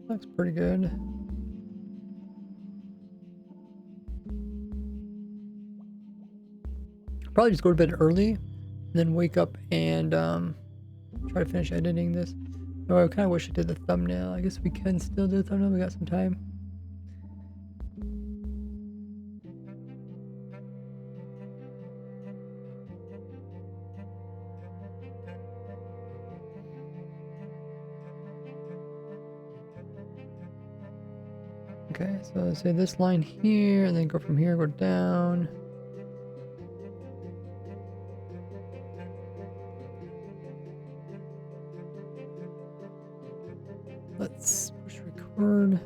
[SPEAKER 1] Looks pretty good. Probably just go to bed early, and then wake up and try to finish editing this. No, I kind of wish I did the thumbnail. I guess we can still do the thumbnail. We got some time. Okay, so say this line here, and then go from here, go down. Let's push record.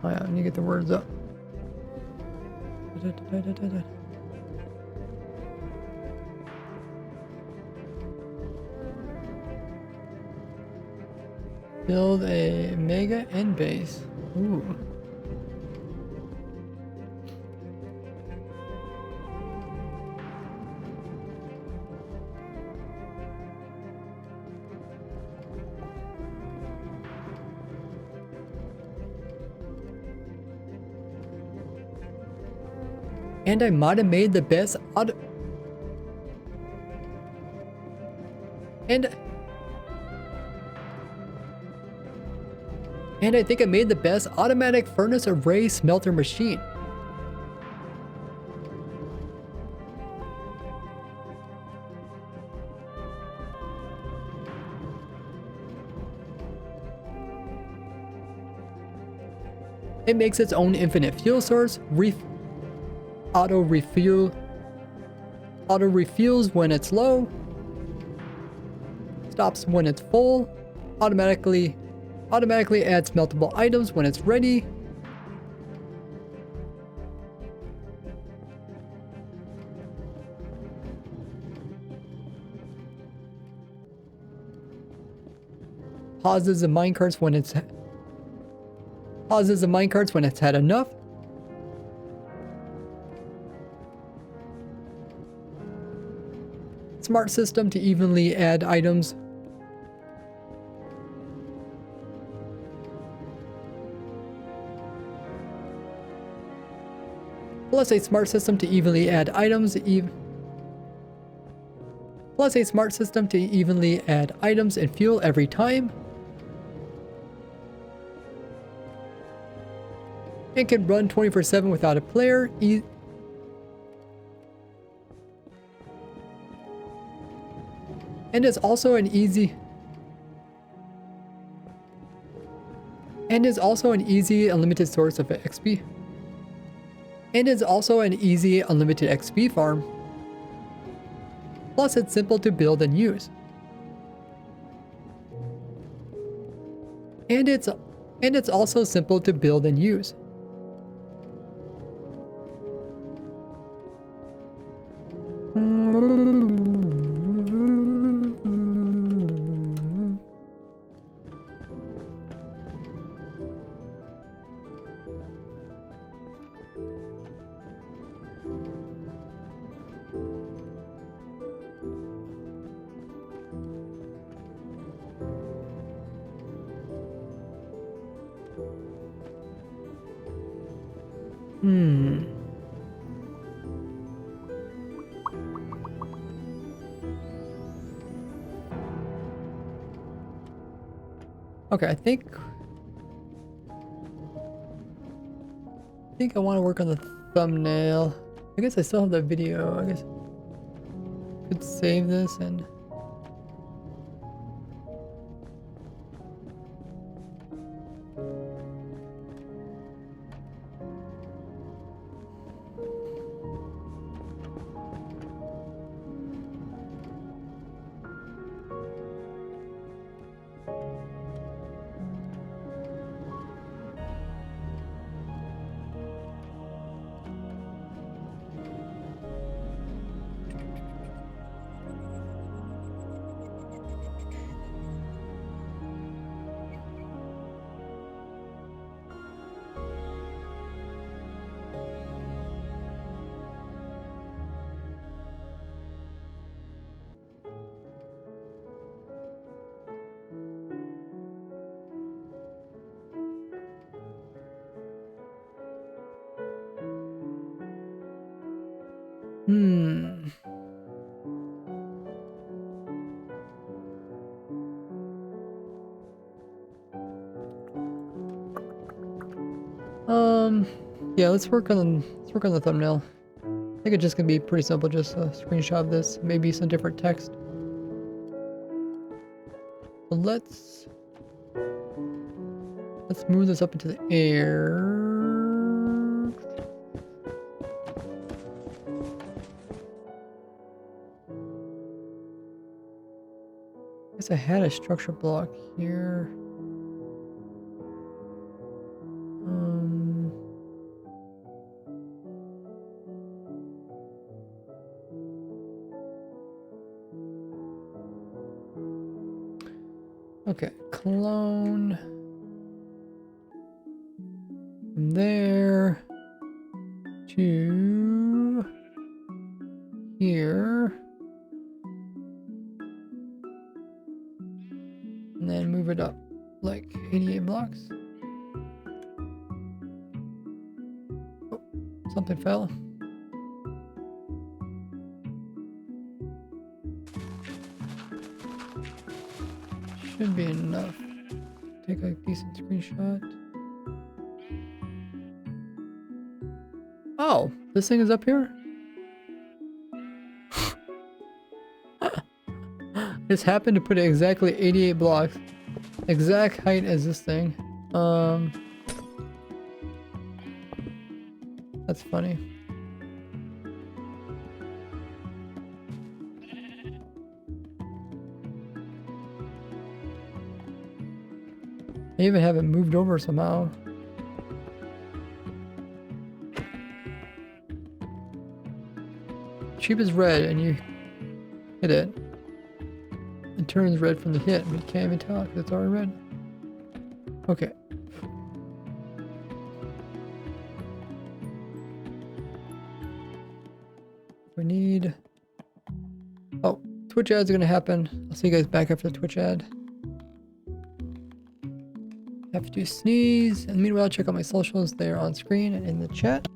[SPEAKER 1] Oh yeah, I need to get the words up. Build a mega end base. Ooh. And I might have made the best auto... And I think I made the best automatic furnace array smelter machine. It makes its own infinite fuel source, auto refuels when it's low, stops when it's full, automatically adds meltable items when it's ready. Pauses the minecarts when it's had enough. Smart system to evenly add items. Plus a smart system to evenly add items. Plus a smart system to evenly add items and fuel every time. It can run 24/7 without a player. And is also an easy unlimited source of XP. And is also an easy unlimited XP farm. Plus it's simple to build and use. And it's also simple to build and use. Okay, I think I want to work on the thumbnail. I guess I still have the video. I guess I could save this and... Yeah, let's work on the thumbnail. I think it's just gonna be pretty simple, just a screenshot of this, maybe some different text. But let's move this up into the air. I guess I had a structure block here. Okay, clone. From there to here. And then move it up like 88 blocks. Oh, something fell. Should be enough. Take a decent screenshot. Oh, this thing is up here? Just happened to put it exactly 88 blocks. Exact height as this thing. That's funny. I even have it moved over somehow. Sheep is red and you hit it. It turns red from the hit, but you can't even tell because it's already red. Okay. We need... Oh, Twitch ads are going to happen. I'll see you guys back after the Twitch ad. Have to sneeze. And meanwhile, check out my socials. They're on screen and in the chat.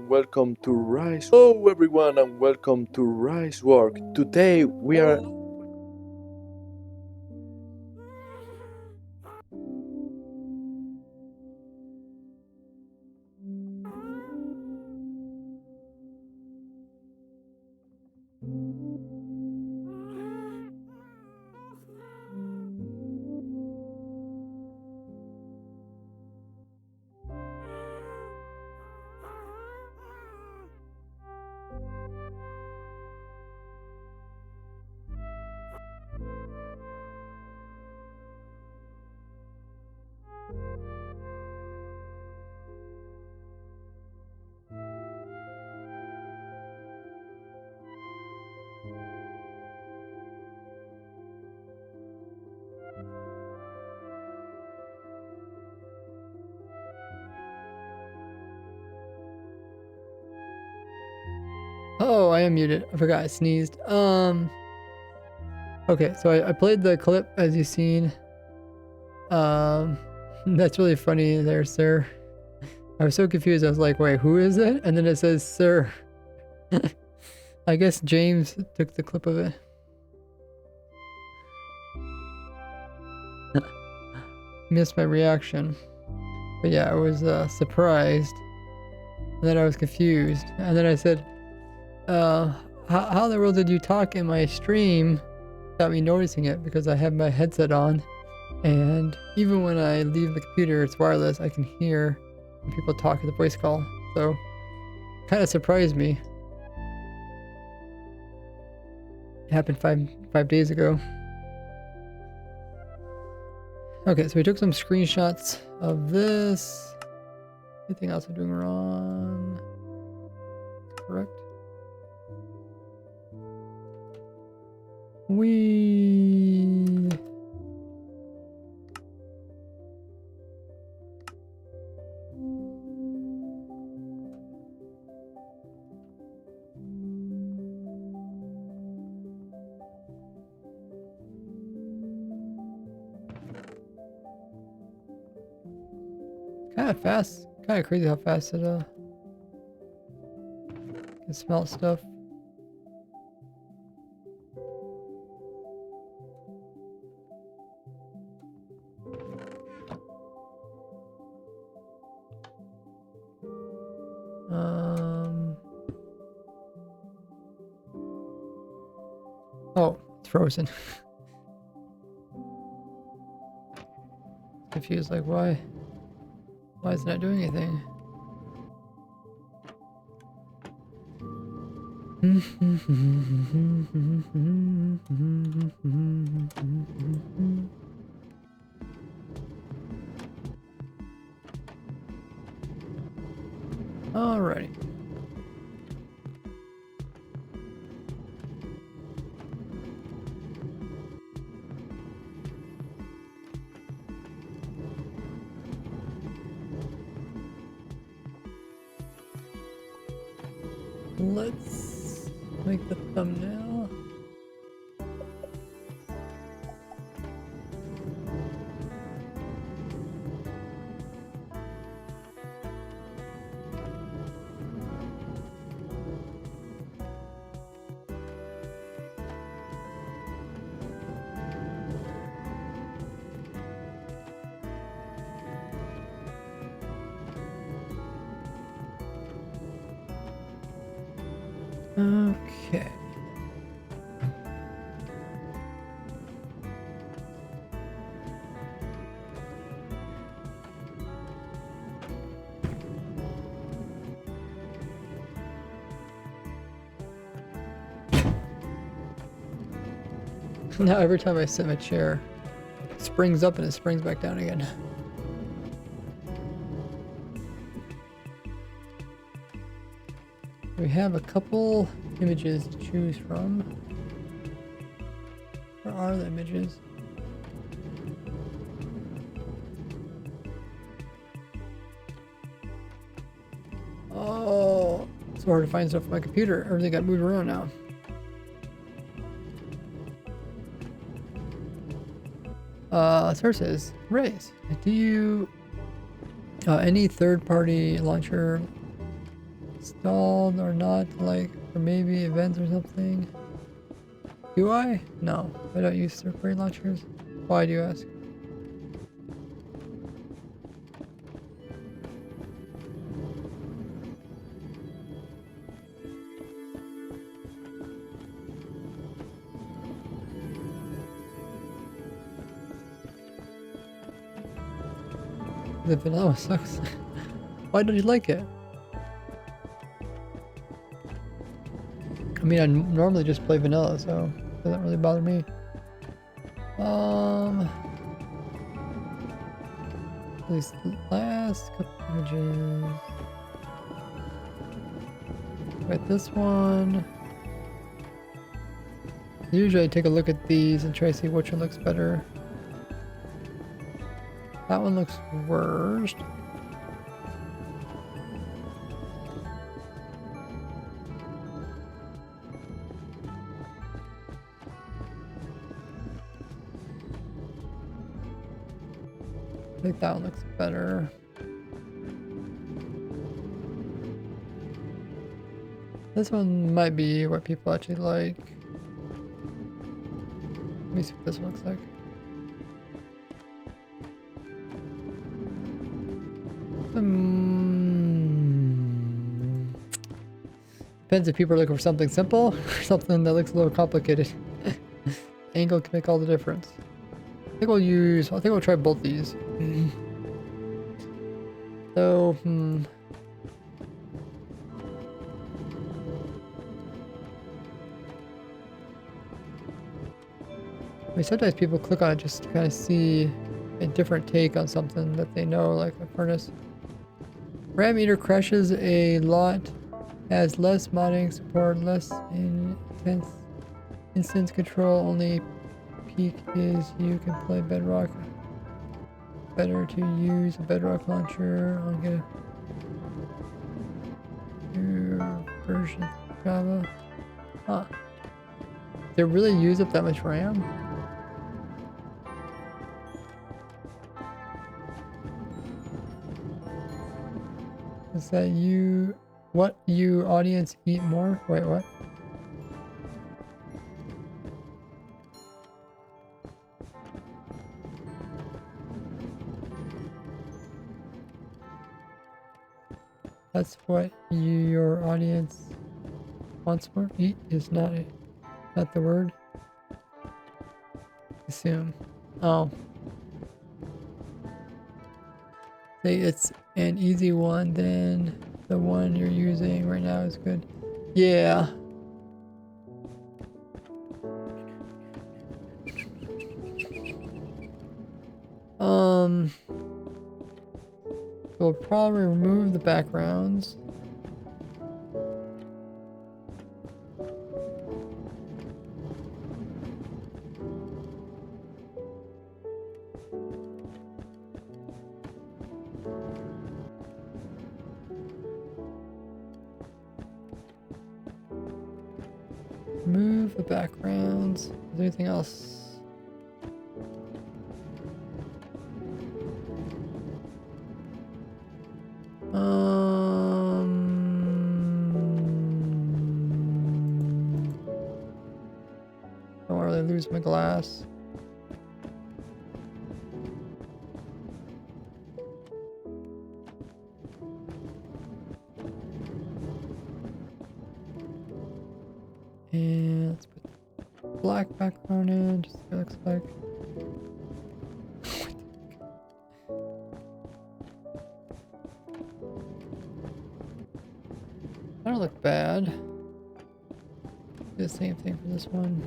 [SPEAKER 2] and welcome to Rise. Hello everyone and welcome to Rise Work. Today we are...
[SPEAKER 1] Oh, I am muted. I forgot I sneezed. Okay, so I played the clip as you've seen. That's really funny there, sir. I was so confused. I was like, wait, who is it? And then it says, sir. I guess James took the clip of it. Missed my reaction. But yeah, I was surprised. And then I was confused. And then I said, how in the world did you talk in my stream without me noticing it? Because I have my headset on. And even when I leave the computer, it's wireless, I can hear when people talk at the voice call. So, kind of surprised me. It happened five days ago. Okay, so we took some screenshots of this. Anything else I'm doing wrong? Correct. We... Kind of fast. Kind of crazy how fast it can smell stuff. Oh, it's frozen. Confused, like why? Why is it not doing anything? Alrighty. Let's make the thumbnail. Okay. Now every time I sit in a chair, it springs up and it springs back down again. We have a couple images to choose from. Where are the images? Oh, it's hard to find stuff on my computer. Everything got moved around now. Sources. Raise. Do you any third-party launcher installed or not, like, or maybe events or something. Do I? No, I don't use third-party launchers. Why do you ask? The vanilla sucks. Why don't you like it? I mean, I normally just play vanilla, so it doesn't really bother me. These last couple images. Right, this one. Usually I take a look at these and try to see which one looks better. That one looks worst. I think that one looks better. This one might be what people actually like. Let me see what this one looks like. Depends if people are looking for something simple or something that looks a little complicated. Angle can make all the difference. I think we'll try both these. So, I mean, sometimes people click on it just to kind of see a different take on something that they know, like a furnace. RAM meter crashes a lot, has less modding support, less intense instance control, only peak is you can play Bedrock. Better to use a Bedrock launcher on get a new version of Java. Huh. They really use up that much RAM? Is that what you audience eat more? Wait, what? That's what your audience wants more? Eat is not the word. Assume. Oh. Say it's an easy one, then the one you're using right now is good. Yeah. We'll probably remove the backgrounds. Move the backgrounds. Is there anything else? Don't really lose my glass. And let's put the black background in, just so it looks like. That don't look bad. Do the same thing for this one.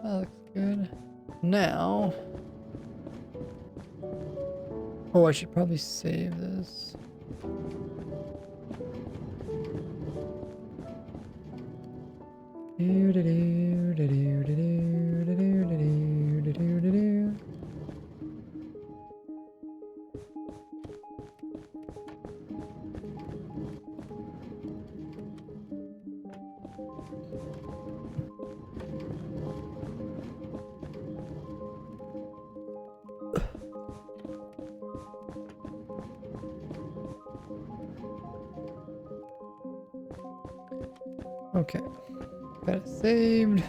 [SPEAKER 1] That looks good. Now, oh, I should probably save this. Okay. Got it saved.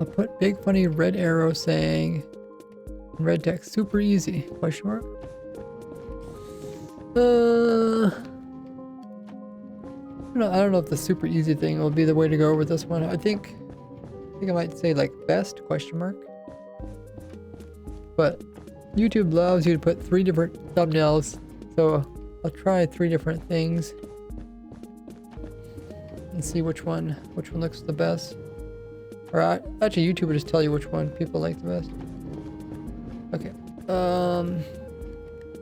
[SPEAKER 1] I'll put big funny red arrow saying in red text, super easy, question mark. I don't know if the super easy thing will be the way to go with this one. I think I might say like best, question mark. But YouTube allows you to put 3 different thumbnails, so I'll try 3 different things and see which one looks the best. Or actually, YouTube will just tell you which one people like the best. Okay.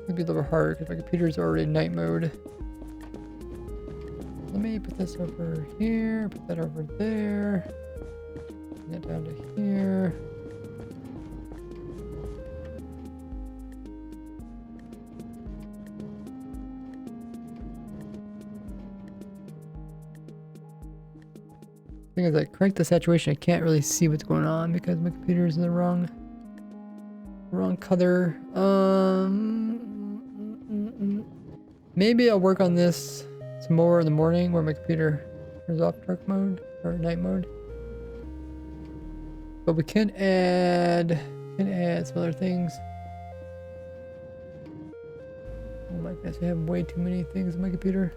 [SPEAKER 1] It'll be a little harder because my computer's already in night mode. Let me put this over here. Put that over there. Bring that down to here. Thing is, I crank the saturation, I can't really see what's going on because my computer is in the wrong color. Maybe I'll work on this some more in the morning where my computer is off dark mode or night mode. But we can add some other things. Oh my gosh, I have way too many things on my computer.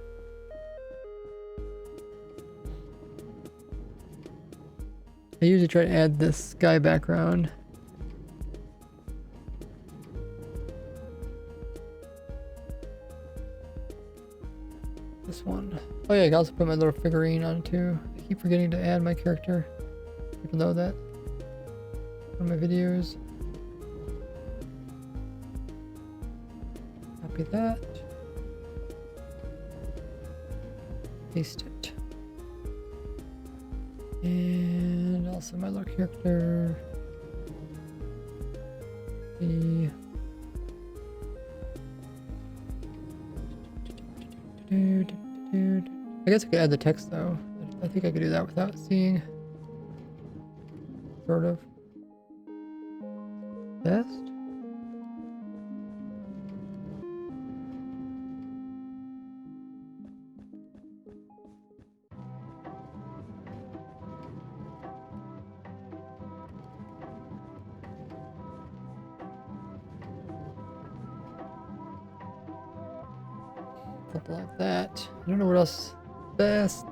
[SPEAKER 1] I usually try to add this sky background. This one. Oh yeah, I can also put my little figurine on too. I keep forgetting to add my character. People know that from my videos. Copy that. Paste it. And also my little character. I guess I could add the text though. I think I could do that without seeing. Sort of. Best? Something like that. I don't know what else. Best.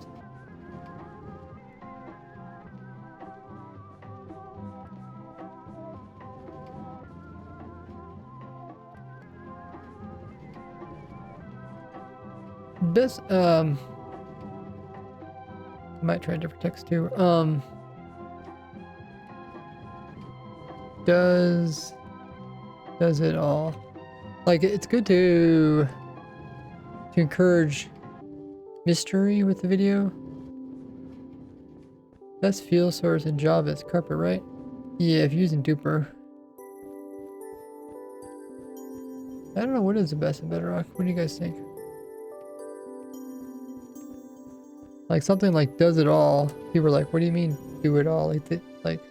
[SPEAKER 1] Best. I might try a different text too. Does it all? Like, it's good to encourage mystery with the video. Best field source in Java is carpet, right? Yeah, if you're using duper. I don't know what is the best in Bedrock. What do you guys think? Like something like does it all. People are like, what do you mean do it all? Like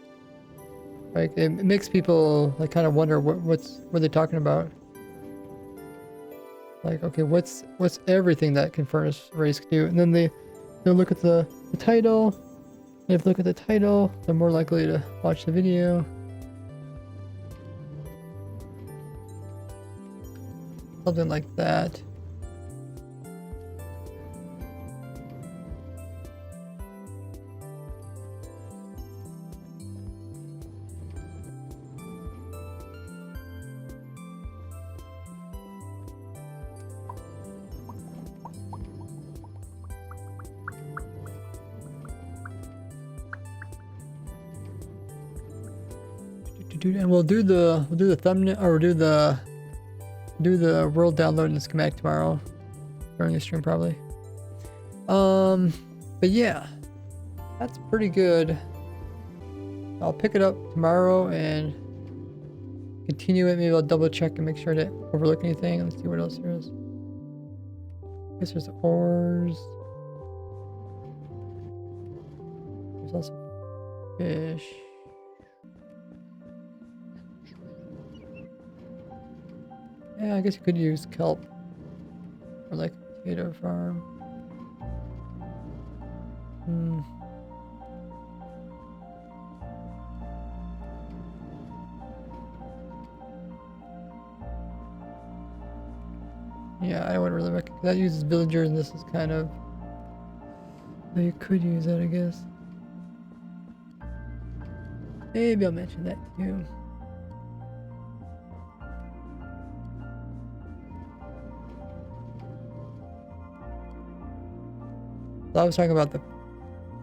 [SPEAKER 1] it makes people like kind of wonder what they're talking about. Like, okay, what's everything that Confirms Race can do? And then they'll look at the title. And if they look at the title, they're more likely to watch the video. Something like that. And we'll do the thumbnail, or do the world download and schematic tomorrow during the stream probably. But yeah, that's pretty good. I'll pick it up tomorrow and continue it. Maybe I'll double check and make sure I didn't overlook anything. Let's see what else there is. I guess there's ores. There's also Fish. Yeah, I guess you could use kelp for like a potato farm. Hmm. Yeah, I wouldn't really recommend that. Uses villagers, and this is kind of. You could use that, I guess. Maybe I'll mention that too. So I was talking about the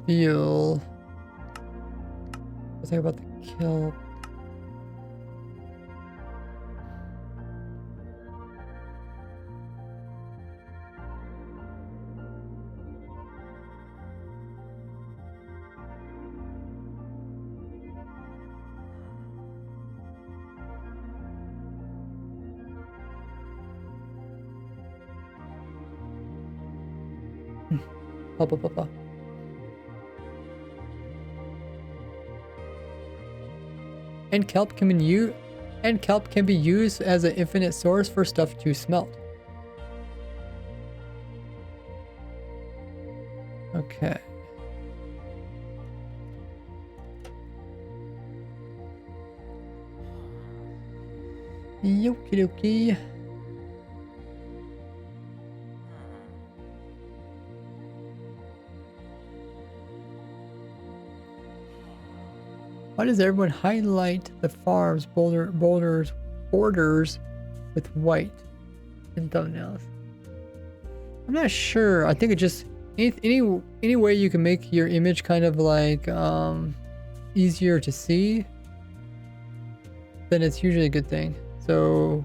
[SPEAKER 1] fuel. I was talking about the kelp. Papa. And kelp can be used as an infinite source for stuff to smelt. Okay. Okie dokie. Why does everyone highlight the farm's borders with white in thumbnails? I'm not sure. I think it just any way you can make your image kind of like easier to see, then it's usually a good thing. So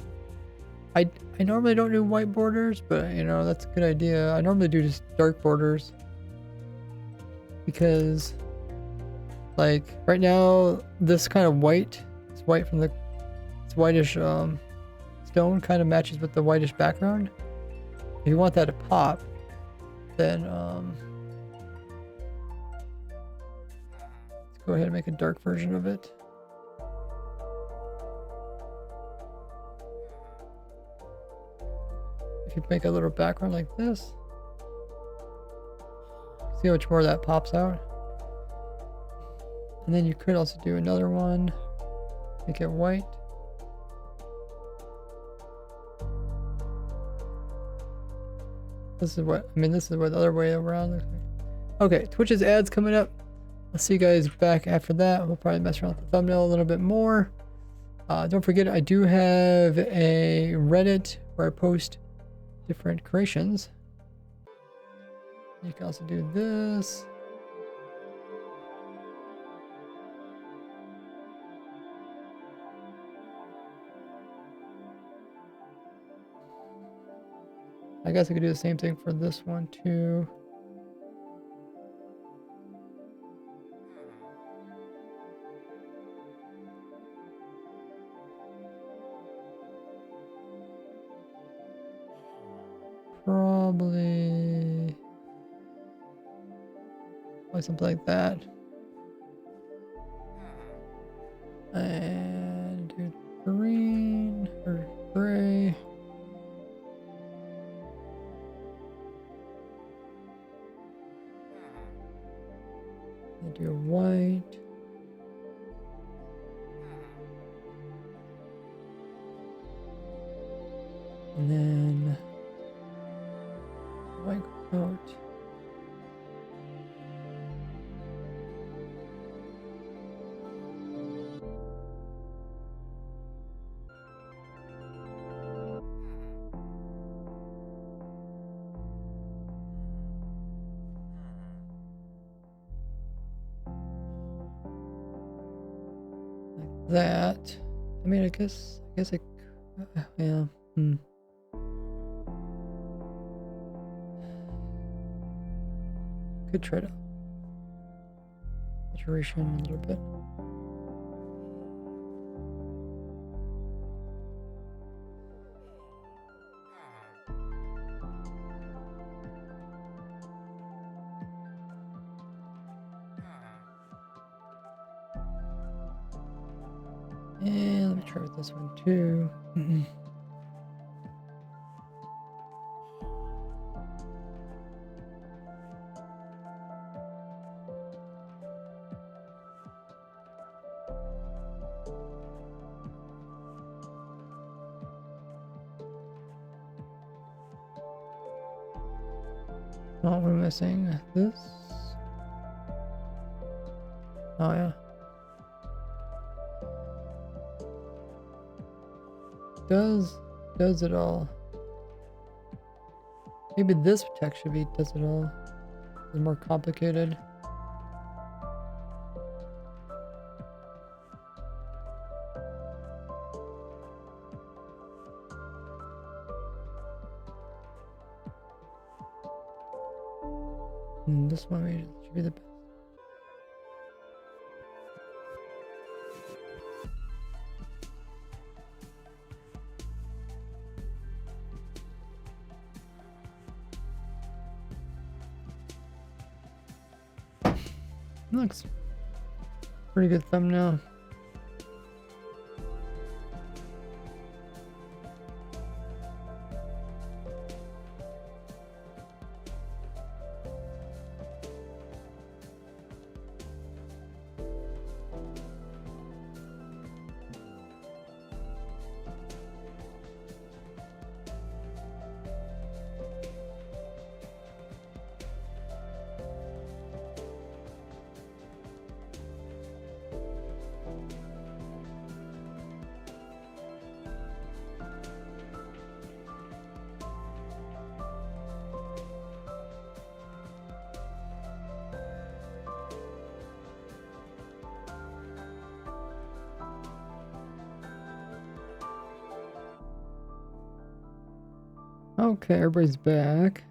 [SPEAKER 1] I normally don't do white borders, but you know, that's a good idea. I normally do just dark borders because like right now this kind of white, it's white from the it's whitish stone kind of matches with the whitish background. If you want that to pop, then let's go ahead and make a dark version of it. If you make a little background like this, see how much more that pops out. And then you could also do another one, make it white. This is what the other way around looks like. Okay, Twitch's ads coming up. I'll see you guys back after that. We'll probably mess around with the thumbnail a little bit more. Don't forget, I do have a Reddit where I post different creations. You can also do this. I guess I could do the same thing for this one too. Probably something like that. And do green or gray. And do white. And then white coat. Like that. I mean, I guess I yeah. Could try to saturation a little bit. And let me try with this one too. Oh, what am I saying? This? Oh yeah. Does it all? Maybe this text should be does it all. It's more complicated. This one maybe should be the best. Looks pretty good thumbnail. Okay, everybody's back.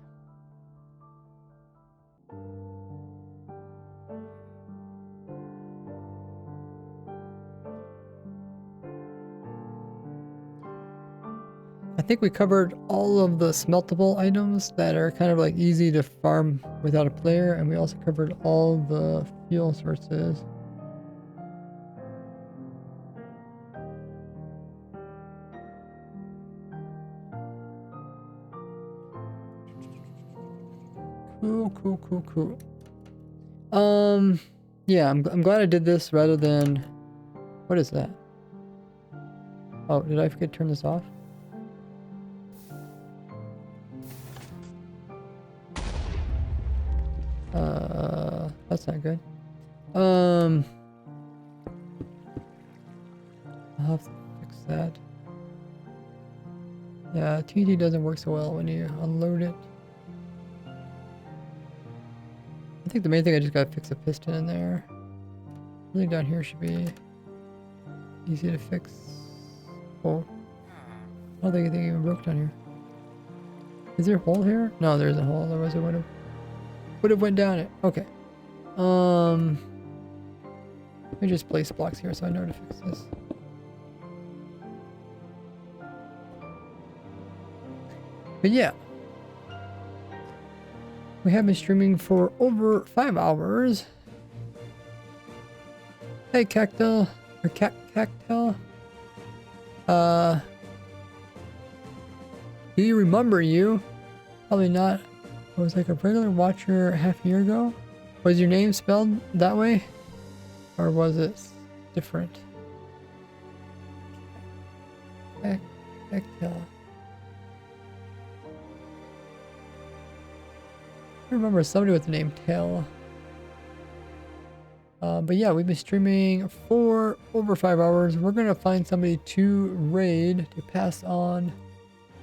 [SPEAKER 1] I think we covered all of the smeltable items that are kind of like easy to farm without a player, and we also covered all the fuel sources. Cool. Yeah, I'm glad I did this rather than... What is that? Oh, did I forget to turn this off? That's not good. I'll have to fix that. Yeah, TNT doesn't work so well when you unload it. I think the main thing I just gotta fix a piston in there. Everything down here should be easy to fix. Oh, I don't think anything even broke down here. Is there a hole here? No, there isn't a hole. Otherwise, it would have went down it. Okay. Let me just place blocks here so I know to fix this. But yeah, we have been streaming for over 5 hours. Hey, Cactel, or Cactel. Do you remember you? Probably not. I was like a regular watcher half a year ago. Was your name spelled that way? Or was it different? Cactel. I remember somebody with the name Tail. But yeah, we've been streaming for over 5 hours. We're gonna find somebody to raid to pass on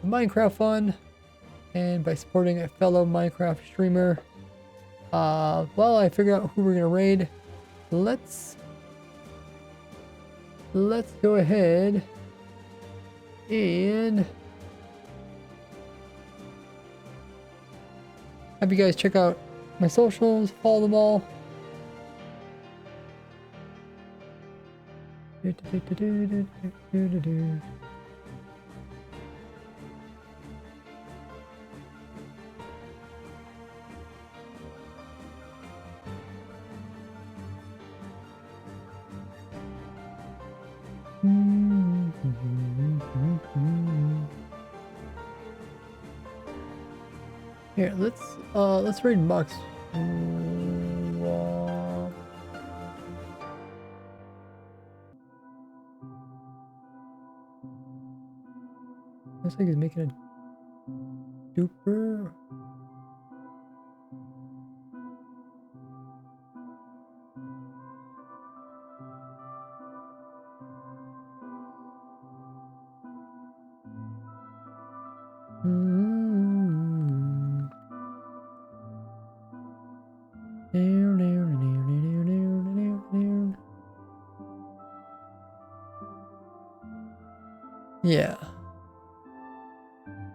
[SPEAKER 1] the Minecraft fun, and by supporting a fellow Minecraft streamer. While I figure out who we're gonna raid, let's go ahead and have you guys check out my socials, follow them all. Here, let's raid box. Looks like he's making a duper. Yeah.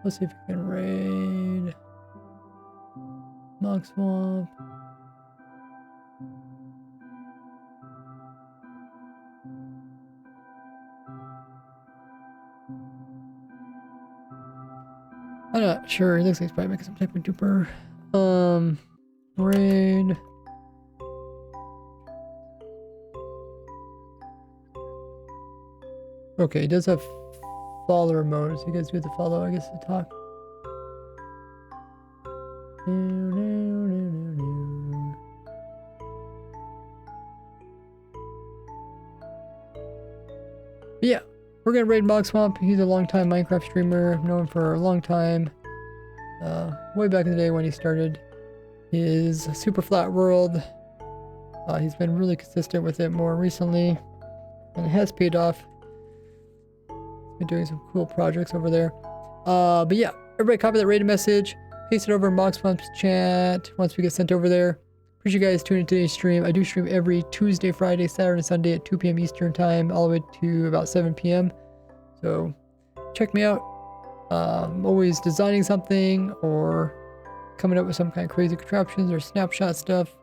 [SPEAKER 1] Let's see if we can raid Mock Swamp. I'm not sure. It looks like he's probably making some type of duper. Raid. Okay, he does have follower mode, so you guys do have to follow, I guess, to talk. But yeah, we're gonna raid Mock Swamp. He's a long-time Minecraft streamer, known for a long time. Way back in the day when he started his Super Flat World. He's been really consistent with it more recently, and it has paid off. He's been doing some cool projects over there. But yeah, everybody copy that rated message, paste it over in Mock Swamp's chat once we get sent over there. Appreciate you guys tuning into today's stream. I do stream every Tuesday, Friday, Saturday, and Sunday at 2 p.m. Eastern time, all the way to about 7 p.m. So check me out. I'm always designing something or coming up with some kind of crazy contraptions or snapshot stuff.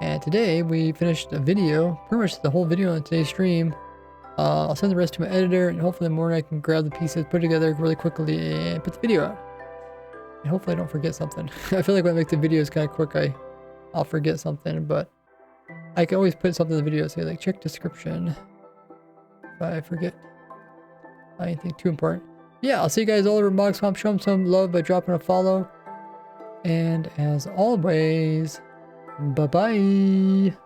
[SPEAKER 1] And today we finished a video, pretty much the whole video on today's stream. I'll send the rest to my editor, and hopefully in the morning I can grab the pieces, put it together really quickly, and put the video out. And hopefully I don't forget something. I feel like when I make the videos kind of quick, I'll forget something, but I can always put something in the video, say like check description if I forget anything too important. Yeah, I'll see you guys all over Mock Swamp. Show them some love by dropping a follow. And as always, bye-bye.